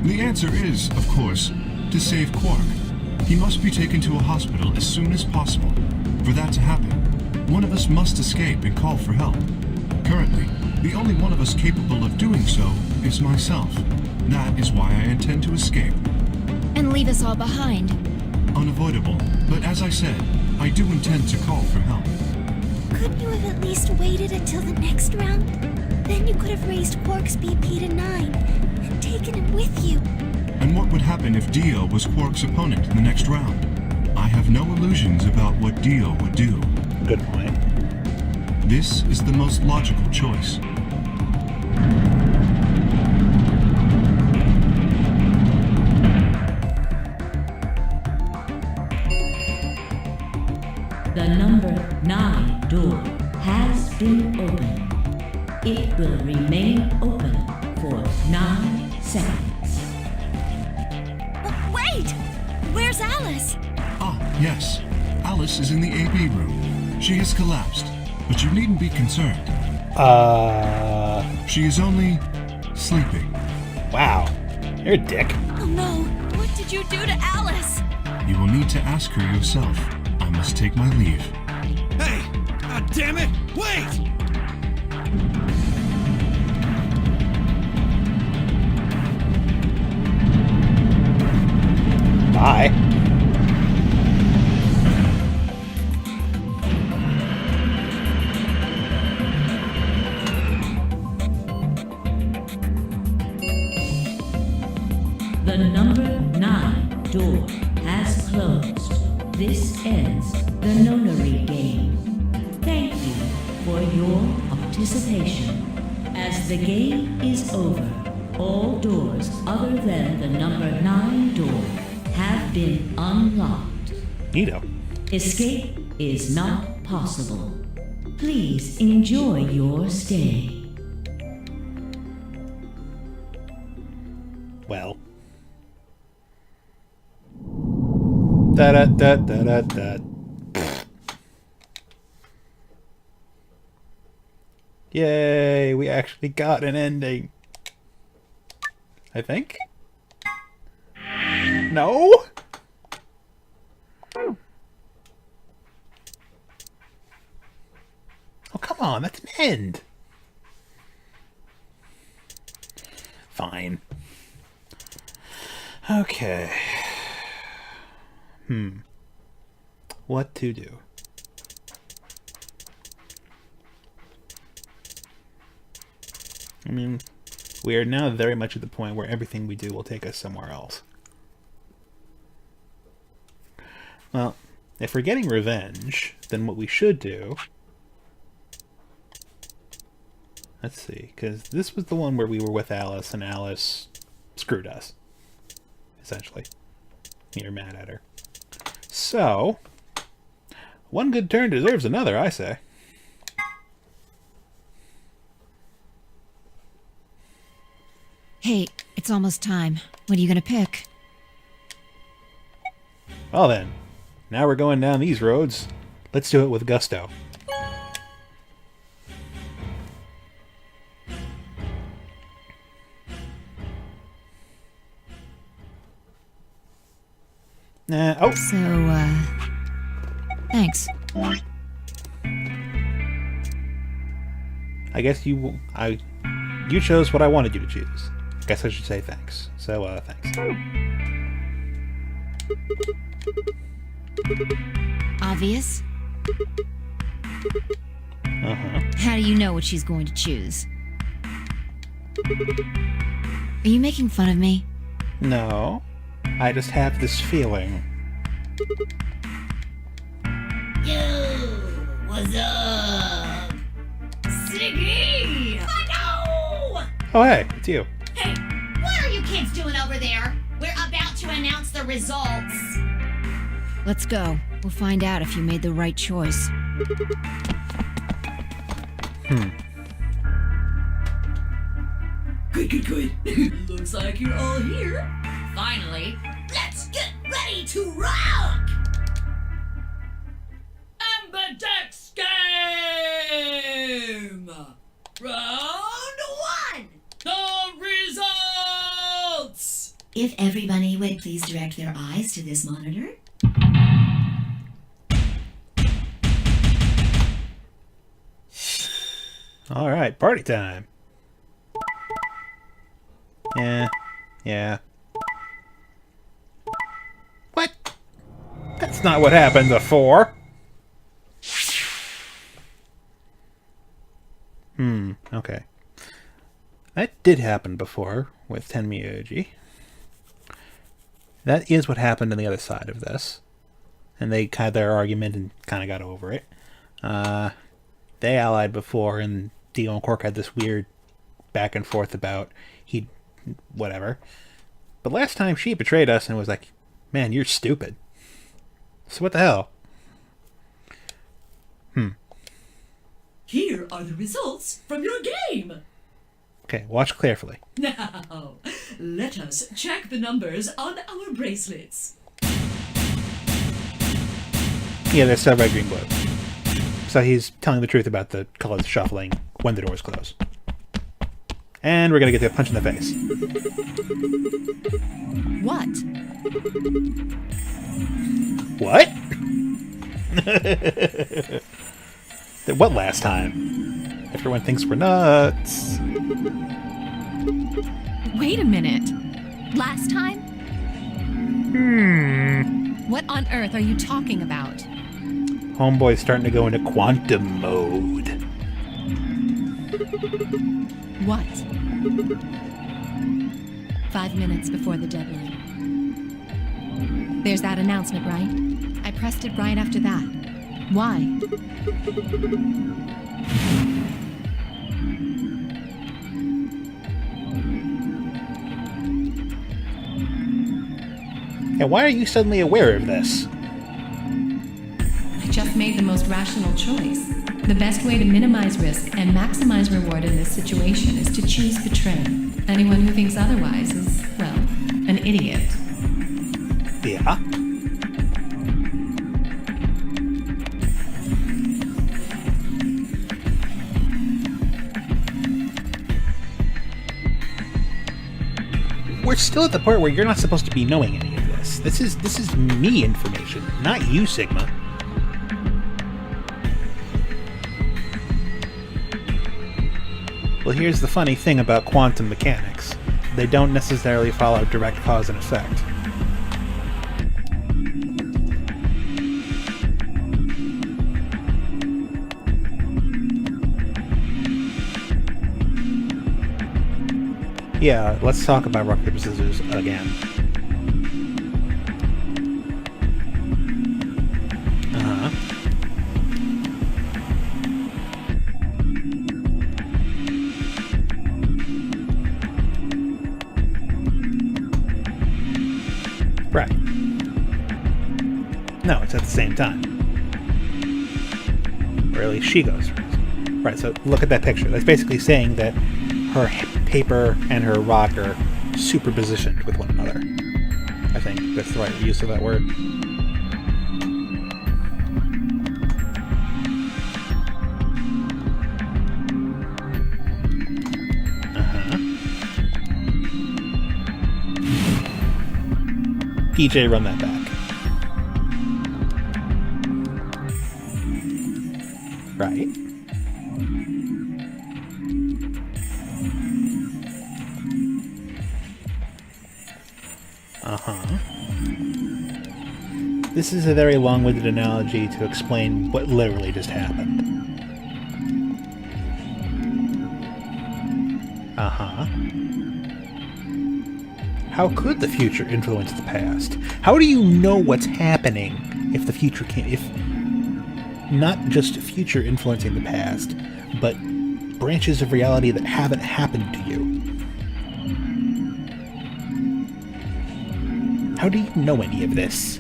The answer is, of course, to save Quark. He must be taken to a hospital as soon as possible. For that to happen, one of us must escape and call for help. Currently, the only one of us capable of doing so is myself. That is why I intend to escape. And leave us all behind. Unavoidable, but as I said, I do intend to call for help. Couldn't you have at least waited until the next round? Then you could have raised Quark's BP to 9 and taken him with you. And what would happen if Dio was Quark's opponent in the next round? I have no illusions about what Dio would do. Good point. This is the most logical choice. The number 9 door has been opened. It will remain open for 9 seconds. Wait! Where's Alice? Ah, yes. Alice is in the AB room. She has collapsed, but you needn't be concerned. She is only sleeping. Wow. You're a dick. Oh no! What did you do to Alice? You will need to ask her yourself. I must take my leave. Hey! God damn it! Wait! Bye. The number 9 door has closed. This ends the nonary game. Thank you for your participation. As the game is over, all doors other than the number 9 door have been unlocked. Neato. Escape is not possible. Please enjoy your stay. Well. Da-da-da-da-da-da. Yay, we actually got an ending. I think? No? Oh, come on, that's an end. Fine. Okay. What to do? I mean, we are now very much at the point where everything we do will take us somewhere else. Well, if we're getting revenge, then what we should do... Let's see, because this was the one where we were with Alice, and Alice screwed us. Essentially. You're mad at her. So, one good turn deserves another, I say. Hey, it's almost time. What are you gonna pick? Well then, now we're going down these roads. Let's do it with gusto. Oh, So, thanks. I guess you chose what I wanted you to choose. Guess I should say thanks. So, thanks. Obvious? Uh-huh. How do you know what she's going to choose? Are you making fun of me? No. I just have this feeling. Yo, what's up? Siggy! No! Oh, hey, it's you. Hey, what are you kids doing over there? We're about to announce the results. Let's go. We'll find out if you made the right choice. Good. Looks like you're all here. Finally, let's get ready to rock! Ambidex game! Round 1! The results! If everybody would please direct their eyes to this monitor. Alright, party time. Yeah. What? That's not what happened before. Okay. That did happen before with Tenmyoji. That is what happened on the other side of this. And they had their argument and kind of got over it. They allied before, and Dio and Quark had this weird back and forth about whatever. But last time she betrayed us and was like, man, you're stupid. So what the hell? Here are the results from your game. Okay, watch carefully. Now, let us check the numbers on our bracelets. Yeah, they're still red, green, blue. So he's telling the truth about the colors shuffling when the doors close. And we're gonna get a punch in the face. What? What? What last time? Everyone thinks we're nuts. Wait a minute. Last time? What on earth are you talking about? Homeboy's starting to go into quantum mode. What? 5 minutes before the deadline. There's that announcement, right? I pressed it right after that. Why? And why are you suddenly aware of this? I just made the most rational choice. The best way to minimize risk and maximize reward in this situation is to choose betray. Anyone who thinks otherwise is, well, an idiot. Yeah? We're still at the part where you're not supposed to be knowing any of this. This is me information, not you, Sigma. Well, here's the funny thing about quantum mechanics. They don't necessarily follow direct cause and effect. Yeah, let's talk about rock, paper, scissors again. Right. No, it's at the same time. Or at least she goes first. Right, so look at that picture. That's basically saying that her paper and her rock are superpositioned with one another. I think that's the right use of that word. DJ, run that back. Right. Uh-huh. This is a very long-winded analogy to explain what literally just happened. Uh-huh. How could the future influence the past? How do you know what's happening if the future can't... if not just future influencing the past, but branches of reality that haven't happened to you? How do you know any of this?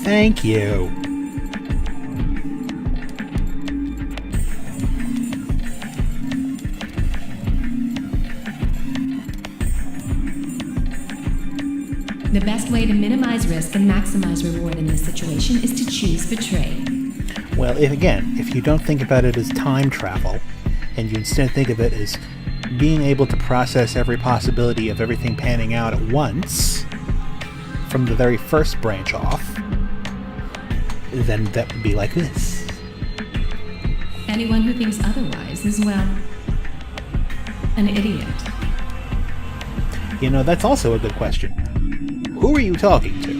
Thank you. The best way to minimize risk and maximize reward in this situation is to choose betray. Well, if you don't think about it as time travel, and you instead think of it as being able to process every possibility of everything panning out at once, from the very first branch off, then that would be like this. Anyone who thinks otherwise is, well, an idiot. You know, that's also a good question. Who are you talking to?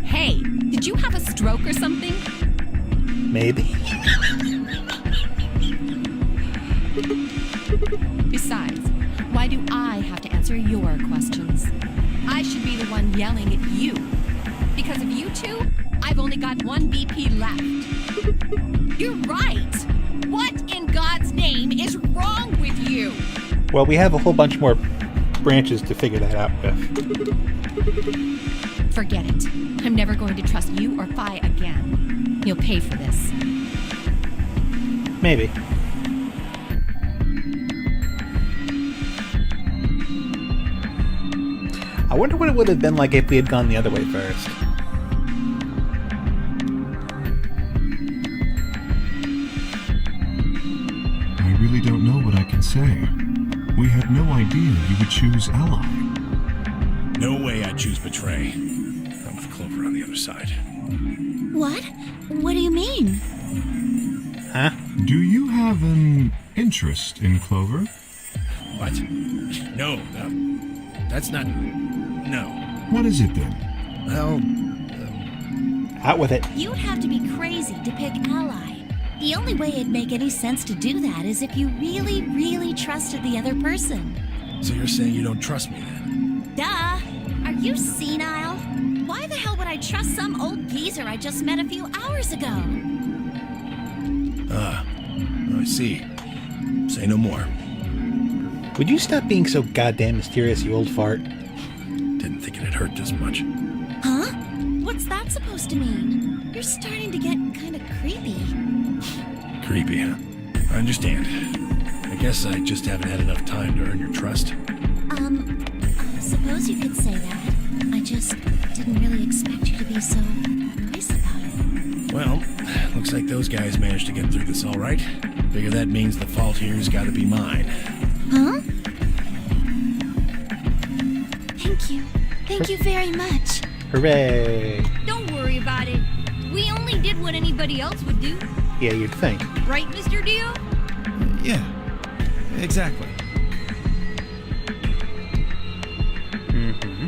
Hey, did you have a stroke or something? Maybe. Besides, why do I have to answer your questions? I should be the one yelling at you. Because of you two, I've only got one BP left. You're right! What in God's name is wrong with you? Well, we have a whole bunch more branches to figure that out with. Forget it. I'm never going to trust you or Phi again. You'll pay for this. Maybe. I wonder what it would have been like if we had gone the other way first. I really don't know what I can say. We had no idea you would choose ally. No way I'd choose betray. I'm with Clover on the other side. What? What do you mean? Huh? Do you have an interest in Clover? What? No, that's not... No. What is it then? Well, Out with it. You'd have to be crazy to pick ally. The only way it'd make any sense to do that is if you really, really trusted the other person. so you're saying you don't trust me then? Duh! Are you senile? Why the hell would I trust some old geezer I just met a few hours ago? I see. Say no more. Would you stop being so goddamn mysterious, you old fart? Didn't think it'd hurt this much. Huh? What's that supposed to mean? You're starting to get kind of creepy. Creepy, huh? I understand. I guess I just haven't had enough time to earn your trust. Suppose you could say that. I just didn't really expect you to be so nice about it. Well, looks like those guys managed to get through this all right. Figure that means the fault here's gotta be mine. Huh? Thank you. Thank you very much. Hooray! Don't worry about it. We only did what anybody else would do. Yeah, you'd think. Right, Mr. Dio? Yeah, exactly. Mm-hmm.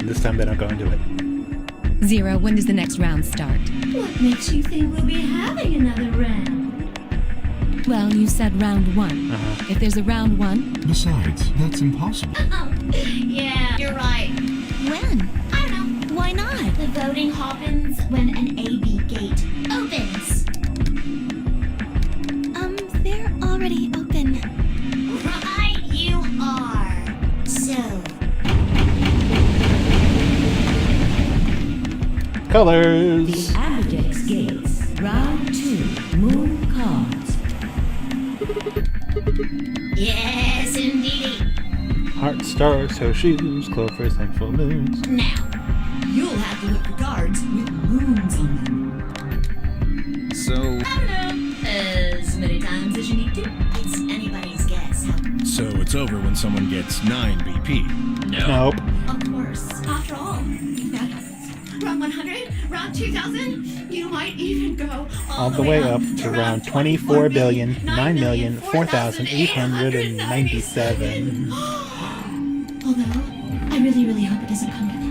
This time they don't go into it. Zero, when does the next round start? What makes you think we'll be having another round? Well, you said round one. Uh-huh. If there's a round one, Besides, that's impossible. Yeah, you're right. When? I don't know. Why not? The voting happens when an AB gate opens. They're already open. Right, you are. So, Colors! The Ambidex gates. Round 2. Moon cards. yes, indeedy. heart, stars, her shoes, Clover's and full moons. Now, you'll have to look for cards with moons on them. So, I don't know. As many times as you need to. It's anybody's guess. So it's over when someone gets 9 BP. Nope. Of course. After all, that happens. Round 100, round 2000, you might even go All the way up to round 24,09,004,897. Although, I really, really hope it doesn't come to that.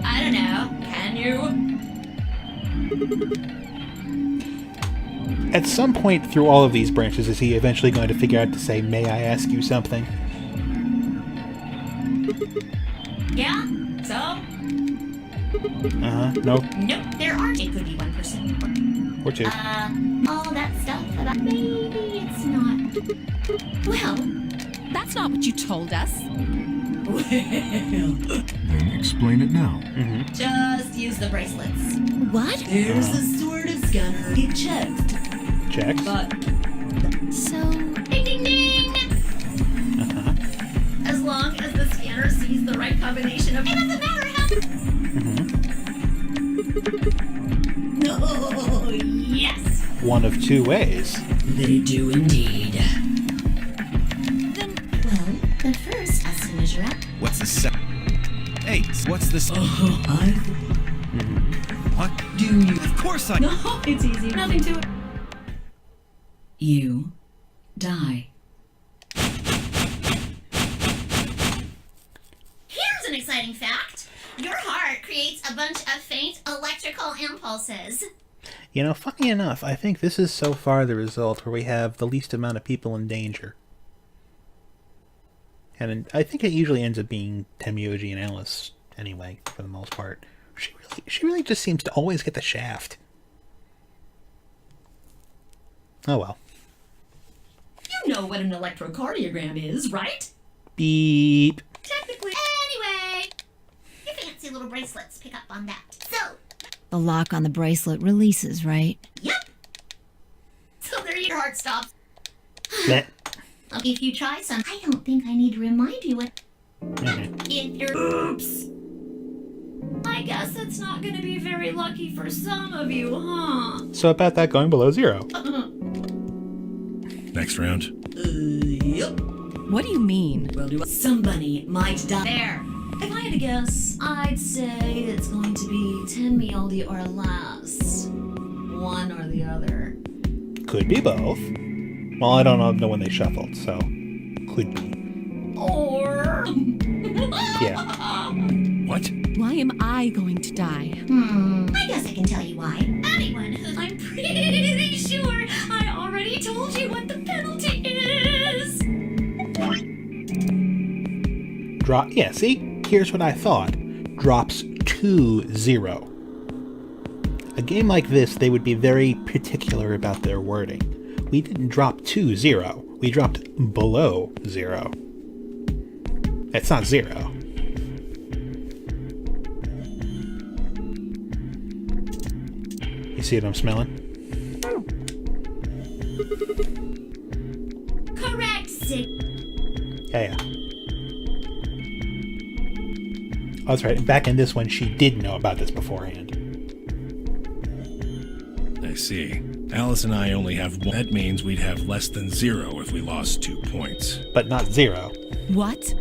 I don't know. Can you? At some point through all of these branches, is he eventually going to figure out to say, "May I ask you something?" Yeah? So? Nope. Nope, there aren't. It could be 1%. Or 2. All that stuff about maybe it's not. Well, That's not what you told us. Then explain it now. just use the bracelets. What? There's a sort of scanner. It checks. Checks. But So, ding ding ding! As long as the scanner sees the right combination of. It doesn't matter how. No, yes! One of 2 ways. They do indeed. Then Well, but first, has to measure up. what's the Hey, what's this? What do you? Of course I. No, it's easy. Nothing to it. You die. Here's an exciting fact. Your heart creates a bunch of faint electrical impulses. You know, funny enough, I think this is so far the result where we have the least amount of people in danger. And I think it usually ends up being Temyoji and Alice, anyway, for the most part. She really just seems to always get the shaft. Oh well. You know what an electrocardiogram is, right? Beep. Technically. Anyway, your fancy little bracelets pick up on that. So, The lock on the bracelet releases, right? yep. So there your heart stops. Bleh. If you try some, I don't think I need to remind you what. Mhm. If you're. Oops. I guess it's not gonna be very lucky for some of you, huh? So about that going below 0. Next round. Yep. what do you mean? Well, somebody might die. There. If I had to guess, I'd say it's going to be 10 Mialdi or less. One or the other. Could be both. Well, I don't know when they shuffled, so could be. Or. Yeah. What? Why am I going to die? I guess I can tell you why. Anyone, I'm pretty sure I already told you what the penalty is. Drop. Yeah, see? Here's what I thought. Drops to 0. A game like this, they would be very particular about their wording. We didn't drop to 0. We dropped below 0. It's not 0. You see what I'm smelling? Correct, Sig. Yeah. Oh, that's right. Back in this one, she did know about this beforehand. I see. Alice and I only have 1. That means we'd have less than 0 if we lost 2 points. But not 0. What?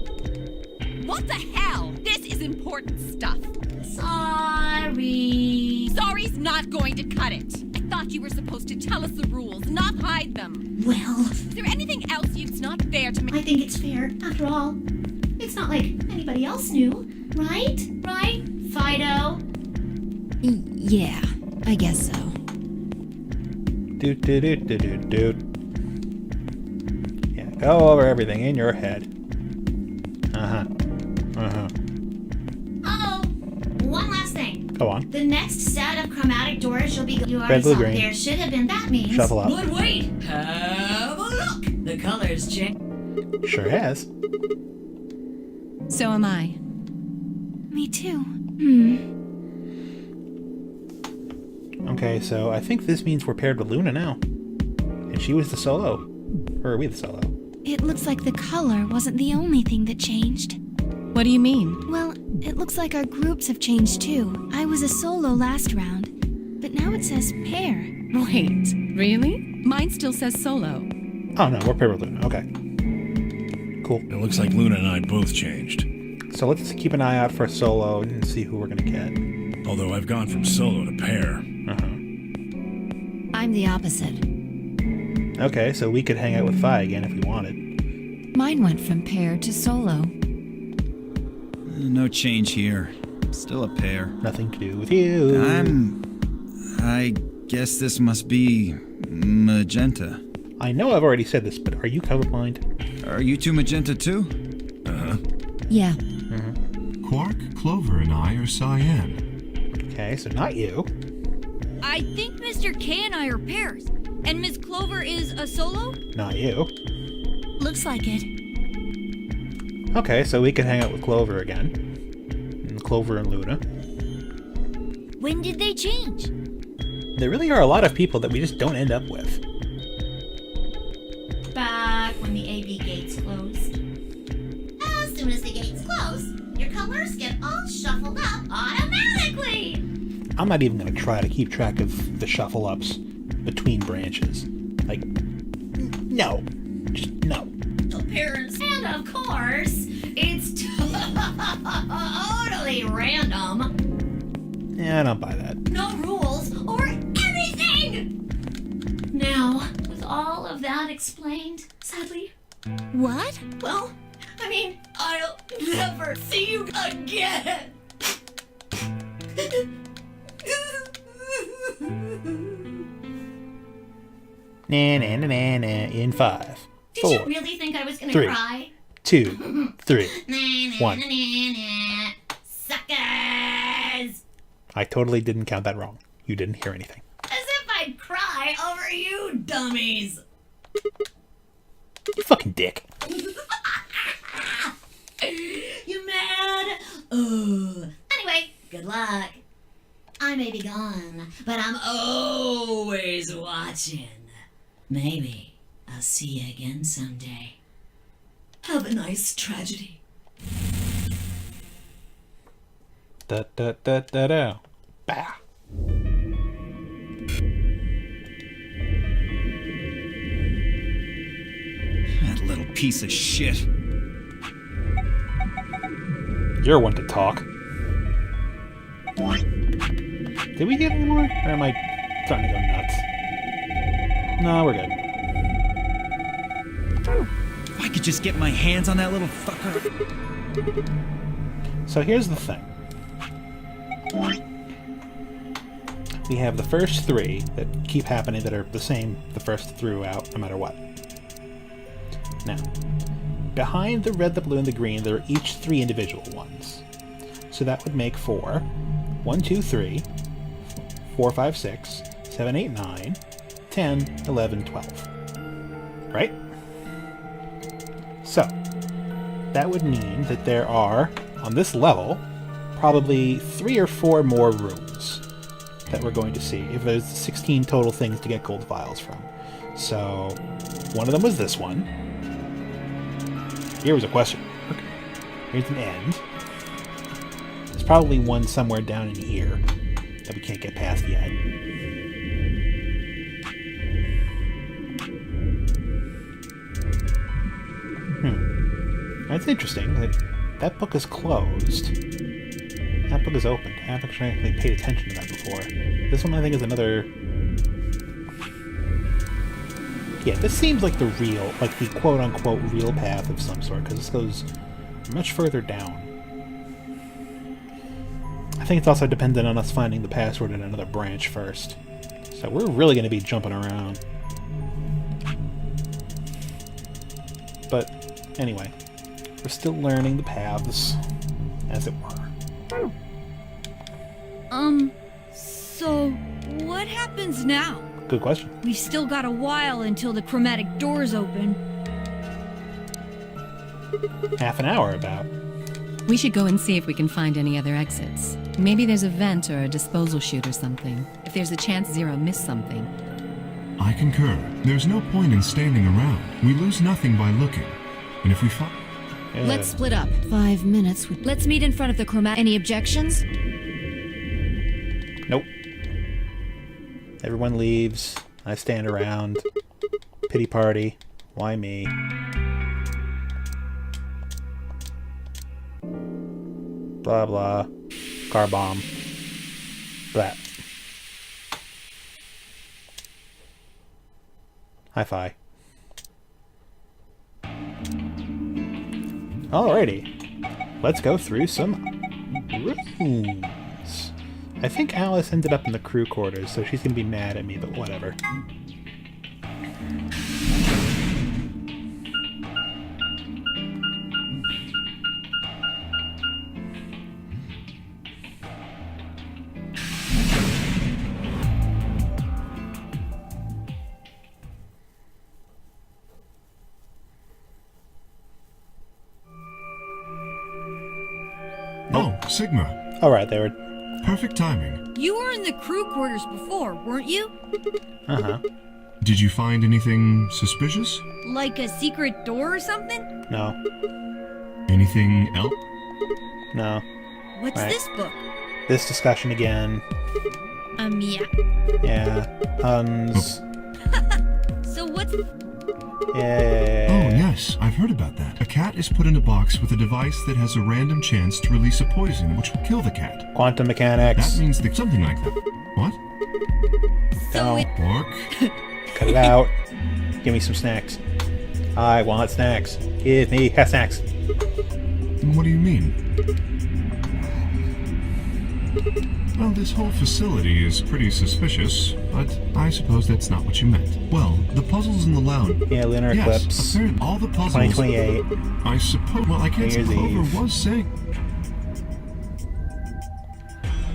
What the hell? This is important stuff. Sorry. Sorry's not going to cut it. I thought you were supposed to tell us the rules, not hide them. Well, Is there anything else it's not fair to me? I think it's fair. After all, it's not like anybody else knew, right? Right, Fido? Yeah, I guess so. Doot doot doot doot doot doot. Yeah, go over everything in your head. Uh-huh. Uh-huh. Oh, one last thing. Go on. The next set of chromatic doors shall be. You already Red, blue, saw. green. There should have been. That means. Shuffle up. But wait, have a look. The colors change. Sure has. So am I. me too. Okay, so I think this means we're paired with Luna now. And she was the solo. Or are we the solo? it looks like the color wasn't the only thing that changed. What do you mean? Well, it looks like our groups have changed too. I was a solo last round, but now it says pair. Wait, really? Mine still says solo. Oh no, we're paired with Luna. Okay. Cool. It looks like Luna and I both changed. So let's keep an eye out for solo and see who we're gonna get. Although I've gone from solo to pair. I'm the opposite. Okay, so we could hang out with Phi again if we wanted. Mine went from pair to solo. No change here. Still a pair. Nothing to do with you. I guess this must be magenta. I know I've already said this, but are you colorblind? Are you two magenta too? Yeah. Quark, Clover, and I are cyan. Okay, so not you. I think Mr. K and I are pairs. And Miss Clover is a solo? Not you. Looks like it. Okay, so we could hang out with Clover again. And Clover and Luna. When did they change? There really are a lot of people that we just don't end up with. Back when the AB gates closed. As soon as the gates close, your colors get all shuffled up automatically. I'm not even going to try to keep track of the shuffle-ups between branches. Like, no. Just no. Appearance. And of course, it's totally random. Yeah, I don't buy that. No rules or anything! Now, with all of that explained, sadly, What? well, I mean, I'll never see you again! Na na na na na in 5, Did 4, you really think I was gonna 3, cry? 2, 3. One. Suckers! I totally didn't count that wrong. You didn't hear anything. As if I'd cry over you dummies! You fucking dick. You mad? Oh. Anyway, good luck. I may be gone, but I'm always watching. Maybe I'll see you again someday. Have a nice tragedy. Da da da da da. Bah. That little piece of shit. You're one to talk. Did we get any more? Or am I starting to go nuts? No, we're good. If I could just get my hands on that little fucker. So here's the thing. We have the first 3 that keep happening that are the same the first throughout, no matter what. Now, behind the red, the blue, and the green, there are each 3 individual ones. So that would make 4. 1, 2, 3, 4, 5, 6, 7, 8, 9, 10, 11, 12. Right? So, that would mean that there are, on this level, probably 3 or 4 more rooms that we're going to see, if there's 16 total things to get gold files from. So, one of them was this one. Here was a question mark. Here's an end. There's probably one somewhere down in here that we can't get past yet. That's interesting. That book is closed. That book is opened. I haven't actually paid attention to that before. This one I think is another... Yeah, this seems like the real, like the quote-unquote real path of some sort, because this goes much further down. I think it's also dependent on us finding the password in another branch first. So we're really going to be jumping around. But, anyway, we're still learning the paths, as it were. So what happens now? Good question. We've still got a while until the chromatic doors open. Half an hour, about. We should go and see if we can find any other exits. Maybe there's a vent or a disposal chute or something. If there's a chance Zero missed something. I concur. There's no point in standing around. We lose nothing by looking. And if we find... Let's split up. 5 minutes. Let's meet in front of the chromat. Any objections? Nope. Everyone leaves. I stand around. Pity party. Why me? Blah blah. Car bomb. Blah. Hi-fi. Alrighty. Let's go through some rooms. I think Alice ended up in the crew quarters, so she's gonna be mad at me, but whatever. Oh, Sigma. Alright, they were... Perfect timing. You were in the crew quarters before, weren't you? Uh-huh. Did you find anything suspicious? Like a secret door or something? No. Anything else? No. What's Right. this book? This discussion again. Yeah. Yeah. Huns. So what's... Yeah. Oh, yes, I've heard about that. A cat is put in a box with a device that has a random chance to release a poison which will kill the cat. Quantum mechanics. That means something like that. What? So it... Quark? Cut it out. Give me some snacks. I want snacks. Give me snacks. What do you mean? Well, this whole facility is pretty suspicious, but I suppose that's not what you meant. Well, the puzzles in the lounge... Yeah, lunar yes, eclipse. apparently all the puzzles... 2028. I suppose... Well, I can't say New Year's Clover Eve. was saying...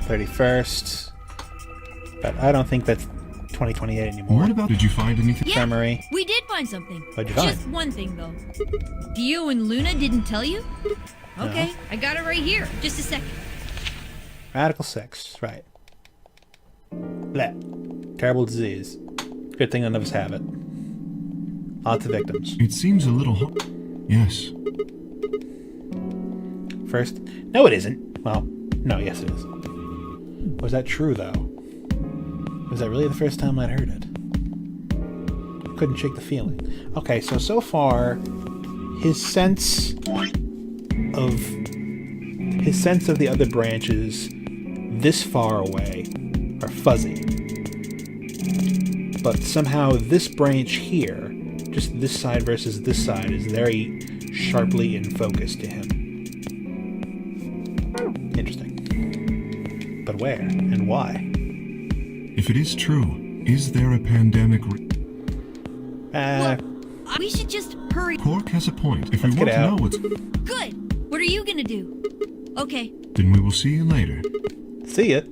31st. But I don't think that's 2028 anymore. What about... Did you find anything? Yeah, Memory. we did find something. What'd you find? Just one thing, though. Dio and Luna didn't tell you? Okay, I got it right here. Just a second. Radical 6. Right. Bleh. Terrible disease. Good thing none of us have it. Lots of victims. It seems a little... Yes. First... No, it isn't. Well, no, yes it is. Was that true, though? Was that really the first time I'd heard it? Couldn't shake the feeling. Okay, so far, his sense of the other branches this far away are fuzzy. But somehow this branch here, just this side versus this side, is very sharply in focus to him. Interesting. But where and why? If it is true, is there a pandemic... We should just hurry. Quark has a point. If Let's we want get to out. know what's... Good. What are you gonna do? Okay. Then we will see you later. See it.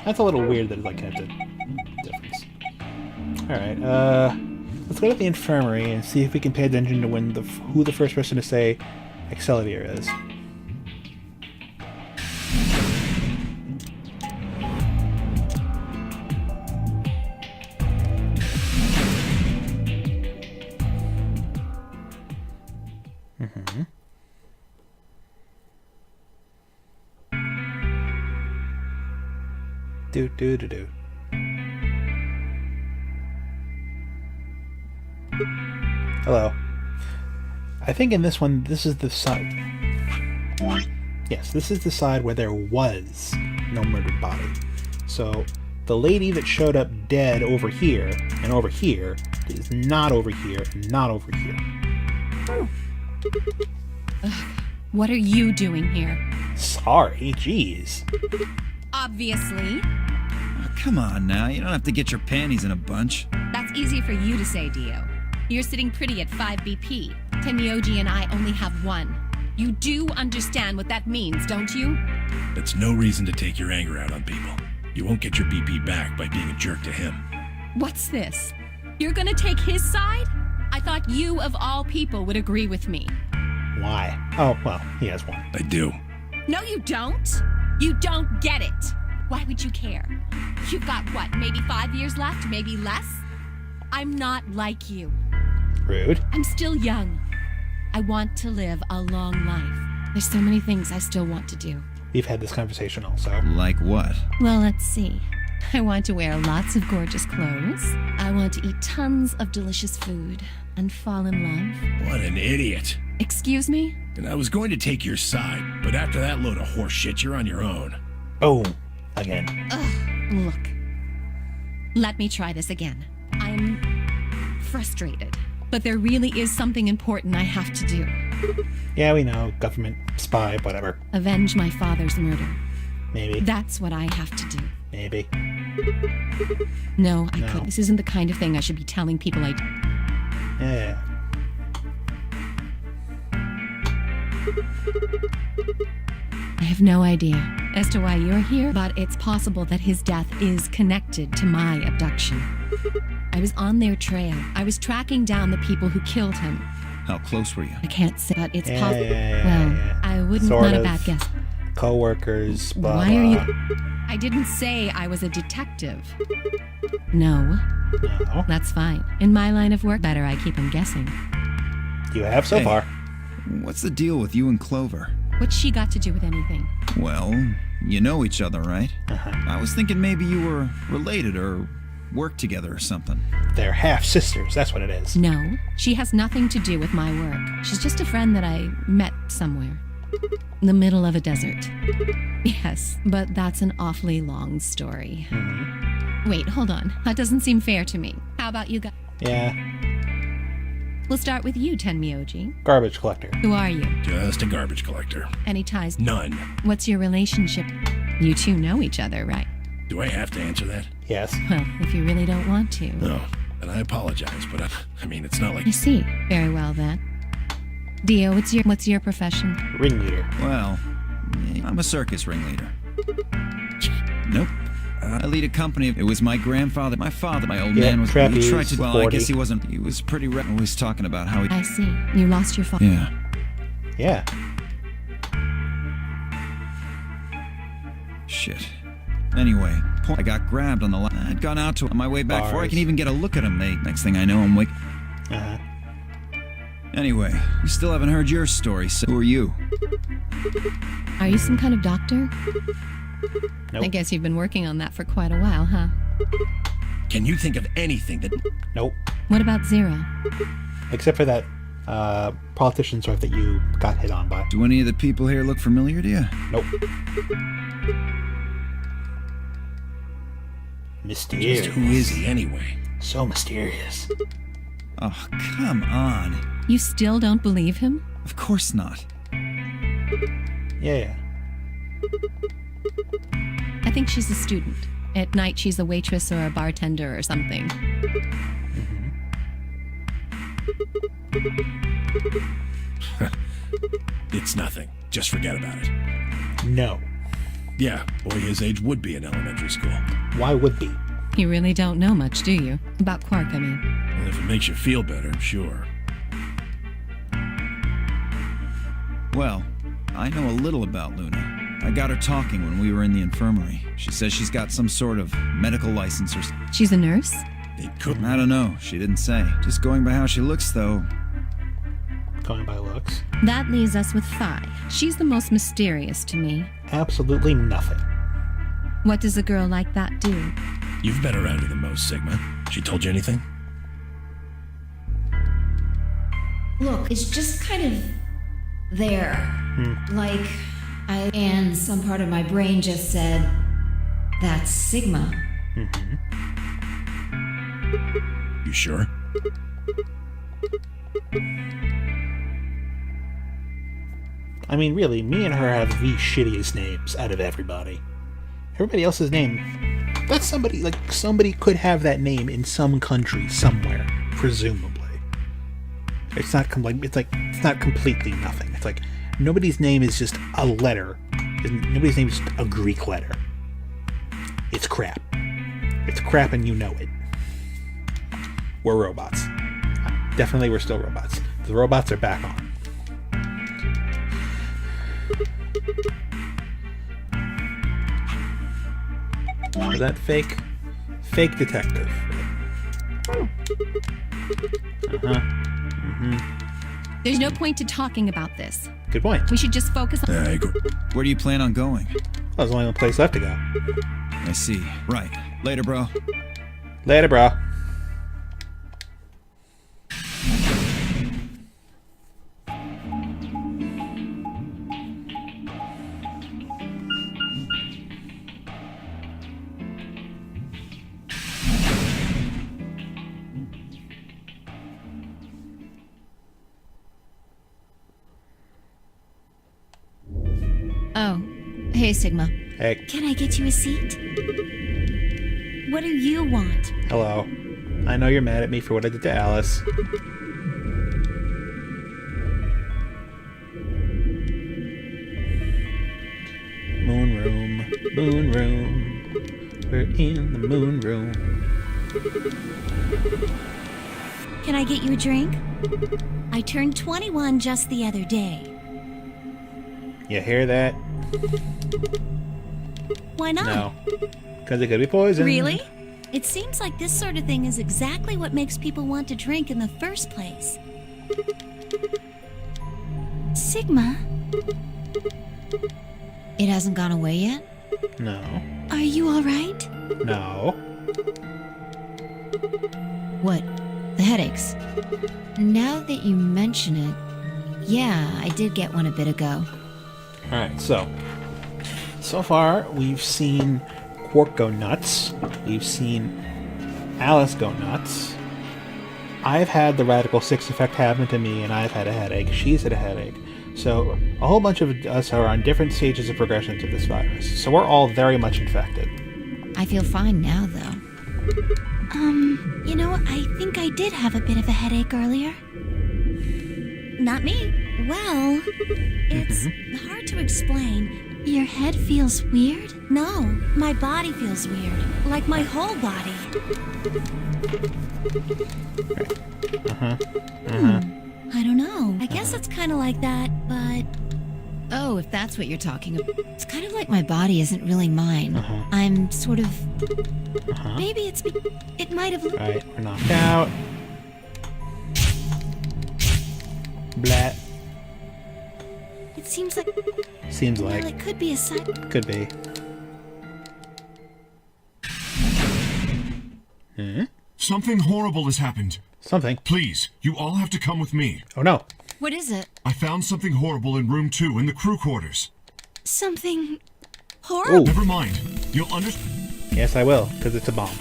That's a little weird that it's like kind of difference. Alright, let's go to the infirmary and see if we can pay attention to who the first person to say Excelsior is. Do. Hello. I think in this one, this is the side. Yes, this is the side where there was no murdered body. So the lady that showed up dead over here and over here is not over here and not over here. What are you doing here? Sorry, jeez. Obviously. Oh, come on now, you don't have to get your panties in a bunch. That's easy for you to say, Dio. You're sitting pretty at 5 BP. Tenmyoji and I only have 1. You do understand what that means, don't you? That's no reason to take your anger out on people. You won't get your BP back by being a jerk to him. What's this? You're gonna take his side? I thought you, of all people, would agree with me. Why? Oh, well, he has one. I do. No, you don't. You don't get it. Why would you care? You've got, what, maybe 5 years left? Maybe less? I'm not like you. Rude. I'm still young. I want to live a long life. There's so many things I still want to do. We've had this conversation also. Like what? Well, let's see. I want to wear lots of gorgeous clothes. I want to eat tons of delicious food and fall in love. What an idiot. Excuse me? And I was going to take your side, but after that load of horse shit, you're on your own. Boom. Again. Look. Let me try this again. I'm frustrated, but there really is something important I have to do. Yeah, we know. Government, spy, whatever. Avenge my father's murder. Maybe. That's what I have to do. Maybe. No, I No. couldn't. This isn't the kind of thing I should be telling people I do. Yeah. I have no idea as to why you're here, but it's possible that his death is connected to my abduction. I was on their trail. I was tracking down the people who killed him. How close were you? I can't say, but it's Yeah, possible. yeah, Well, yeah. I wouldn't, Sort not a of. bad guess. Co-workers, blah, Why are you... blah. I didn't say I was a detective. No, No. that's fine. In my line of work, better I keep him guessing. You have so Hey. far. What's the deal with you and Clover? What's she got to do with anything? Well, you know each other, right? Uh-huh. I was thinking maybe you were related or worked together or something. They're half-sisters, that's what it is. No, she has nothing to do with my work. She's just a friend that I met somewhere. In the middle of a desert. Yes, but that's an awfully long story. Wait, hold on. That doesn't seem fair to me. How about you guys? Yeah. We'll start with you, Tenmyoji. Garbage collector. Who are you? Just a garbage collector. Any ties? None. What's your relationship? You two know each other, right? Do I have to answer that? Yes. Well, if you really don't want to. No. And I apologize, but I mean, it's not like... I see. Very well then. Dio, what's your profession? Ringleader. Well, I'm a circus ringleader. Nope. I lead a company. It was my grandfather, my father, my old Yeah, man was... trapeze, He tried to... Well, 40. I guess he wasn't... He was pretty... always talking about how he... I see. You lost your father. Yeah. Yeah. Shit. Anyway, I got grabbed on the line. I'd gone out to on my way back before I Bars. can even get a look at him. Next thing I know, I'm wake. Uh-huh. Anyway, we still haven't heard your story, so who are you? Are you some kind of doctor? Nope. I guess you've been working on that for quite a while, huh? Can you think of anything that... Nope. What about Zero? Except for that politician's wife that you got hit on by. Do any of the people here look familiar to you? Nope. Mysterious. Just who is he anyway? So mysterious. Oh, come on. You still don't believe him? Of course not. Yeah. I think she's a student. At night, she's a waitress or a bartender or something. It's nothing. Just forget about it. No. Yeah, boy his age would be in elementary school. Why would be? You really don't know much, do you? About Quark, I mean. And if it makes you feel better, sure. Well, I know a little about Luna. I got her talking when we were in the infirmary. She says she's got some sort of medical license or... She's a nurse? It could... I don't know. She didn't say. Just going by how she looks, though. Going by looks. That leaves us with Phi. She's the most mysterious to me. Absolutely nothing. What does a girl like that do? You've been around her the most, Sigma. She told you anything? Look, it's just kind of there. Like, and some part of my brain just said, that's Sigma. You sure? I mean, really, me and her have the shittiest names out of everybody. Everybody else's name, that's somebody, like, somebody could have that name in some country somewhere, presumably. It's not, it's not completely nothing. It's like, nobody's name is just a letter. Nobody's name is just a Greek letter. It's crap. It's crap and you know it. We're robots. definitely we're still robots. The robots are back on. Was that fake? Fake detective. There's no point to talking about this. Good point. We should just focus on. I agree. Where do you plan on going? There's only one place left to go. I see. Right. Later, bro. Later, bro. Oh, hey, Sigma. Hey, Can I get you a seat? What do you want? hello. I know you're mad at me for what I did to Alice. Moon room, moon room. We're in the moon room. Can I get you a drink? I turned 21 just the other day. You hear that? Why not? No. Because it could be poison. Really? It seems like this sort of thing is exactly what makes people want to drink in the first place. Sigma, It hasn't gone away yet? No. are you alright? No. What? The headaches? Now that you mention it, yeah, I did get one a bit ago. Alright, so far we've seen Quark go nuts. We've seen Alice go nuts. I've had the Radical 6 effect happen to me, and I've had a headache. She's had a headache. So a whole bunch of us are on different stages of progression to this virus. So we're all very much infected. I feel fine now, though. You know, I think I did have a bit of a headache earlier. Not me. Well, it's hard to explain. Your head feels weird? No, my body feels weird. Like my whole body. I don't know. I guess it's kind of like that, but Oh, if that's what you're talking about. It's kind of like my body isn't really mine. I'm sort of... maybe it might have... Right, we're knocked out. Blat. It seems like... Seems well, like. it could be a sign... Could be. Something horrible has happened. Something. Please, you all have to come with me. Oh no. What is it? I found something horrible in room 2 in the crew quarters. Something... horrible. Oh. Never mind. You'll understand. Yes, I will, because it's a bomb.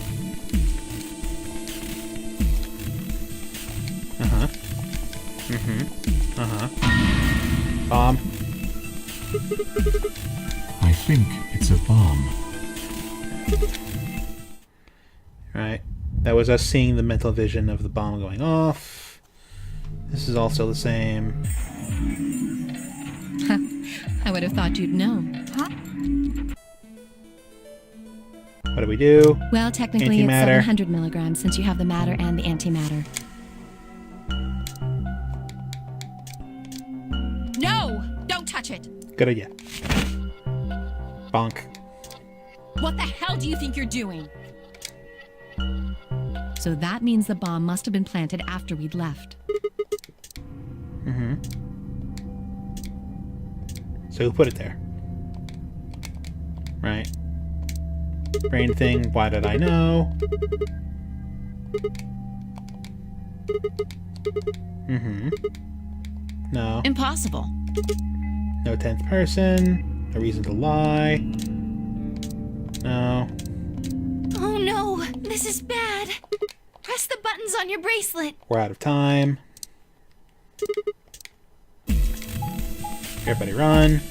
Bomb. I think it's a bomb. Right. That was us seeing the mental vision of the bomb going off. This is also the same. I would have thought you'd know. What do we do? Well, technically Antimatter. it's 700 milligrams since you have the matter and the antimatter. No! Don't touch it! Good idea. Bonk. What the hell do you think you're doing? So that means the bomb must have been planted after we'd left. So who put it there? Right. Brain thing, why did I know? No. Impossible. No 10th person. No reason to lie. No. Oh no, this is bad. Press the buttons on your bracelet. We're out of time. Everybody run.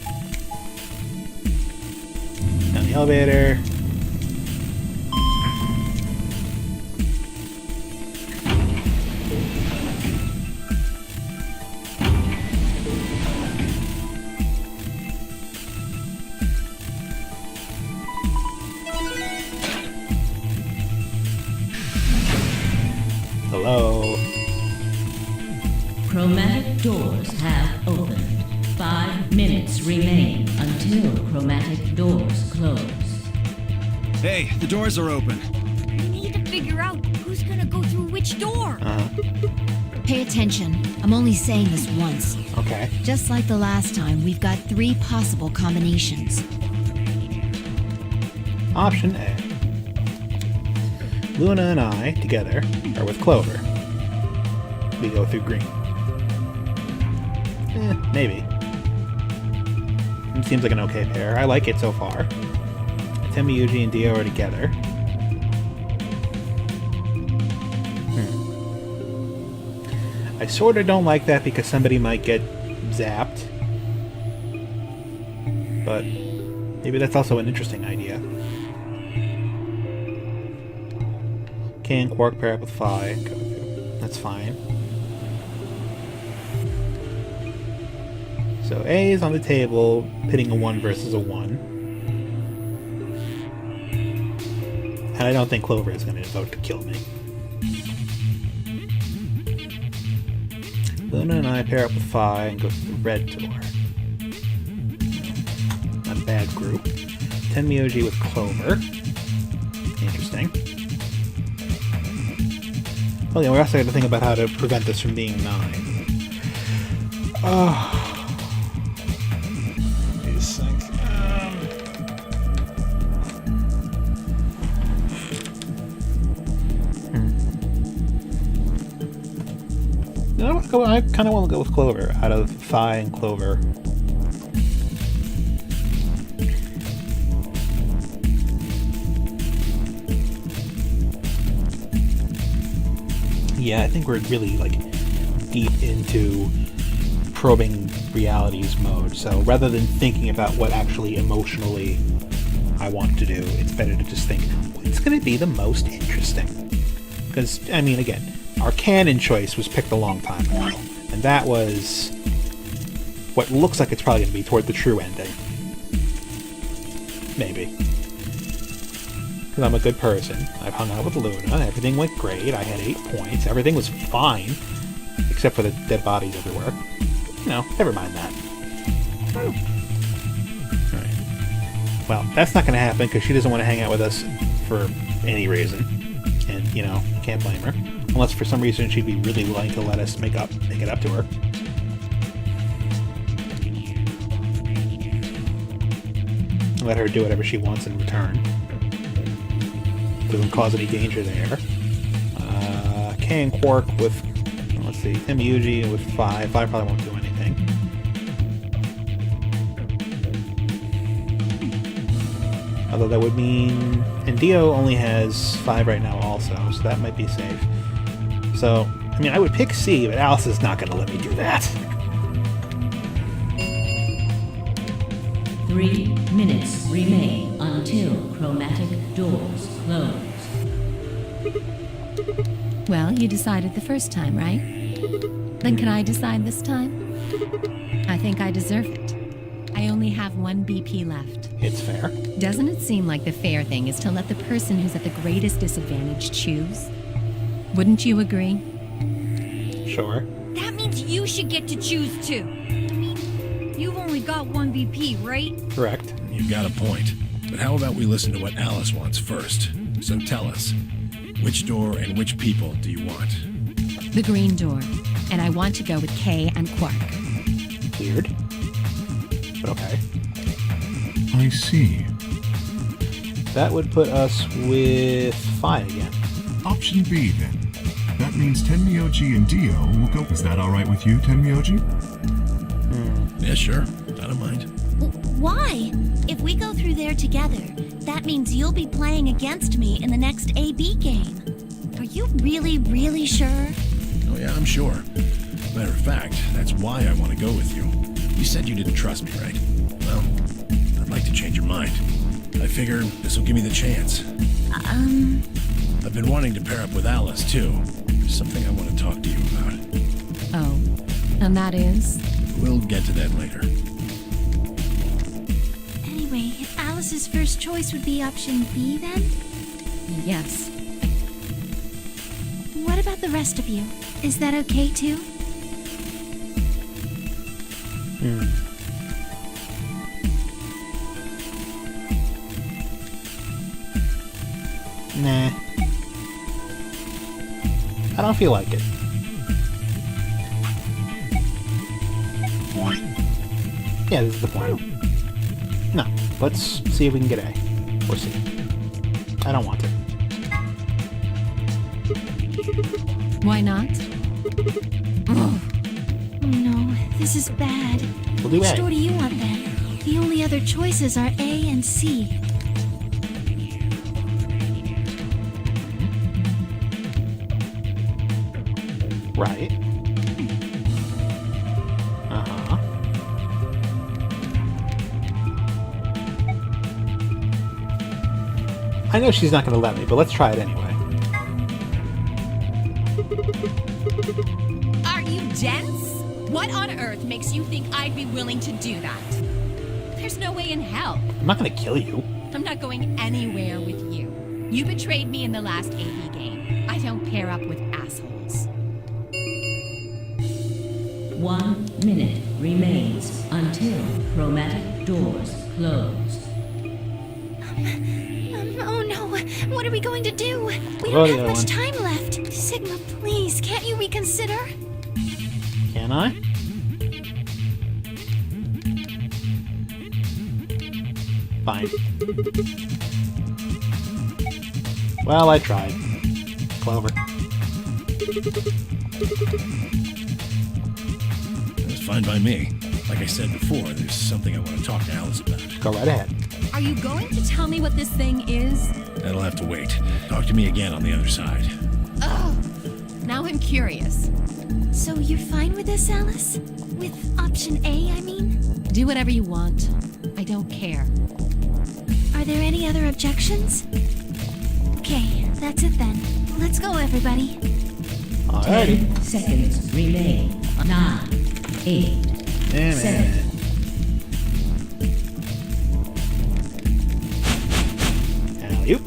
Down the elevator. Hello. chromatic doors have opened. 5 minutes remain until chromatic doors close. Hey, the doors are open. We need to figure out who's gonna go through which door. Pay attention. I'm only saying this once. Okay. Just like the last time, we've got 3 possible combinations. Option A. Luna and I, together, are with Clover. We go through green. Maybe. It seems like an okay pair. I like it so far. Temi, Yuji, and Dio are together. I sort of don't like that because somebody might get zapped. But maybe that's also an interesting idea. Can Quark pair up with Phi? That's fine. So A is on the table, pitting a 1 versus a 1. And I don't think Clover is going to vote to kill me. Luna and I pair up with Phi and go through the red door. Not a bad group. Tenmyoji with Clover. Interesting. Oh yeah, we also got to think about how to prevent this from being 9. Just think. No, I kind of want to go with Clover out of Phi and Clover. Yeah, I think we're really deep into probing realities mode. So rather than thinking about what actually emotionally I want to do, it's better to just think what's going to be the most interesting. Because I mean, again, our canon choice was picked a long time ago, and that was what looks like it's probably going to be toward the true ending. Maybe. Because I'm a good person. I've hung out with Luna, everything went great, I had 8 points, everything was fine, except for the dead bodies everywhere. Never mind that. Alright. Well, that's not going to happen because she doesn't want to hang out with us for any reason. And, can't blame her. Unless for some reason she'd be really willing to let us make it up to her. Let her do whatever she wants in return. Doesn't cause any danger there. K and Quark with, let's see, Tenmyuji with 5. 5 probably won't do anything. Although that would mean... And Dio only has 5 right now also, so that might be safe. So, I mean, I would pick C, but Alice is not going to let me do that. 3 minutes remain until chromatic doors close. Well, you decided the first time, right? Then can I decide this time? I think I deserve it. I only have 1 BP left. It's fair. Doesn't it seem like the fair thing is to let the person who's at the greatest disadvantage choose? Wouldn't you agree? Sure. That means you should get to choose too. I mean, you've only got 1 BP, right? Correct. You've got a point. But how about we listen to what Alice wants first? So tell us, which door and which people do you want? The green door. And I want to go with Kay and Quark. Weird. But okay. I see. That would put us with Phi again. Option B, then. That means Tenmyoji and Dio will go. Is that alright with you, Tenmyoji? Yeah, sure. I don't mind. Why? If we go through there together, that means you'll be playing against me in the next AB game. Are you really, really sure? Oh yeah, I'm sure. Matter of fact, that's why I want to go with you. You said you didn't trust me, right? Well, I'd like to change your mind. I figure this will give me the chance. I've been wanting to pair up with Alice, too. There's something I want to talk to you about. Oh, and that is? We'll get to that later. Anyway, Alice's first choice would be option B then? Yes. What about the rest of you? Is that okay too? Nah. I don't feel like it. Yeah, this is the point. No, let's see if we can get A. Or C. I don't want it. Why not? Oh no, this is bad. We'll do Which A. door do you want then? The only other choices are A and C. Right. Uh-huh. I know she's not going to let me, but let's try it anyway. Are you dense? What on earth makes you think I'd be willing to do that? There's no way in hell. I'm not going to kill you. I'm not going anywhere with you. You betrayed me in the last AV game. I don't pair up with assholes. 1 minute remains until chromatic doors close. Oh no, what are we going to do? We Well, don't the have other much time left. Sigma, please, can't you reconsider? Can I? Fine. Well, I tried. Clover. That's fine by me. Like I said before, there's something I want to talk to Alice about. Go right ahead. Are you going to tell me what this thing is? That'll have to wait. Talk to me again on the other side. Oh, now I'm curious. So you're fine with this, Alice? With option A, I mean? Do whatever you want. I don't care. Are there any other objections? Okay, that's it then. Let's go, everybody. Alrighty. 10 seconds remain. 9, 8, Damn 7. it. Alley-oop.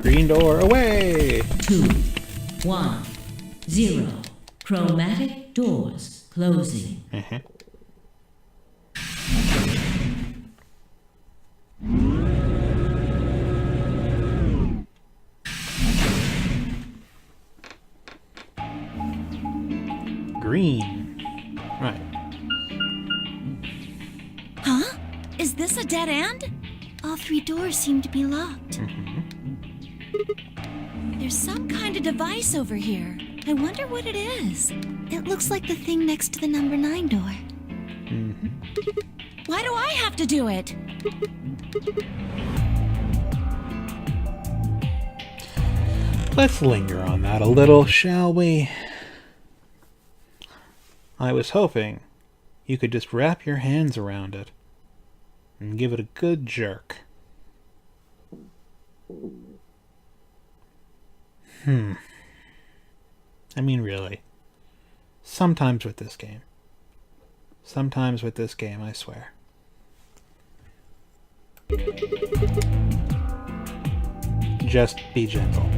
Green door away! 2, 1, 0. Chromatic doors closing. Uh-huh. Green. Right. Huh? Is this a dead end? All 3 doors seem to be locked. There's some kind of device over here. I wonder what it is. It looks like the thing next to the number 9 door. Why do I have to do it? Let's linger on that a little, shall we? I was hoping you could just wrap your hands around it and give it a good jerk. I mean, really. Sometimes with this game. Sometimes with this game, I swear. Just be gentle.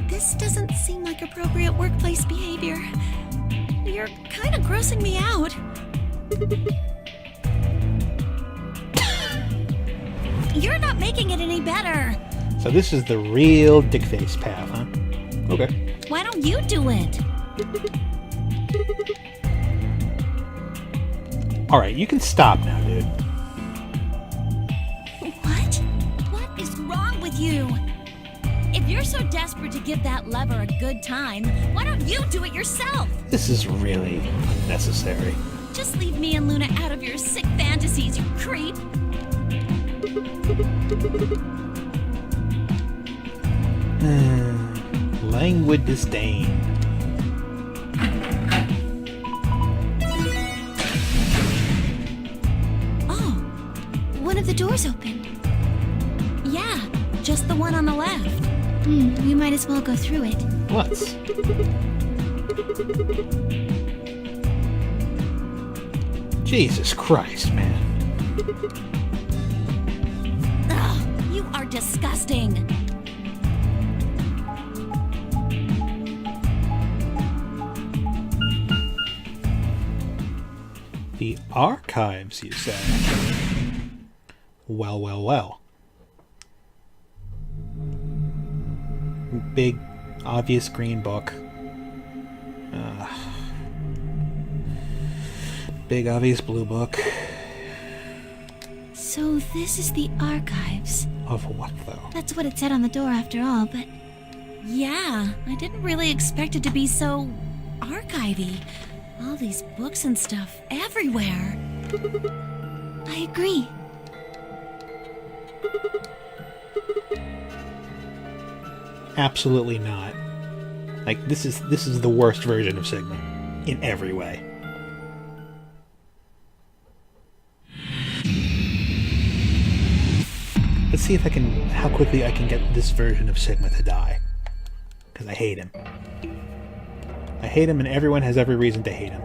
This doesn't seem like appropriate workplace behavior. You're kind of grossing me out. You're not making it any better. So this is the real dick face path, huh? Okay. Why don't you do it? Alright, you can stop now, dude. What? What is wrong with you? If you're so desperate to give that lever a good time, why don't you do it yourself? This is really unnecessary. Just leave me and Luna out of your sick fantasies, you creep. Languid disdain. Oh, one of the doors opened. Yeah, just the one on the left. We might as well go through it. Let's. Jesus Christ, man. Ugh, you are disgusting. The archives, you say? Well, well, well. Big, obvious green book. Big, obvious blue book. So this is the archives. Of what, though? That's what it said on the door after all, but... Yeah, I didn't really expect it to be so... archivy. All these books and stuff everywhere. I agree. Absolutely not. Like, this is the worst version of Sigma. In every way. Let's see if I can... how quickly I can get this version of Sigma to die. Because I hate him. I hate him, and everyone has every reason to hate him.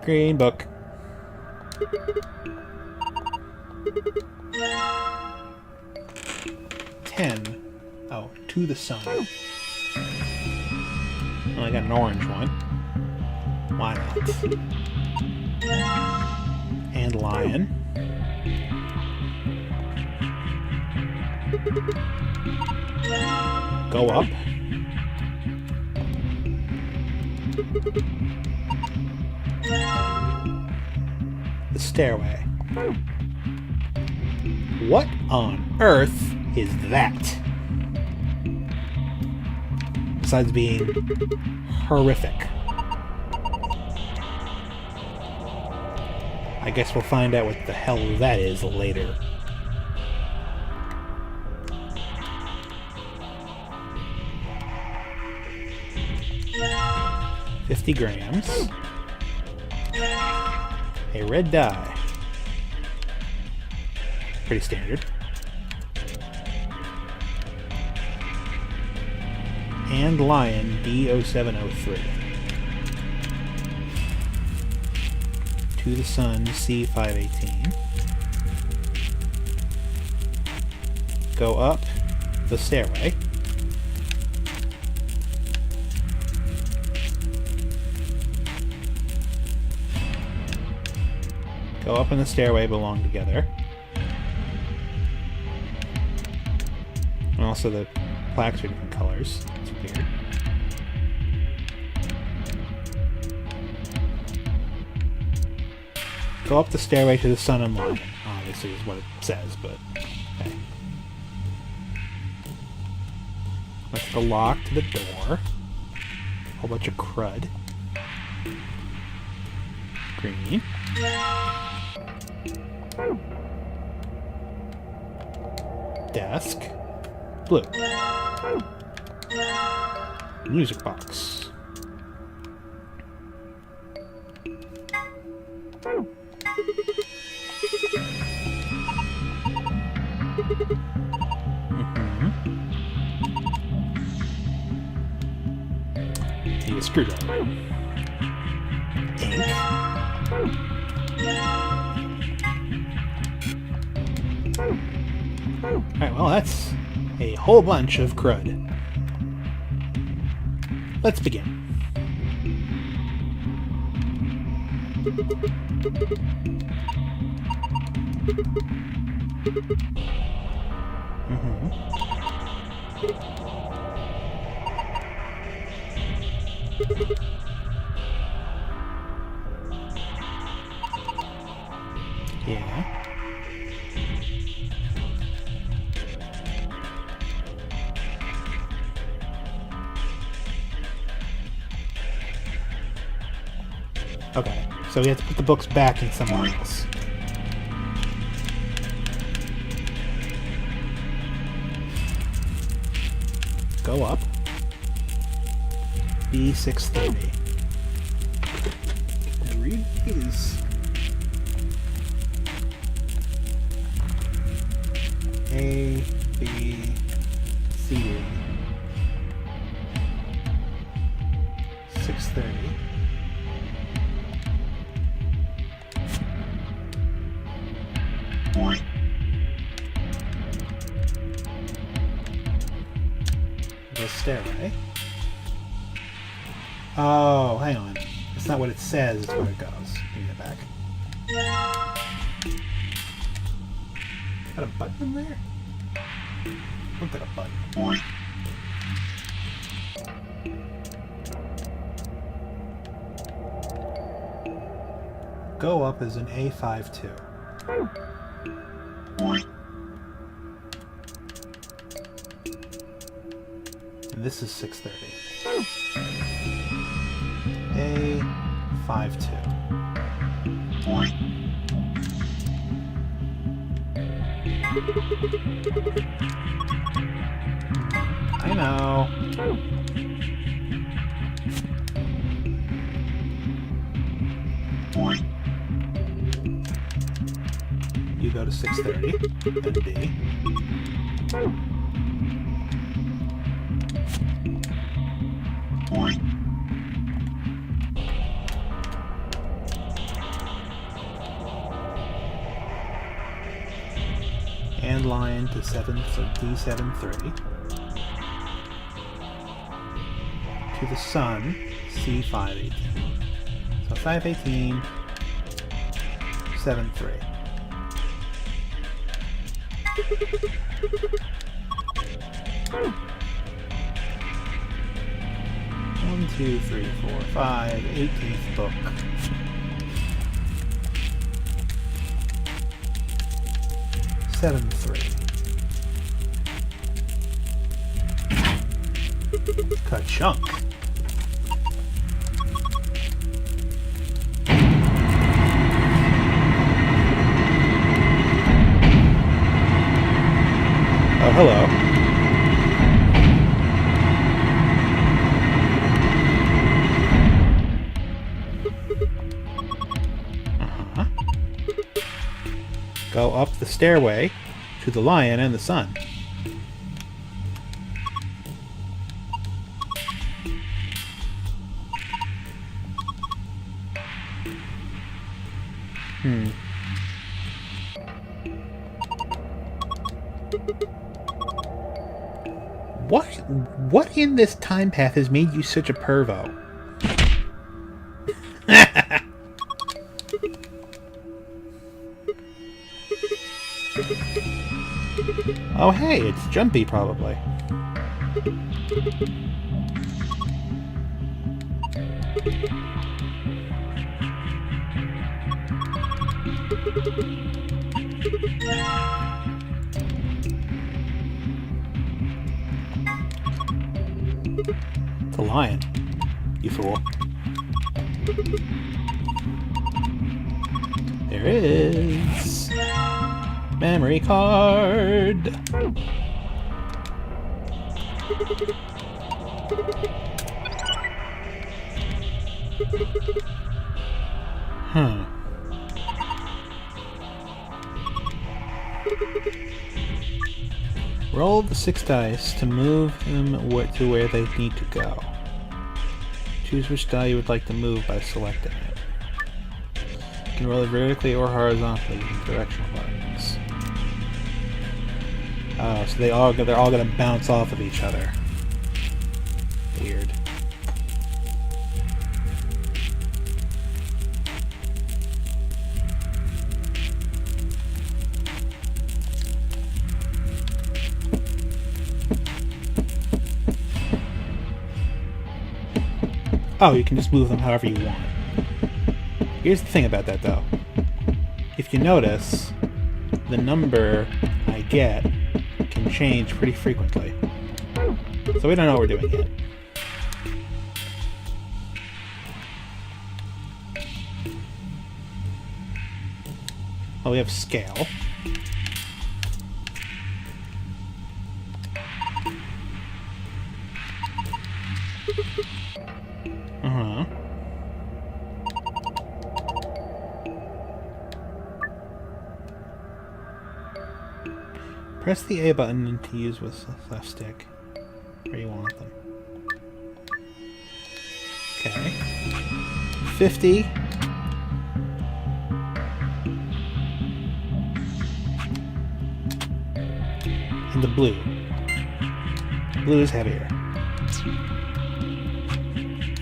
Green book. Oh, to the sun. Oh, I got an orange one. Why not? And lion. Go up. The stairway. What on earth is that? Besides being horrific. I guess we'll find out what the hell that is later. $50 grams. A red dye. Pretty standard. And lion D0703. To the sun C518. Go up the stairway. Go up and the stairway belong together. And also the plaques are different colors. It's weird. Go up the stairway to the sun and lion. Obviously is what it says, but okay. That's the lock to the door. A whole bunch of crud. Green. Desk. Blue. Music box. Need a screwdriver. Ink. Alright, well that's a whole bunch of crud. Let's begin. Yeah. Okay, so we have to put the books back in somewhere else. Go up. B630. And read these. A, B, C, D. 630. The stairway. Oh, hang on. It's not what it says, it's where it goes. Give me it back. Got a button in there? Looked like a button. Go up is an A52. And this is 630. A52. I know. You go to 630, then B. And line to 7, so D73. To the sun, C518. So 518, 73. 1, 2, 3, 4, 5, 18th book. Seven, 3. Ka-chunk. Oh, hello. Go up the stairway to the lion and the sun. What in this time path has made you such a pervo? Oh hey, it's Jumpy probably. The lion, you fool. There it is. Memory card. Huh. Roll the 6 dice to move them to where they need to go. Choose which die you would like to move by selecting it. You can roll it vertically or horizontally using directional buttons. Oh, so they're all going to bounce off of each other. Weird. Oh, you can just move them however you want. Here's the thing about that, though. If you notice, the number I get can change pretty frequently. So we don't know what we're doing yet. Well, we have scale. Uh-huh. Press the A button to use with the left stick where you want them. Okay. 50. And the blue. Blue is heavier.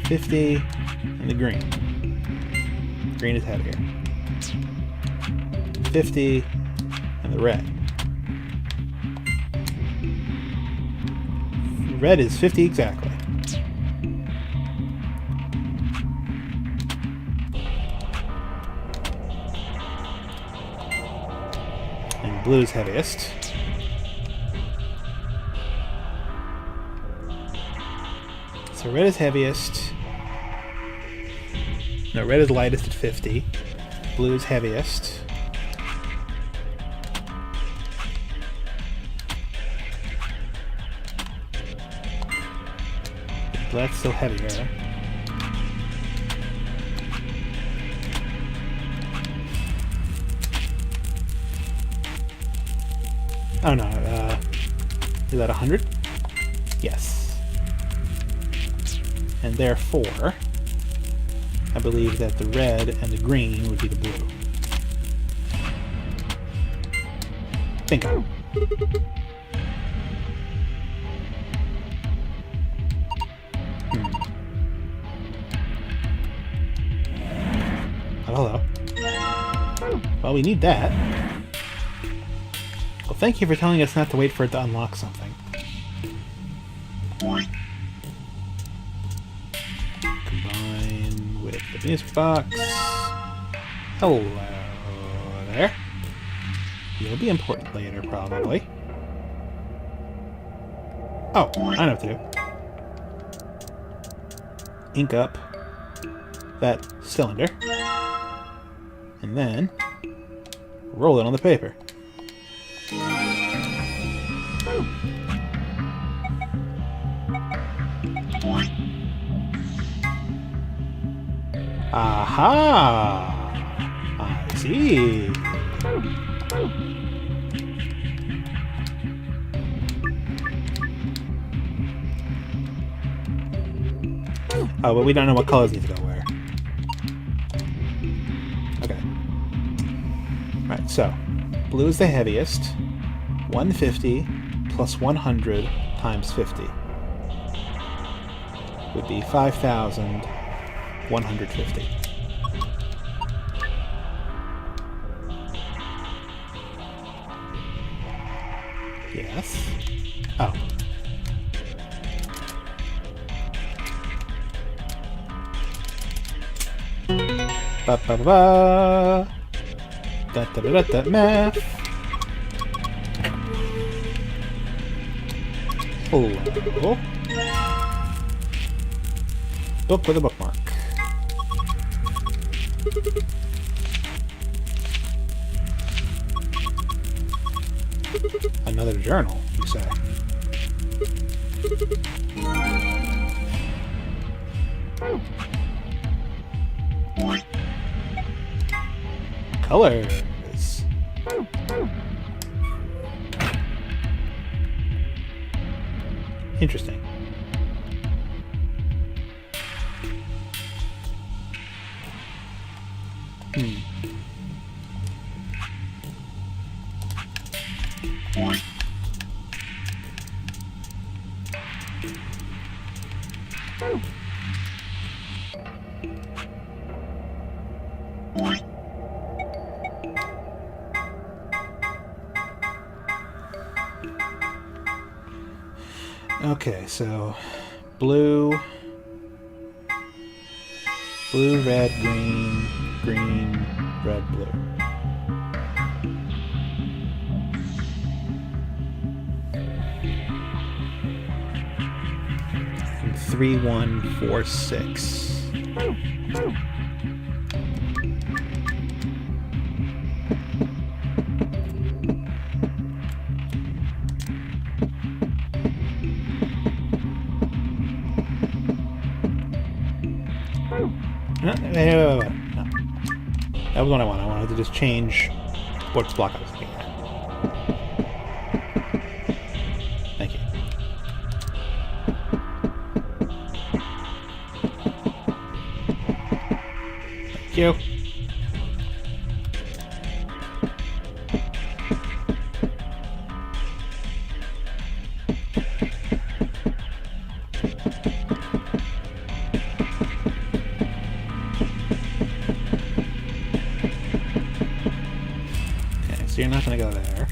50 and the green. Green is heavier. 50, and the red. Red is 50 exactly. And blue is heaviest. So red is heaviest. No, red is lightest at 50. Blue is heaviest. Black's still heavier. Oh no, is that 100? Yes. And therefore, I believe that the red and the green would be the blue. Bingo. Oh, hello. Well, we need that. Well, thank you for telling us not to wait for it to unlock something. Combine with the music box. Hello there. You'll be important later, probably. Oh, I know what to do. Ink up that cylinder. And then roll it on the paper. Aha! I see. Oh, but we don't know what colors need to go where. Okay. Right, so blue is the heaviest. 150 plus 100 times 50 would be 5,150. Yes. Oh. Ba ba ba ba. Da da da da math. Hello. Book with a bookmark. Another journal, you say? Colors. Interesting. Okay, so blue, red, green, red, blue. And 3, 1, 4, 6. No. That was what I wanted. I wanted to just change what block I was looking at. Thank you. Thank you. So you're not going to go there.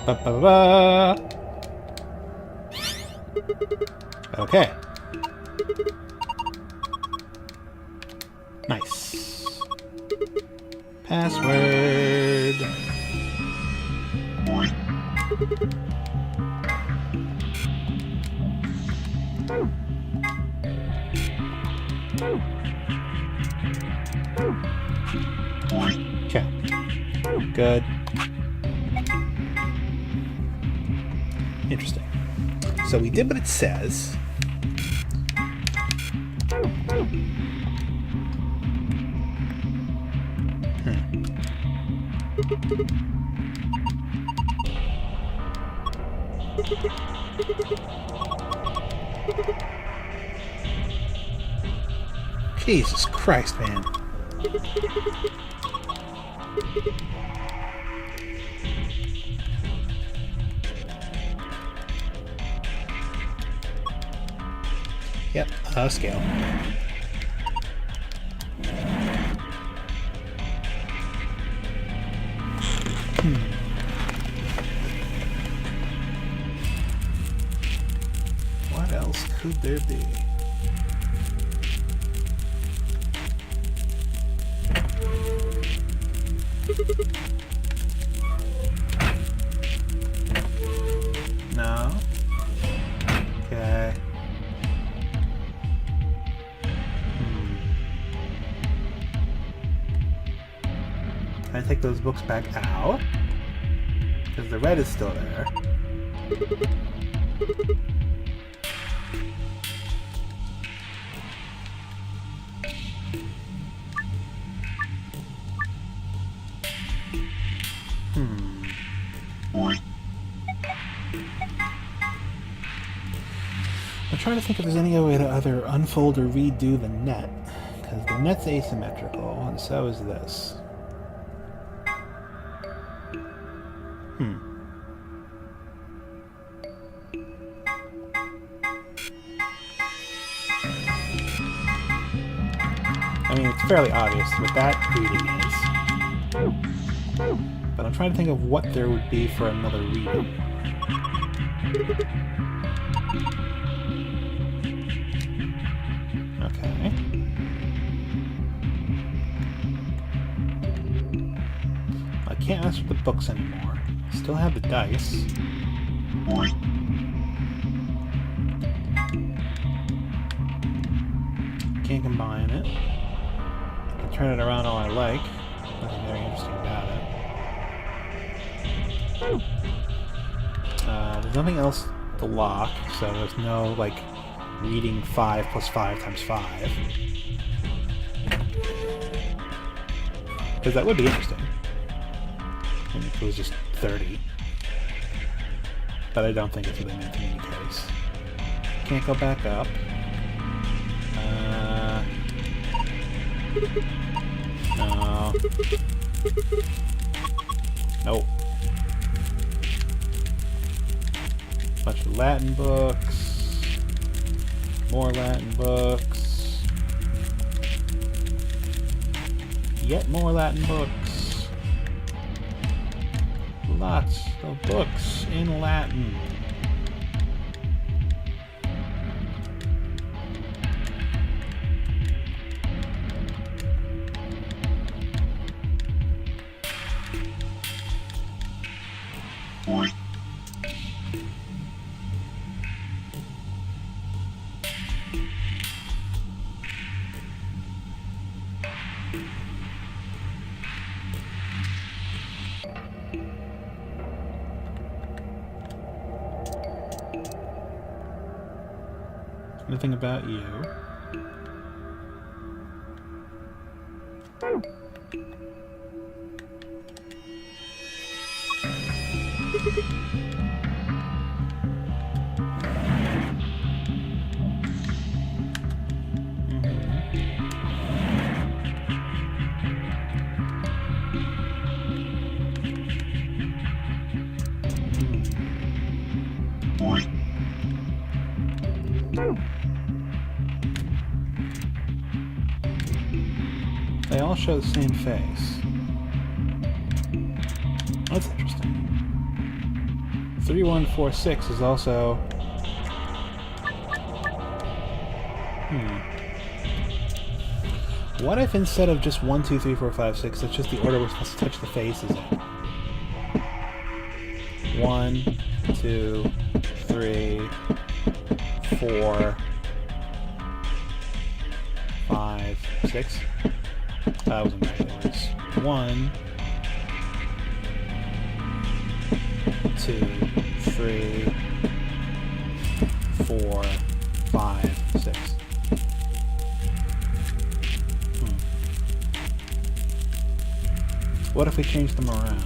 Ba-ba-ba. Okay. Nice. Password. Okay. Good. Interesting. So we did what it says. Jesus Christ, man. Yep, scale. What else could there be? No. Okay. Can I take those books back out? Because the red is still there. I'm trying to think if there's any way to either unfold or redo the net. Because the net's asymmetrical, and so is this. I mean, it's fairly obvious what that reading is. But I'm trying to think of what there would be for another reading. Okay. I can't mess with the books anymore. Still have the dice. Can't combine it. I can turn it around all I like. Nothing very interesting about it. There's nothing else to lock, so there's no, like, reading 5 plus 5 times 5. Because that would be interesting. I mean, if it was just 30. But I don't think it's what I meant in any case. Can't go back up. No. Nope. Bunch of Latin books. More Latin books. Yet more Latin books. Lots of books in Latin. Nothing about you. They all show the same face. That's interesting. 3146 is also... What if instead of just 1, 2, 3, 4, 5, 6, that's just the order we're supposed to touch the faces in? 1, 2, 3, 4, 5, 6? That wasn't right. It was 1, 2, 3, 4, 5, 6. What if we change them around?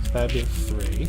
So that'd be a 3.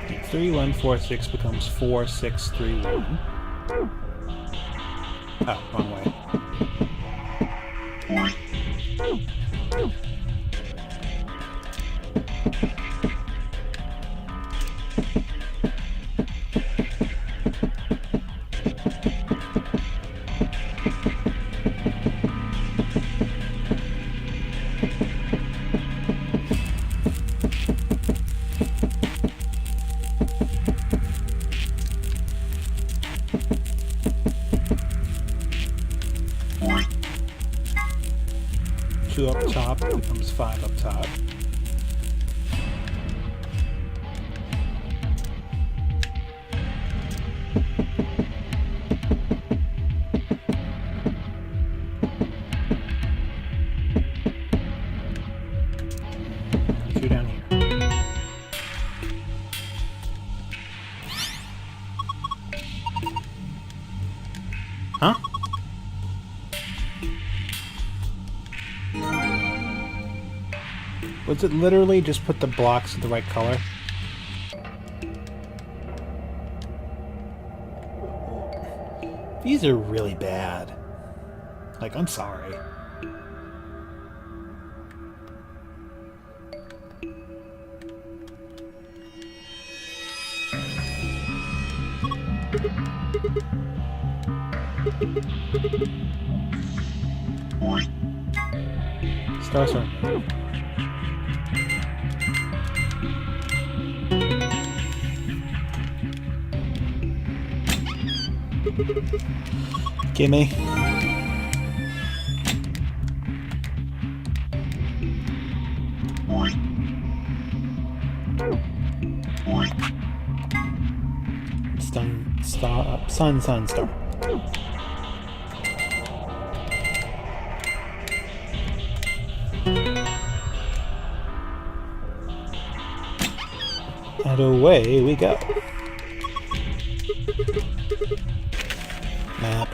Okay, 3146 becomes 4631. Oh, wrong way. Two up top becomes 5 up top. Two down here. Huh? Was it literally just put the blocks in the right color? These are really bad. Like, I'm sorry. Star Star. Gimme. Sun, star. And away we go. Map.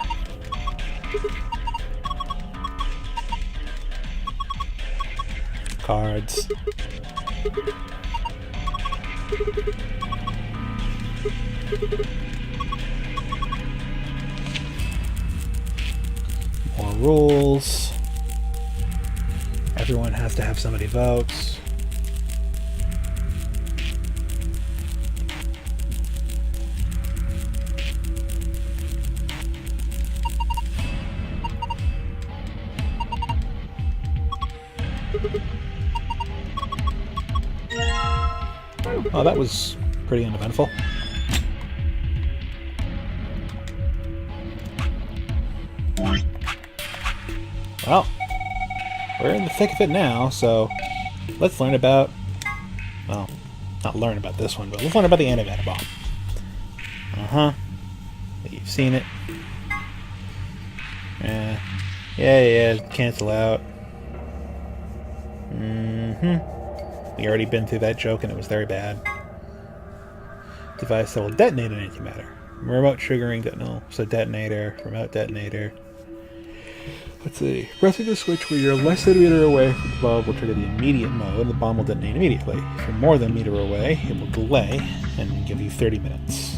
Cards. More rules. Everyone has to have somebody vote. Oh, that was pretty uneventful. Well, we're in the thick of it now, so let's learn about... Well, not learn about this one, but let's learn about the antimatter bomb. Uh-huh. You've seen it. Yeah, cancel out. We already been through that joke and it was very bad. Device that will detonate an antimatter. Remote triggering so detonator, remote detonator. Let's see. Pressing the switch where you're less than a meter away from the bomb will trigger the immediate mode. The bomb will detonate immediately. If you're more than a meter away, it will delay and give you 30 minutes.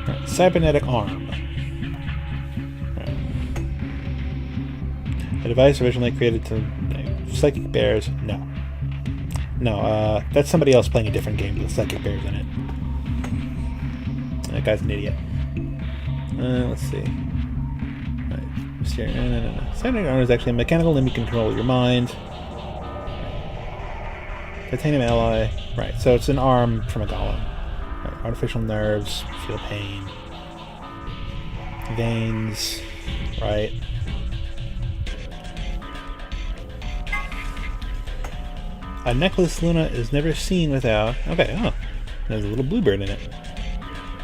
Right, cybernetic arm. A device originally created to psychic bears. No, that's somebody else playing a different game with psychic bears in it. That guy's an idiot. Let's see. Right. No. Cybernetic arm is actually a mechanical limb you can control with your mind. Titanium alloy. Right, so it's an arm from a golem. Right. Artificial nerves, feel pain. Veins. Right. A necklace Luna is never seen without... Okay, oh. There's a little bluebird in it.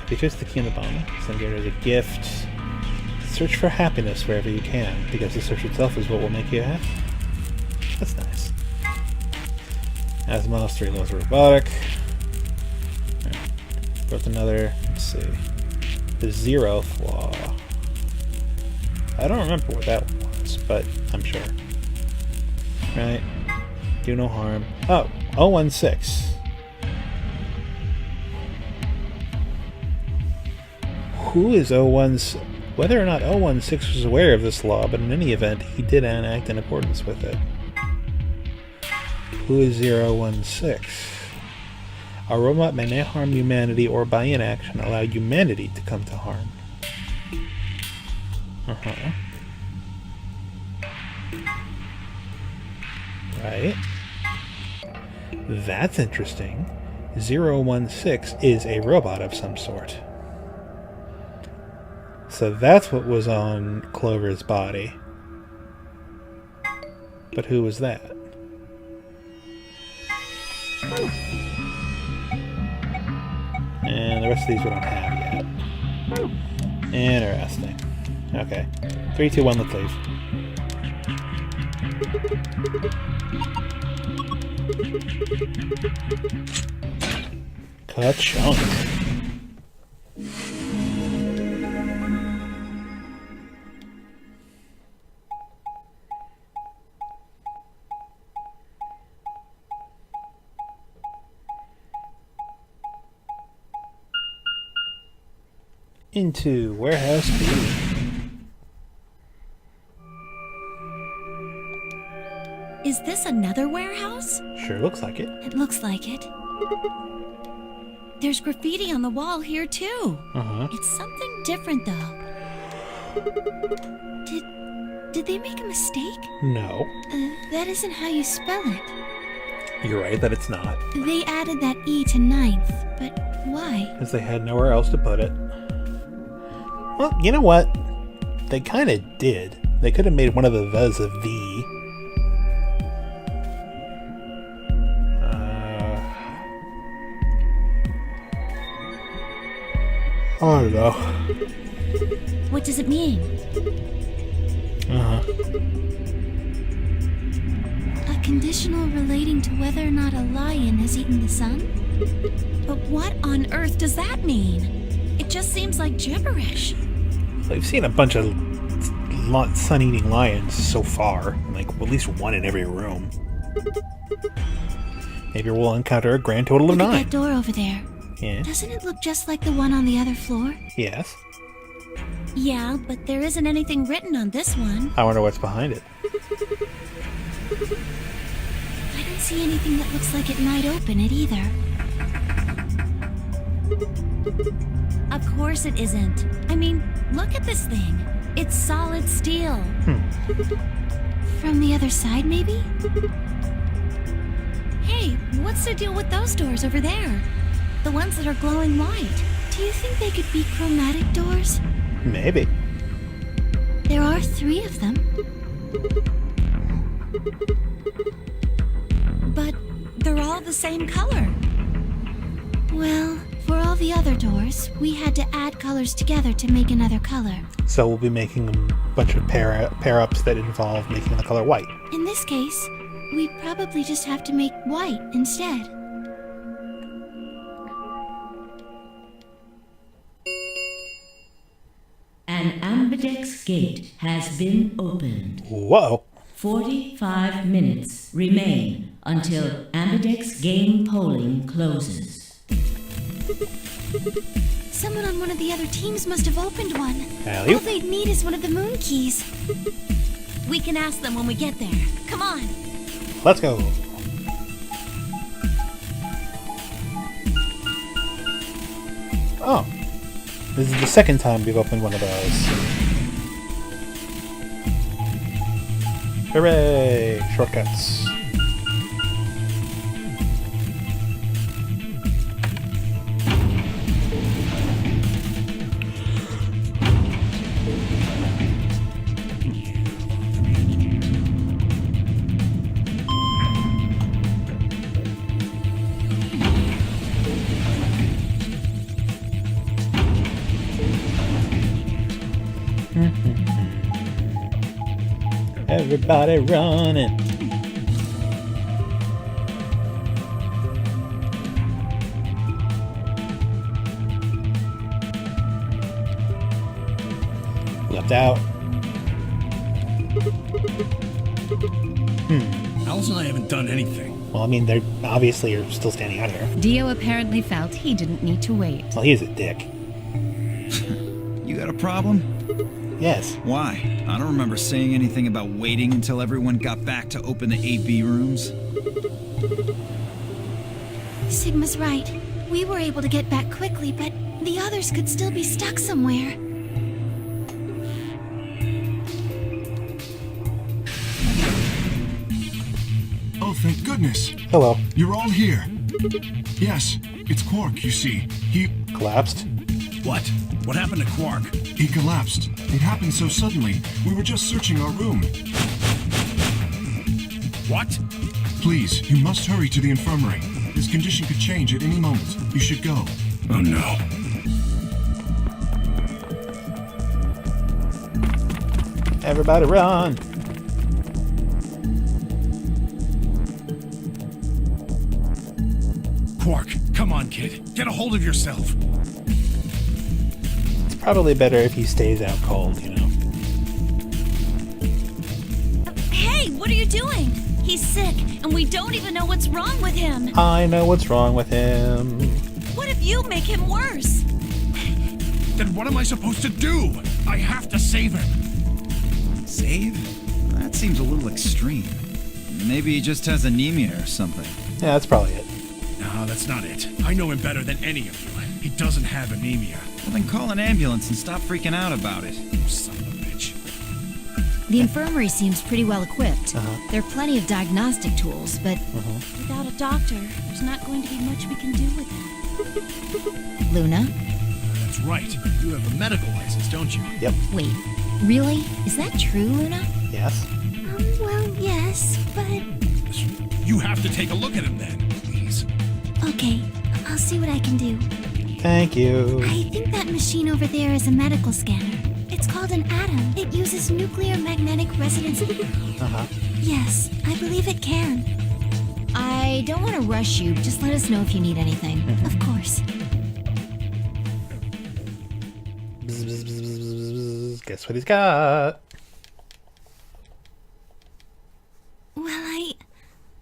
Features the key in the bomb. Send it as a gift. Search for happiness wherever you can, because the search itself is what will make you happy. That's nice. Asimov's 3 laws of robotic. Right. Built another... Let's see. The zero flaw. I don't remember what that one was, but I'm sure. Right. Do no harm. Oh, 016. Who is 016? Whether or not 016 was aware of this law, but in any event, he did act in accordance with it. Who is 016? A robot may not harm humanity or by inaction allow humanity to come to harm. Right. That's interesting. 016 is a robot of some sort. So that's what was on Clover's body. But who was that? And the rest of these we don't have yet. Interesting. Okay. 3, 2, 1, let's leave. Ka-chunk. Into Warehouse B. Is this another warehouse? Sure looks like it. It looks like it. There's graffiti on the wall here, too. It's something different, though. Did they make a mistake? No. That isn't how you spell it. You're right that it's not. They added that E to ninth, but why? Because they had nowhere else to put it. Well, you know what? They kind of did. They could have made one of the V's a V. I don't know. What does it mean? Uh-huh. A conditional relating to whether or not a lion has eaten the sun? But what on earth does that mean? It just seems like gibberish. We've seen a bunch of sun-eating lions so far. Like, at least one in every room. Maybe we'll encounter a grand total of Look at 9. that door over there. Yeah. Doesn't it look just like the one on the other floor? Yes. Yeah, but there isn't anything written on this one. I wonder what's behind it. I don't see anything that looks like it might open it either. Of course it isn't. I mean, look at this thing. It's solid steel. From the other side, maybe? Hey, what's the deal with those doors over there? The ones that are glowing white. Do you think they could be chromatic doors? Maybe. There are 3 of them. But they're all the same color. Well, for all the other doors, we had to add colors together to make another color. So we'll be making a bunch of pair-ups that involve making the color white. In this case, we probably just have to make white instead. An Ambidex gate has been opened. Whoa. 45 minutes remain until Ambidex game polling closes. Someone on one of the other teams must have opened one. Alley-oop. All they'd need is one of the moon keys. We can ask them when we get there. Come on. Let's go. Oh. This is the second time we've opened one of those. Hooray! Shortcuts. Everybody running. Left out. Alice and I haven't done anything. Well, I mean, they're obviously are still standing out here. Dio apparently felt he didn't need to wait. Well, he is a dick. You got a problem? Yes. Why? I don't remember saying anything about waiting until everyone got back to open the AB rooms. Sigma's right. We were able to get back quickly, but the others could still be stuck somewhere. Oh, thank goodness. Hello. You're all here. Yes, it's Quark, you see. He Collapsed. What? What happened to Quark? he collapsed. It happened so suddenly. We were just searching our room. What? Please, you must hurry to the infirmary. His condition could change at any moment. You should go. Oh no. Everybody run. Quark, come on, kid. Get a hold of yourself. It's probably better if he stays out cold, you know. Hey, what are you doing? He's sick, and we don't even know what's wrong with him. I know what's wrong with him. What if you make him worse? Then what am I supposed to do? I have to save him. Save? That seems a little extreme. Maybe he just has anemia or something. Yeah, that's probably it. No, that's not it. I know him better than any of you. He doesn't have anemia. Well, then call an ambulance and stop freaking out about it. Son of a bitch. The infirmary seems pretty well equipped. Uh-huh. There are plenty of diagnostic tools, but Without a doctor, there's not going to be much we can do with him. Luna? That's right. You have a medical license, don't you? Yep. Wait, really? Is that true, Luna? Yes. Well, yes, but... You have to take a look at him then, please. Okay, I'll see what I can do. Thank you. I think that machine over there is a medical scanner. It's called an atom. It uses nuclear magnetic resonance. Yes, I believe it can. I don't want to rush you. Just let us know if you need anything. Of course. Bzz, bzz, bzz, bzz, bzz, bzz. Guess what he's got? Well,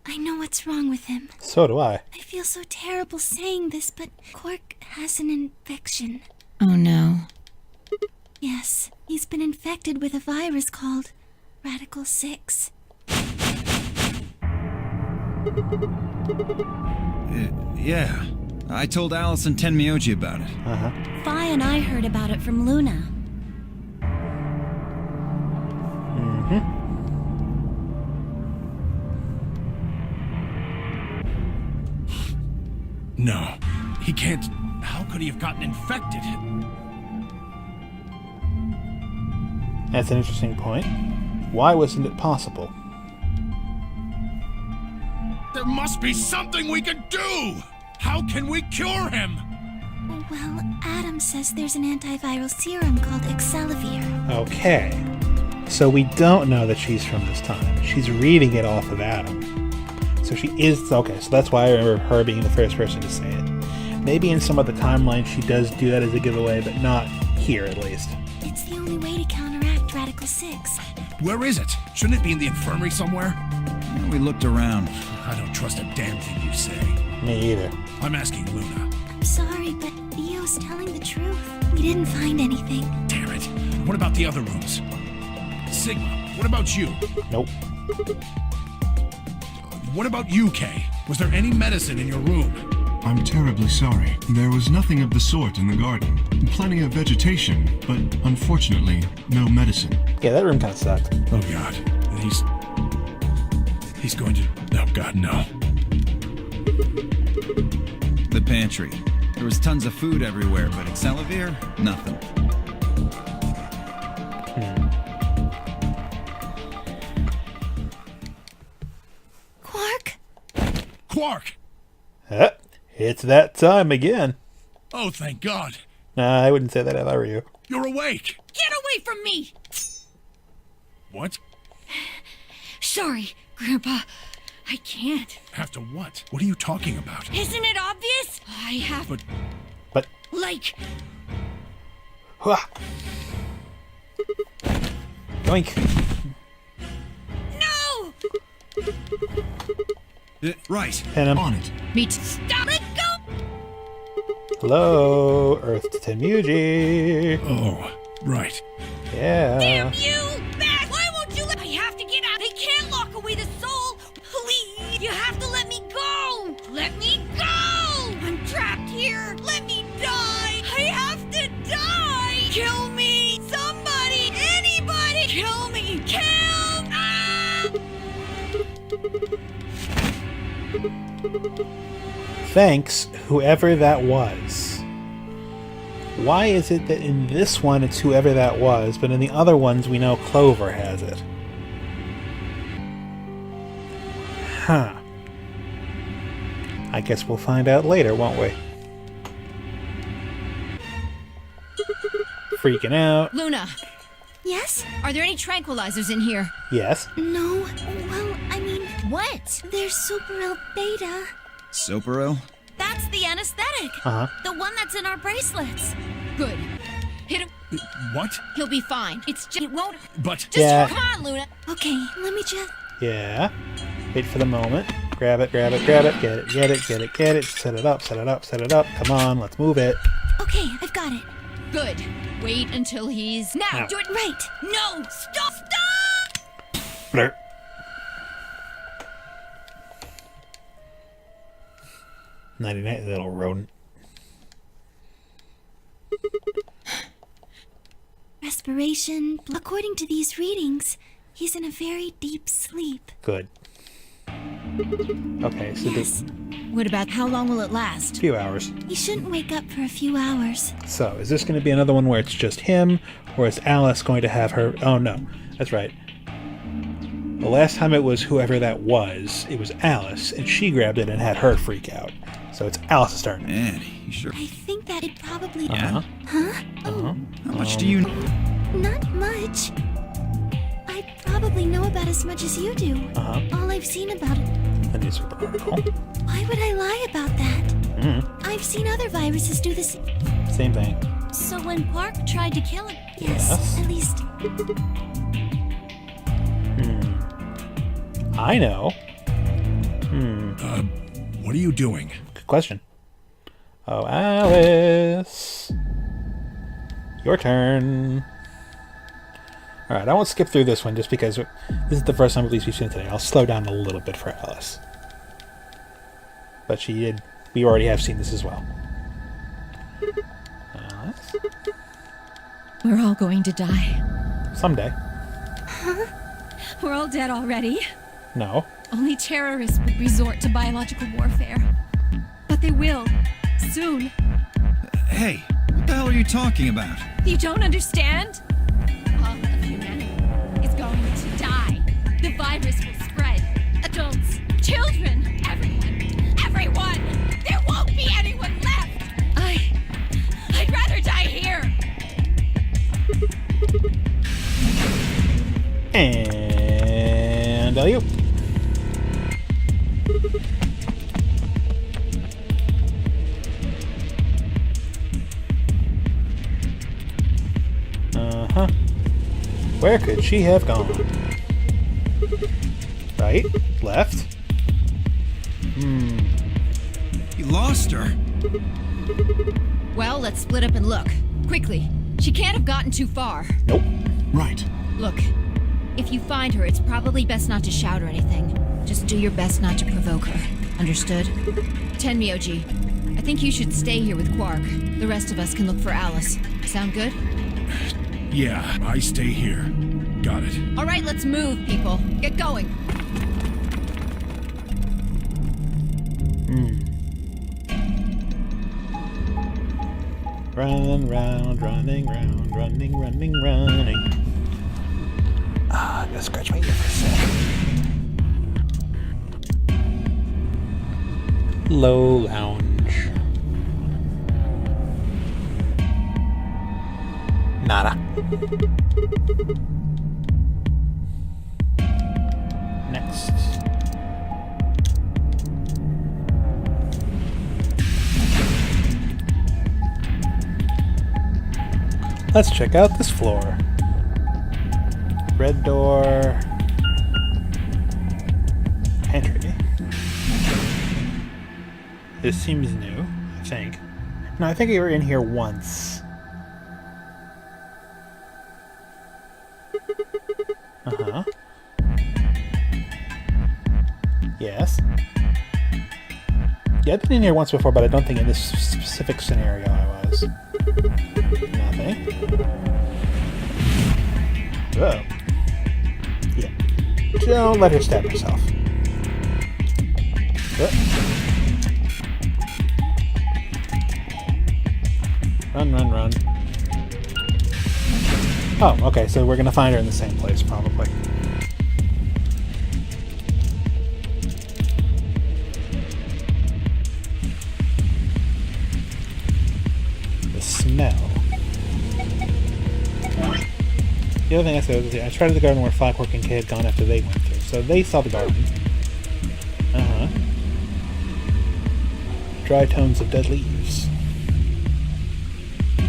I know what's wrong with him. So do I. I feel so terrible saying this, but Quark has an infection. Oh no. Yes, he's been infected with a virus called Radical 6. Yeah. I told Alice and Tenmyoji about it. Fi and I heard about it from Luna. No, he can't. How could he have gotten infected? That's an interesting point. Why wasn't it possible? There must be something we can do! How can we cure him? Well, Adam says there's an antiviral serum called Excelavir. Okay. So we don't know that she's from this time. She's reading it off of Adam. So she is... Okay, so that's why I remember her being the first person to say it. Maybe in some of the timelines she does do that as a giveaway, but not here at least. It's the only way to counteract Radical 6. Where is it? Shouldn't it be in the infirmary somewhere? We looked around. I don't trust a damn thing you say. Me either. I'm asking Luna. I'm sorry, but Theo's telling the truth. We didn't find anything. Damn it. What about the other rooms? Sigma, what about you? Nope. What about you, Kay? Was there any medicine in your room? I'm terribly sorry. There was nothing of the sort in the garden. Plenty of vegetation, but unfortunately, no medicine. Yeah, that room kind of sucked. Oh God, he's going to. Oh God, no. The pantry. There was tons of food everywhere, but Excelavir? Nothing. Quark? Quark! It's that time again. Oh, thank God. Nah, I wouldn't say that if I were you. You're awake. Get away from me! What? Sorry, Grandpa. I can't. Have to what? What are you talking about? Isn't it obvious? I have... But... Like... Hua! Yoink! No! Right. And I'm On it. Me too. Stop it! Go! Hello, Earth to Tenmyoji. Oh, right. Yeah. Damn you! Back! Why won't you let... I have to get out! They can't lock away the soul! Please! You have to let me go! Let me go! I'm trapped here! Let me die! I have to die! Kill me! Somebody! Anybody! Kill me! Kill! Ah! Thanks, whoever that was. Why is it that in this one it's whoever that was, but in the other ones we know Clover has it? Huh. I guess we'll find out later, won't we? Freaking out. Luna, Yes? are there any tranquilizers in here? Yes. No. Well, I mean, What? there's Superel Beta. Soparil? That's the anesthetic. Uh-huh. The one that's in our bracelets. Good. Hit him. What? He'll be fine. It's just... It won't... But... Just Yeah. come on, Luna. Okay, let me just... Yeah. Wait for the moment. Grab it, grab it, grab it. Get it, get it, get it, get it. Set it up, set it up, set it up. Come on, let's move it. Okay, I've got it. Good. Wait until he's... Now, Now. do it... Right. No! Stop! Stop! Blur. 99, little rodent. Respiration. According to these readings, he's in a very deep sleep. Good. Okay, so Yes. What about how long will it last? a few hours. He shouldn't wake up for a few hours. So, is this going to be another one where it's just him, or is Alice going to have her... Oh, no. That's right. The last time it was whoever that was, it was Alice, and she grabbed it and had her freak out. So it's Alice's turn. Man, you sure? I think that it probably. Yeah. Huh? How much do you know? Not much. I probably know about as much as you do. All I've seen about it. The newspaper article. Why would I lie about that? I've seen other viruses do this. Same thing. So when Quark tried to kill him, Yes, at least. I know. What are you doing? Good question. Oh, Alice. Your turn. Alright, I won't skip through this one just because this is the first time at least we've seen it today. I'll slow down a little bit for Alice. But we already have seen this as well. Alice? We're all going to die. Someday. We're all dead already. No. Only terrorists would resort to biological warfare. But they will. Soon. Hey, what the hell are you talking about? You don't understand? All of humanity is going to die. The virus will spread. Adults, children, everyone. There won't be anyone left. I'd rather die here. And you. Where could she have gone? Right? Left? You lost her? Well, let's split up and look. Quickly. She can't have gotten too far. Nope. Right. Look, if you find her, it's probably best not to shout or anything. Just do your best not to provoke her. Understood? Tenmyoji, I think you should stay here with Quark. The rest of us can look for Alice. Sound good? Yeah, I stay here. Got it. All right, let's move, people. Get going. Run round, running round, running. I'm gonna scratch my ear for a sec. Low lounge. Nada. Next. Let's check out this floor. Red door. Pantry. This seems new, I think. No, I think we were in here once. Uh-huh. Yes. Yeah, I've been in here once before, but I don't think in this specific scenario I was. Nothing. Oh. Yeah. Don't let her stab herself. Run. Oh, okay, so we're gonna find her in the same place, probably. The smell. The other thing I said was, I tried the garden where Quark and Kay had gone after they went through, so they saw the garden. Uh-huh. Dry tones of dead leaves.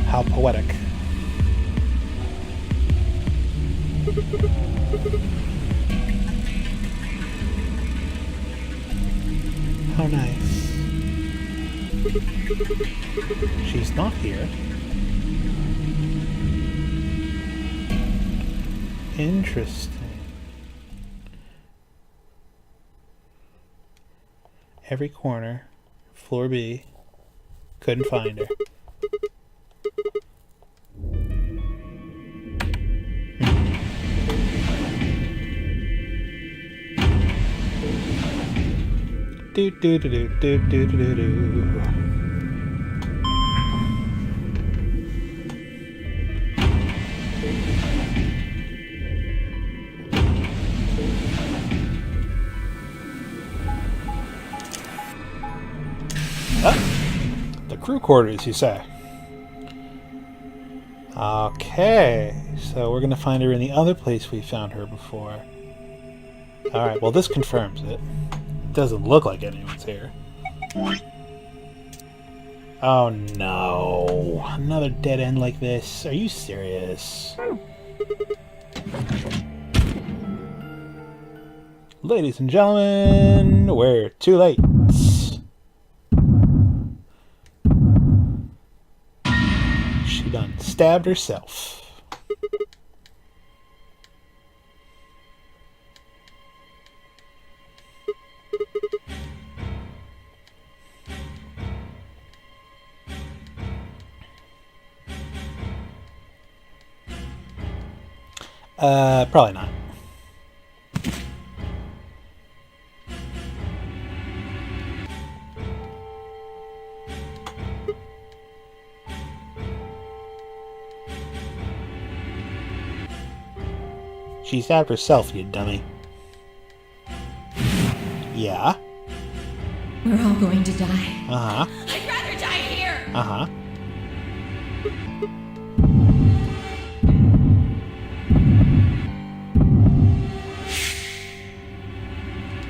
How poetic. How nice. She's not here. Interesting. Every corner. Floor B. Couldn't find her. Do do do do do do do do. Crew quarters, you say? Okay, so we're gonna find her in the other place we found her before. Alright, well this confirms it. It doesn't look like anyone's here. Oh no. Another dead end like this. Are you serious? Ladies and gentlemen, we're too late. She done stabbed herself. Probably not. She stabbed herself, you dummy. Yeah? We're all going to die. Uh-huh. I'd rather die here! Uh-huh.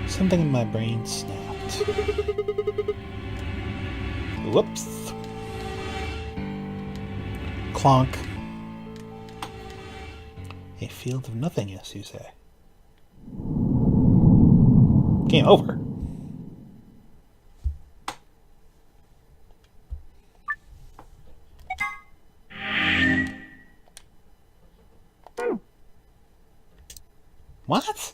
Something in my brain snapped. Whoops. Clonk. A field of nothingness, you say? Game over. What?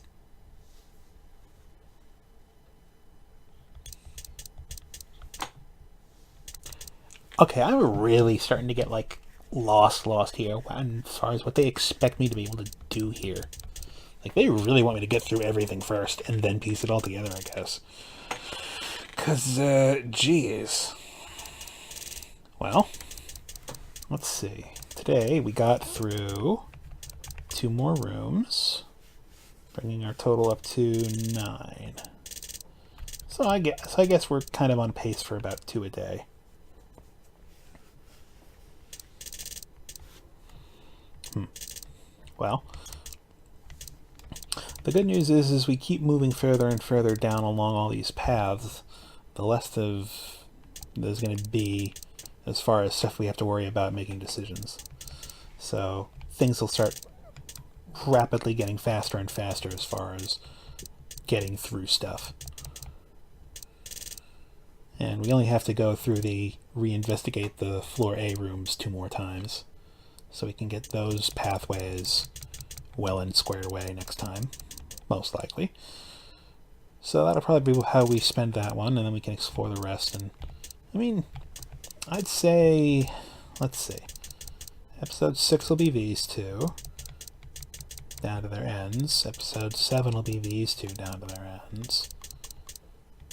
Okay, I'm really starting to get, like, lost here as far as what they expect me to be able to do here. Like, they really want me to get through everything first and then piece it all together, I guess. Because, geez. Well, let's see. Today we got through 2 more rooms, bringing our total up to 9. So I guess we're kind of on pace for about 2 a day. Well, the good news is we keep moving further and further down along all these paths, the less of there's going to be as far as stuff we have to worry about making decisions. So things will start rapidly getting faster and faster as far as getting through stuff. And we only have to go through reinvestigate the floor A rooms 2 more times, so we can get those pathways well and squared away next time, most likely. So that'll probably be how we spend that one, and then we can explore the rest. And I mean, I'd say, let's see, episode 6 will be these 2 down to their ends. Episode 7 will be these 2 down to their ends.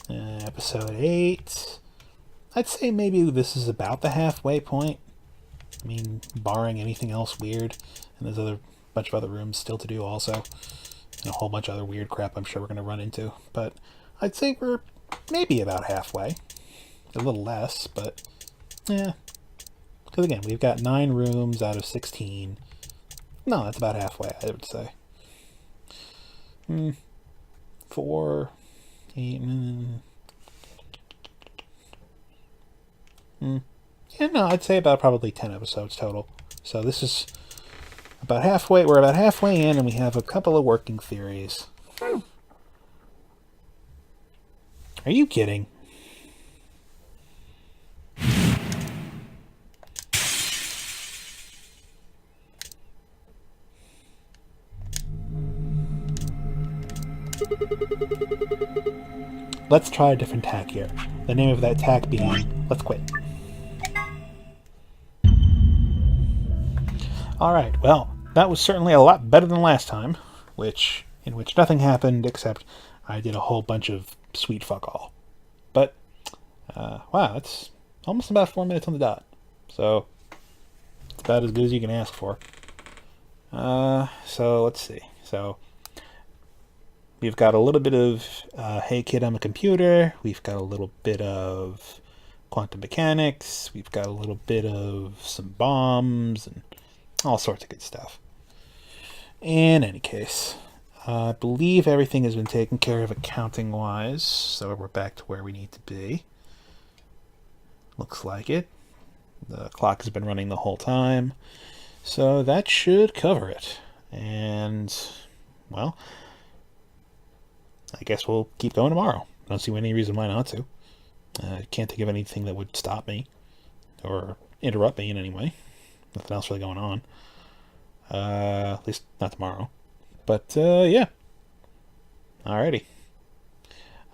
Episode 8, I'd say maybe this is about the halfway point. I mean, barring anything else weird, and there's a bunch of other rooms still to do also, and a whole bunch of other weird crap I'm sure we're going to run into. But I'd say we're maybe about halfway. A little less, but yeah. Because again, we've got 9 rooms out of 16. No, that's about halfway, I would say. 4, 8, yeah, no, I'd say about probably 10 episodes total. So this is about halfway. We're about halfway in, and we have a couple of working theories. Are you kidding? Let's try a different tack here. The name of that tack being, let's quit. Alright, well, that was certainly a lot better than last time, in which nothing happened except I did a whole bunch of sweet fuck all. But, wow, it's almost about 4 minutes on the dot. So, it's about as good as you can ask for. So let's see. So, we've got a little bit of, hey kid, I'm a computer. We've got a little bit of, quantum mechanics. We've got a little bit of some bombs and all sorts of good stuff. In any case, I believe everything has been taken care of accounting-wise, so we're back to where we need to be. Looks like it. The clock has been running the whole time, so that should cover it. And, well, I guess we'll keep going tomorrow. I don't see any reason why not to. I can't think of anything that would stop me or interrupt me in any way. Nothing else really going on. At least not tomorrow. But, yeah. Alrighty.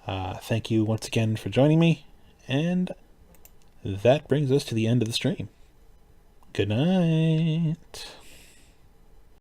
Thank you once again for joining me, and that brings us to the end of the stream. Good night.